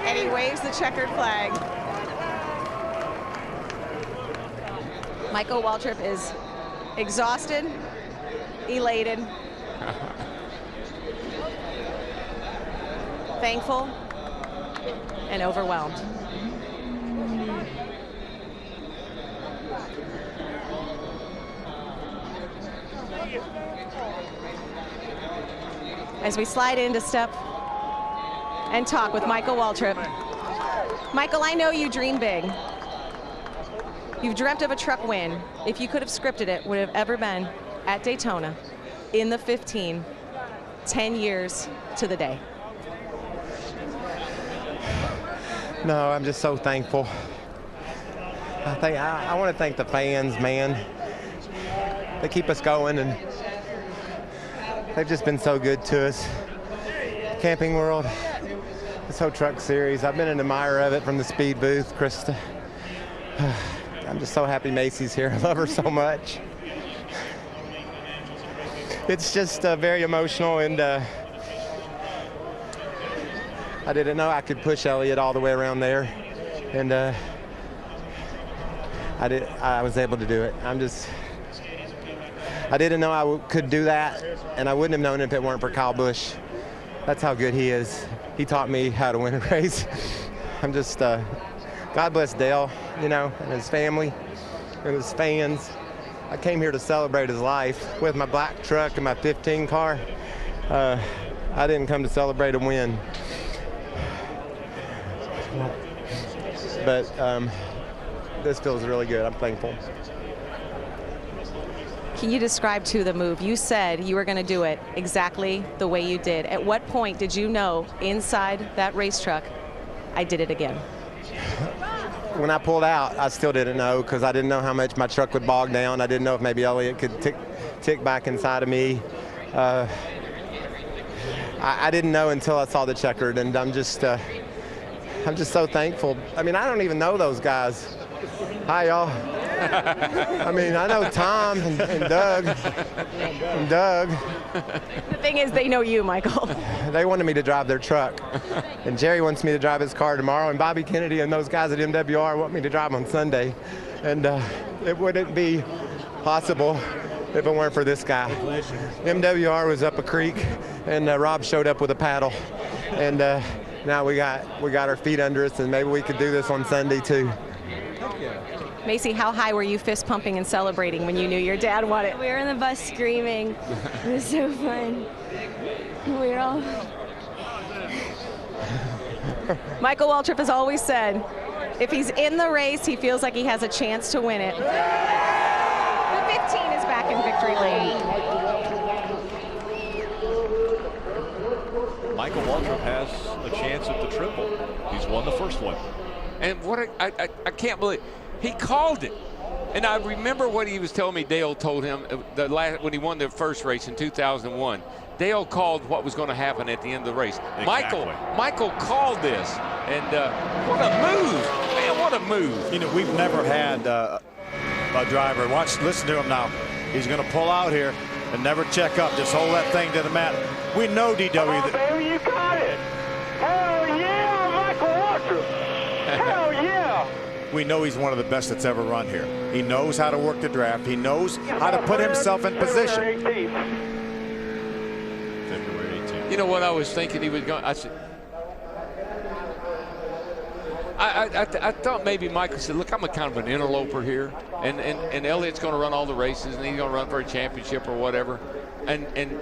And he waves the checkered flag. Michael Waltrip is exhausted, elated, thankful, and overwhelmed. As we slide into step and talk with Michael Waltrip. Michael, I know you dream big. You've dreamt of a truck win. If you could have scripted it, would have ever been at Daytona in the 15, 10 years to the day. No, I'm just so thankful. I want to thank the fans, man. They keep us going, and they've just been so good to us. Camping World, this whole truck series, I've been an admirer of it from the speed booth. Krista, I'm just so happy Macy's here. I love her so much. It's just very emotional, and I didn't know I could push Elliott all the way around there, and I was able to do it. I didn't know I could do that, and I wouldn't have known if it weren't for Kyle Busch. That's how good he is. He taught me how to win a race. I'm just, God bless Dale, you know, and his family and his fans. I came here to celebrate his life with my black truck and my 15 car. I didn't come to celebrate a win. But this feels really good. I'm thankful. Can you describe to the move? You said you were going to do it exactly the way you did. At what point did you know inside that race truck, I did it again? When I pulled out, I still didn't know because I didn't know how much my truck would bog down. I didn't know if maybe Elliott could tick back inside of me. I didn't know until I saw the checkered, and I'm just so thankful. I mean, I don't even know those guys. Hi, y'all. I mean, I know Tom and Doug. The thing is, they know you, Michael. They wanted me to drive their truck. And Jerry wants me to drive his car tomorrow, and Bobby Kennedy and those guys at MWR want me to drive on Sunday. And it wouldn't be possible if it weren't for this guy. MWR was up a creek, and Rob showed up with a paddle. And now we got our feet under us, and maybe we could do this on Sunday too. Macy, how high were you fist pumping and celebrating when you knew your dad won it? We were in the bus screaming. It was so fun. We were all... Michael Waltrip has always said, if he's in the race, he feels like he has a chance to win it. The 15 is back in victory lane. Michael Waltrip has a chance at the triple. He's won the first one. And what I can't believe, he called it. And I remember what he was telling me Dale told him when he won the first race in 2001. Dale called what was going to happen at the end of the race. Exactly. Michael called this. And what a move. Man, what a move. You know, we've never had a driver. Listen to him now. He's going to pull out here and never check up. Just hold that thing to the mat. We know, DW. Come on, baby, you got it. Hell yeah, Michael Waltrip. Hell yeah. We know he's one of the best that's ever run here. He knows how to work the draft. He knows how to put himself in position. February 18th. You know what I was thinking he was going, I said, I thought maybe Michael said, look, I'm a kind of an interloper here, and Elliott's going to run all the races, and he's going to run for a championship or whatever. And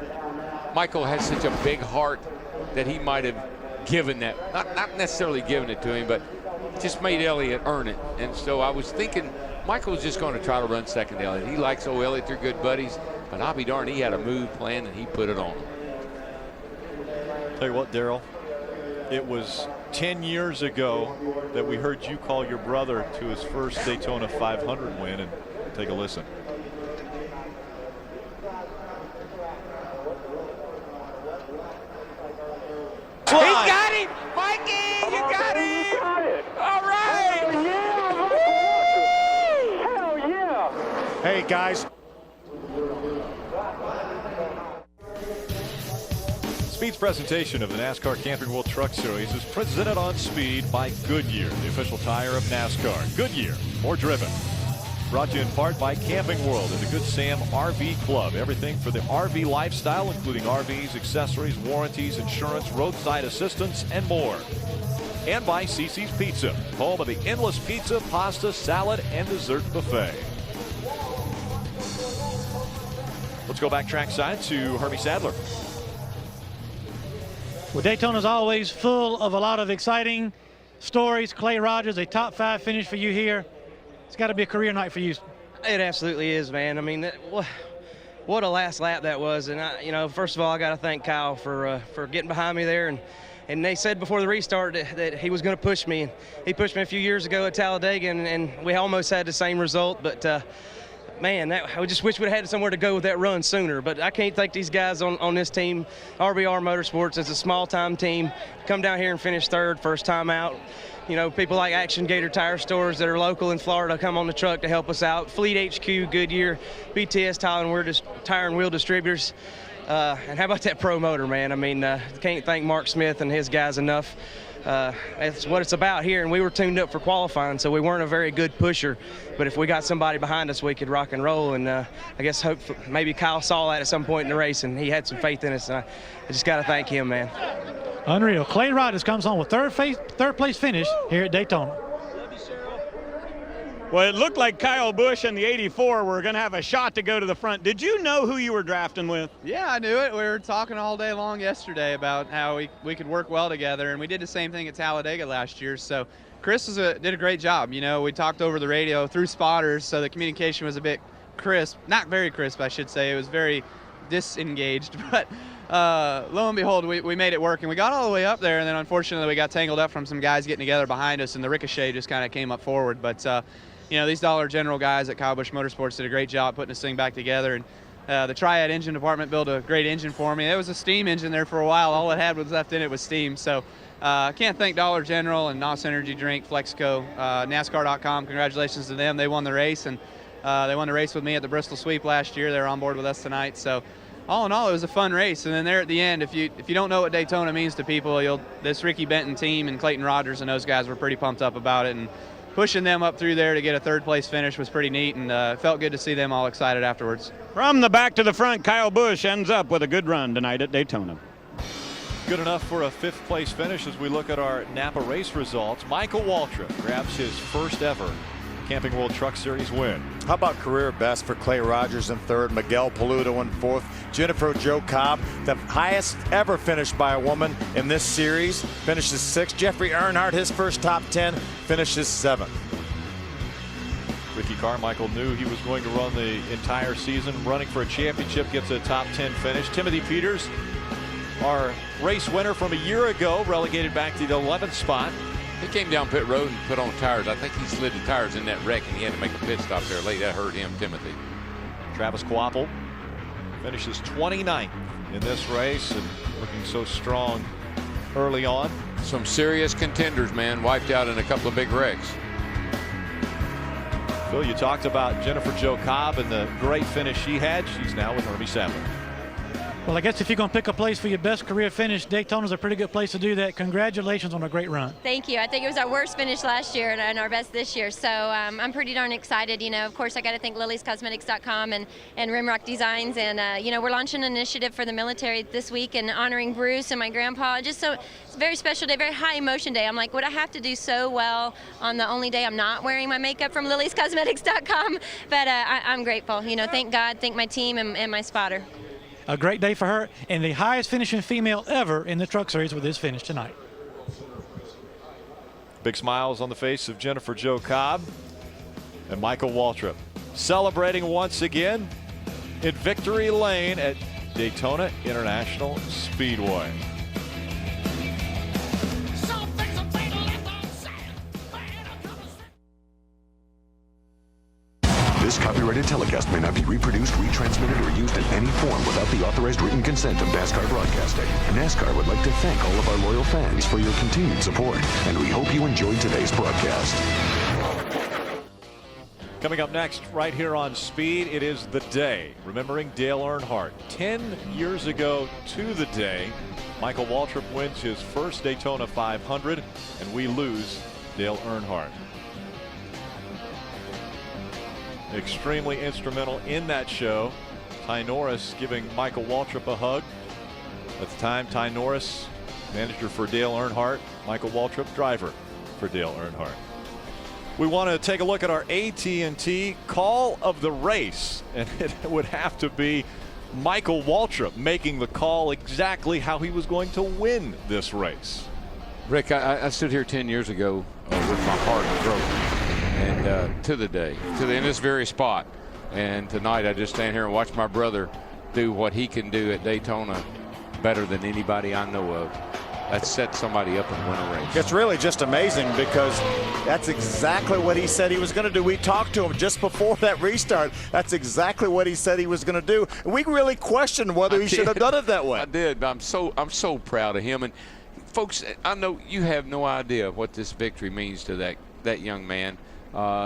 Michael has such a big heart that he might have given that, not necessarily given it to him, but just made Elliott earn it. And so I was thinking Michael's just going to try to run second to Elliott. He likes old Elliott, they're good buddies, but I'll be darned, he had a move planned and he put it on him. Tell you what, Darrell, it was 10 years ago that we heard you call your brother to his first Daytona 500 win, and take a listen. He got him! Mikey, you got him! All right! Hell yeah! Hey, guys. Speed's presentation of the NASCAR Camping World Truck Series is presented on Speed by Goodyear, the official tire of NASCAR. Goodyear, more driven. Brought to you in part by Camping World and the Good Sam RV Club. Everything for the RV lifestyle, including RVs, accessories, warranties, insurance, roadside assistance, and more. And by CC's Pizza, home of the endless pizza, pasta, salad, and dessert buffet. Let's go back trackside to Hermie Sadler. Well, Daytona's always full of a lot of exciting stories. Clay Rogers, a top 5 finish for you here. It's got to be a career night for you. It absolutely is, man. I mean, what a last lap that was. And, you know, first of all, I got to thank Kyle for getting behind me there. And they said before the restart that he was going to push me. He pushed me a few years ago at Talladega, and we almost had the same result. But, man, I just wish we'd had somewhere to go with that run sooner. But I can't thank these guys on this team. RBR Motorsports is a small-time team. Come down here and finish third, first time out. You know, people like Action Gator Tire Stores that are local in Florida come on the truck to help us out. Fleet HQ, Goodyear, BTS Tire and Wheel Distributors. And how about that pro motor, man? I mean, can't thank Mark Smith and his guys enough. That's what it's about here, and we were tuned up for qualifying, so we weren't a very good pusher. But if we got somebody behind us, we could rock and roll. And I guess maybe Kyle saw that at some point in the race, and he had some faith in us. And I just got to thank him, man. Unreal. Clay Rogers comes on with third place finish here at Daytona. Well, it looked like Kyle Busch and the 84 were going to have a shot to go to the front. Did you know who you were drafting with? Yeah, I knew it. We were talking all day long yesterday about how we could work well together, and we did the same thing at Talladega last year. So Chris did a great job. You know, we talked over the radio through spotters, so the communication was a bit crisp. Not very crisp, I should say. It was very disengaged, but lo and behold, we made it work, and we got all the way up there, and then unfortunately we got tangled up from some guys getting together behind us, and the ricochet just kind of came up forward. But you know, these Dollar General guys at Kyle Busch Motorsports did a great job putting this thing back together, and the Triad engine department built a great engine for me. It was a steam engine there for a while. All it had was left in it was steam. So I can't thank Dollar General and NOS Energy Drink, Flexco, NASCAR.com. Congratulations to them. They won the race, and they won the race with me at the Bristol Sweep last year. They're on board with us tonight. So all in all, it was a fun race. And then there at the end, if you don't know what Daytona means to people, this Ricky Benton team and Clayton Rogers and those guys were pretty pumped up about it. And pushing them up through there to get a third place finish was pretty neat, and it felt good to see them all excited afterwards. From the back to the front, Kyle Busch ends up with a good run tonight at Daytona. Good enough for a 5th place finish as we look at our Napa race results. Michael Waltrip grabs his first ever Camping World Truck Series win. How about career best for Clay Rogers in 3rd, Miguel Paludo in 4th, Jennifer Jo Cobb, the highest ever finished by a woman in this series, finishes 6th. Jeffrey Earnhardt, his first top 10, finishes 7th. Ricky Carmichael knew he was going to run the entire season, running for a championship, gets a top 10 finish. Timothy Peters, our race winner from a year ago, relegated back to the 11th spot. He came down pit road and put on tires. I think he slid the tires in that wreck, and he had to make a pit stop there late. That hurt him, Timothy. Travis Kvapil finishes 29th in this race and looking so strong early on. Some serious contenders, man, wiped out in a couple of big wrecks. Phil, you talked about Jennifer Jo Cobb and the great finish she had. She's now with Hermie Sadler. Well, I guess if you're going to pick a place for your best career finish, Daytona's a pretty good place to do that. Congratulations on a great run. Thank you. I think it was our worst finish last year and our best this year. So I'm pretty darn excited. You know, of course, I got to thank LiliesCosmetics.com and Rimrock Designs. And, you know, we're launching an initiative for the military this week and honoring Bruce and my grandpa. Just so it's a very special day, very high emotion day. I'm like, would I have to do so well on the only day I'm not wearing my makeup from LiliesCosmetics.com? But I'm grateful. You know, thank God, thank my team and my spotter. A great day for her, and the highest finishing female ever in the Truck Series with this finish tonight. Big smiles on the face of Jennifer Jo Cobb and Michael Waltrip, celebrating once again in victory lane at Daytona International Speedway. This copyrighted telecast may not be reproduced, retransmitted, or used in any form without the authorized written consent of NASCAR Broadcasting. NASCAR would like to thank all of our loyal fans for your continued support, and we hope you enjoyed today's broadcast. Coming up next, right here on Speed, it is the day, remembering Dale Earnhardt. 10 years ago to the day, Michael Waltrip wins his first Daytona 500, and we lose Dale Earnhardt. Extremely instrumental in that show. Ty Norris giving Michael Waltrip a hug. At the time, Ty Norris, manager for Dale Earnhardt, Michael Waltrip, driver for Dale Earnhardt. We want to take a look at our AT&T call of the race, and it would have to be Michael Waltrip making the call exactly how he was going to win this race. Rick, I stood here 10 years ago with my heart broken. And to the day, in this very spot. And tonight I just stand here and watch my brother do what he can do at Daytona better than anybody I know of. That set somebody up and win a race. It's really just amazing because that's exactly what he said he was going to do. We talked to him just before that restart. That's exactly what he said he was going to do. We really questioned whether he should have done it that way. I did, but I'm so proud of him. And folks, I know you have no idea what this victory means to that young man.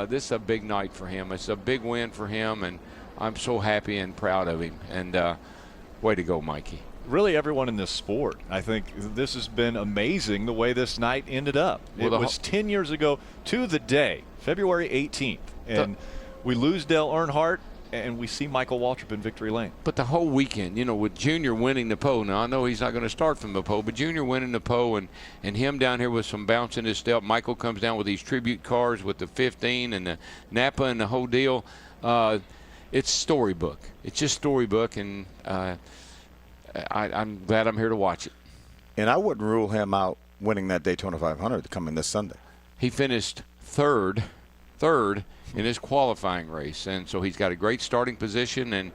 This is a big night for him. It's a big win for him, and I'm so happy and proud of him. And way to go, Mikey. Really, everyone in this sport. I think this has been amazing the way this night ended up. Well, it was 10 years ago to the day, February 18th, and we lose Dale Earnhardt, and we see Michael Waltrip in victory lane. But the whole weekend, you know, with Junior winning the pole, now I know he's not going to start from the pole, but Junior winning the pole and him down here with some bounce in his step. Michael comes down with these tribute cars with the 15 and the Napa and the whole deal. It's storybook. It's just storybook, and I'm glad I'm here to watch it. And I wouldn't rule him out winning that Daytona 500 coming this Sunday. He finished third in his qualifying race, and so he's got a great starting position. And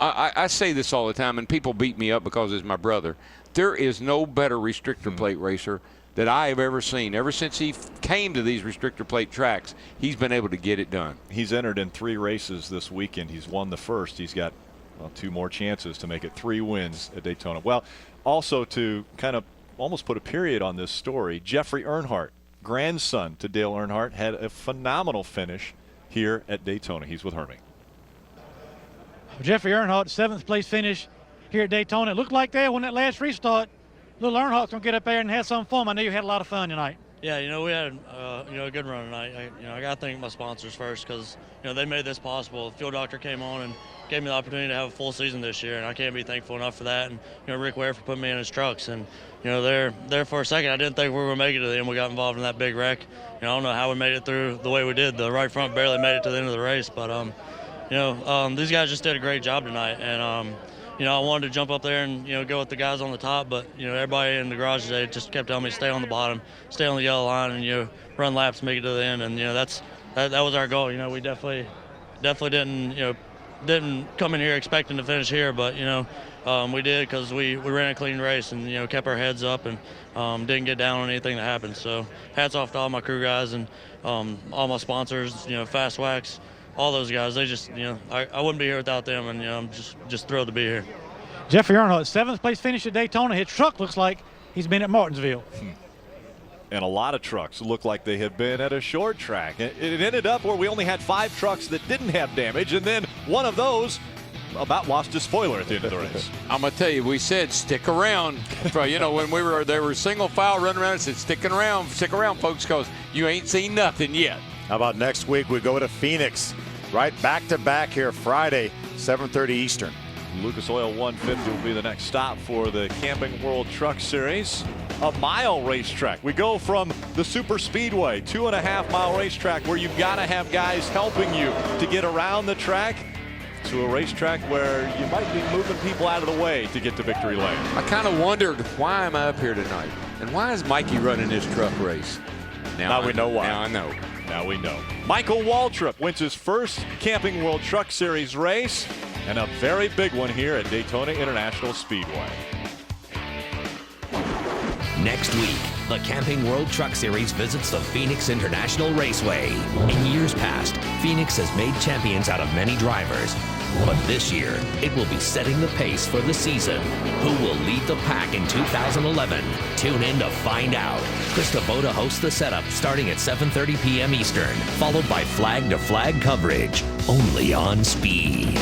I say this all the time, and people beat me up because it's my brother. There is no better restrictor plate racer that I have ever seen. Ever since he came to these restrictor plate tracks, he's been able to get it done. He's entered in 3 races this weekend. He's won the first. He's got 2 more chances to make it 3 wins at Daytona. Well, also to kind of almost put a period on this story, Jeffrey Earnhardt, grandson to Dale Earnhardt, had a phenomenal finish here at Daytona. He's with Hermie. Jeffrey Earnhardt, 7th place finish here at Daytona. It looked like there when that last restart, little Earnhardt's going to get up there and have some fun. I know you had a lot of fun tonight. Yeah, you know, we had a good run tonight. I got to thank my sponsors first because, they made this possible. Fuel Doctor came on and gave me the opportunity to have a full season this year, and I can't be thankful enough for that. And, Rick Ware for putting me in his trucks. And, there for a second, I didn't think we were going to make it to the end. We got involved in that big wreck. I don't know how we made it through the way we did. The right front barely made it to the end of the race. But, these guys just did a great job tonight. And, I wanted to jump up there and, go with the guys on the top. But, everybody in the garage today just kept telling me stay on the bottom, stay on the yellow line, and, run laps, make it to the end. And, that was our goal. We definitely didn't come in here expecting to finish here, but we did because we ran a clean race and kept our heads up and didn't get down on anything that happened. So hats off to all my crew guys and all my sponsors, Fast Wax, all those guys. They just I wouldn't be here without them, and I'm just thrilled to be here. Jeffrey Earnhardt, 7th place finish at Daytona. His truck looks like he's been at Martinsville. And a lot of trucks look like they have been at a short track. It ended up where we only had 5 trucks that didn't have damage, and then one of those about lost his spoiler at the end of the race. I'm gonna tell you, we said stick around. When they were single file running around, I said stick around, folks, because you ain't seen nothing yet. How about next week we go to Phoenix, right back to back here Friday, 7:30 Eastern. Lucas Oil 150 will be the next stop for the Camping World Truck Series. A mile racetrack. We go from the super speedway, 2.5-mile racetrack where you've got to have guys helping you to get around the track, to a racetrack where you might be moving people out of the way to get to victory lane. I kind of wondered, why am I up here tonight? And why is Mikey running this truck race? Now we know why. Now I know. Now we know. Michael Waltrip wins his first Camping World Truck Series race, and a very big one here at Daytona International Speedway. Next week, the Camping World Truck Series visits the Phoenix International Raceway. In years past, Phoenix has made champions out of many drivers. But this year, it will be setting the pace for the season. Who will lead the pack in 2011? Tune in to find out. Chris DeVota hosts the setup starting at 7:30 p.m. Eastern, followed by flag-to-flag coverage, only on Speed.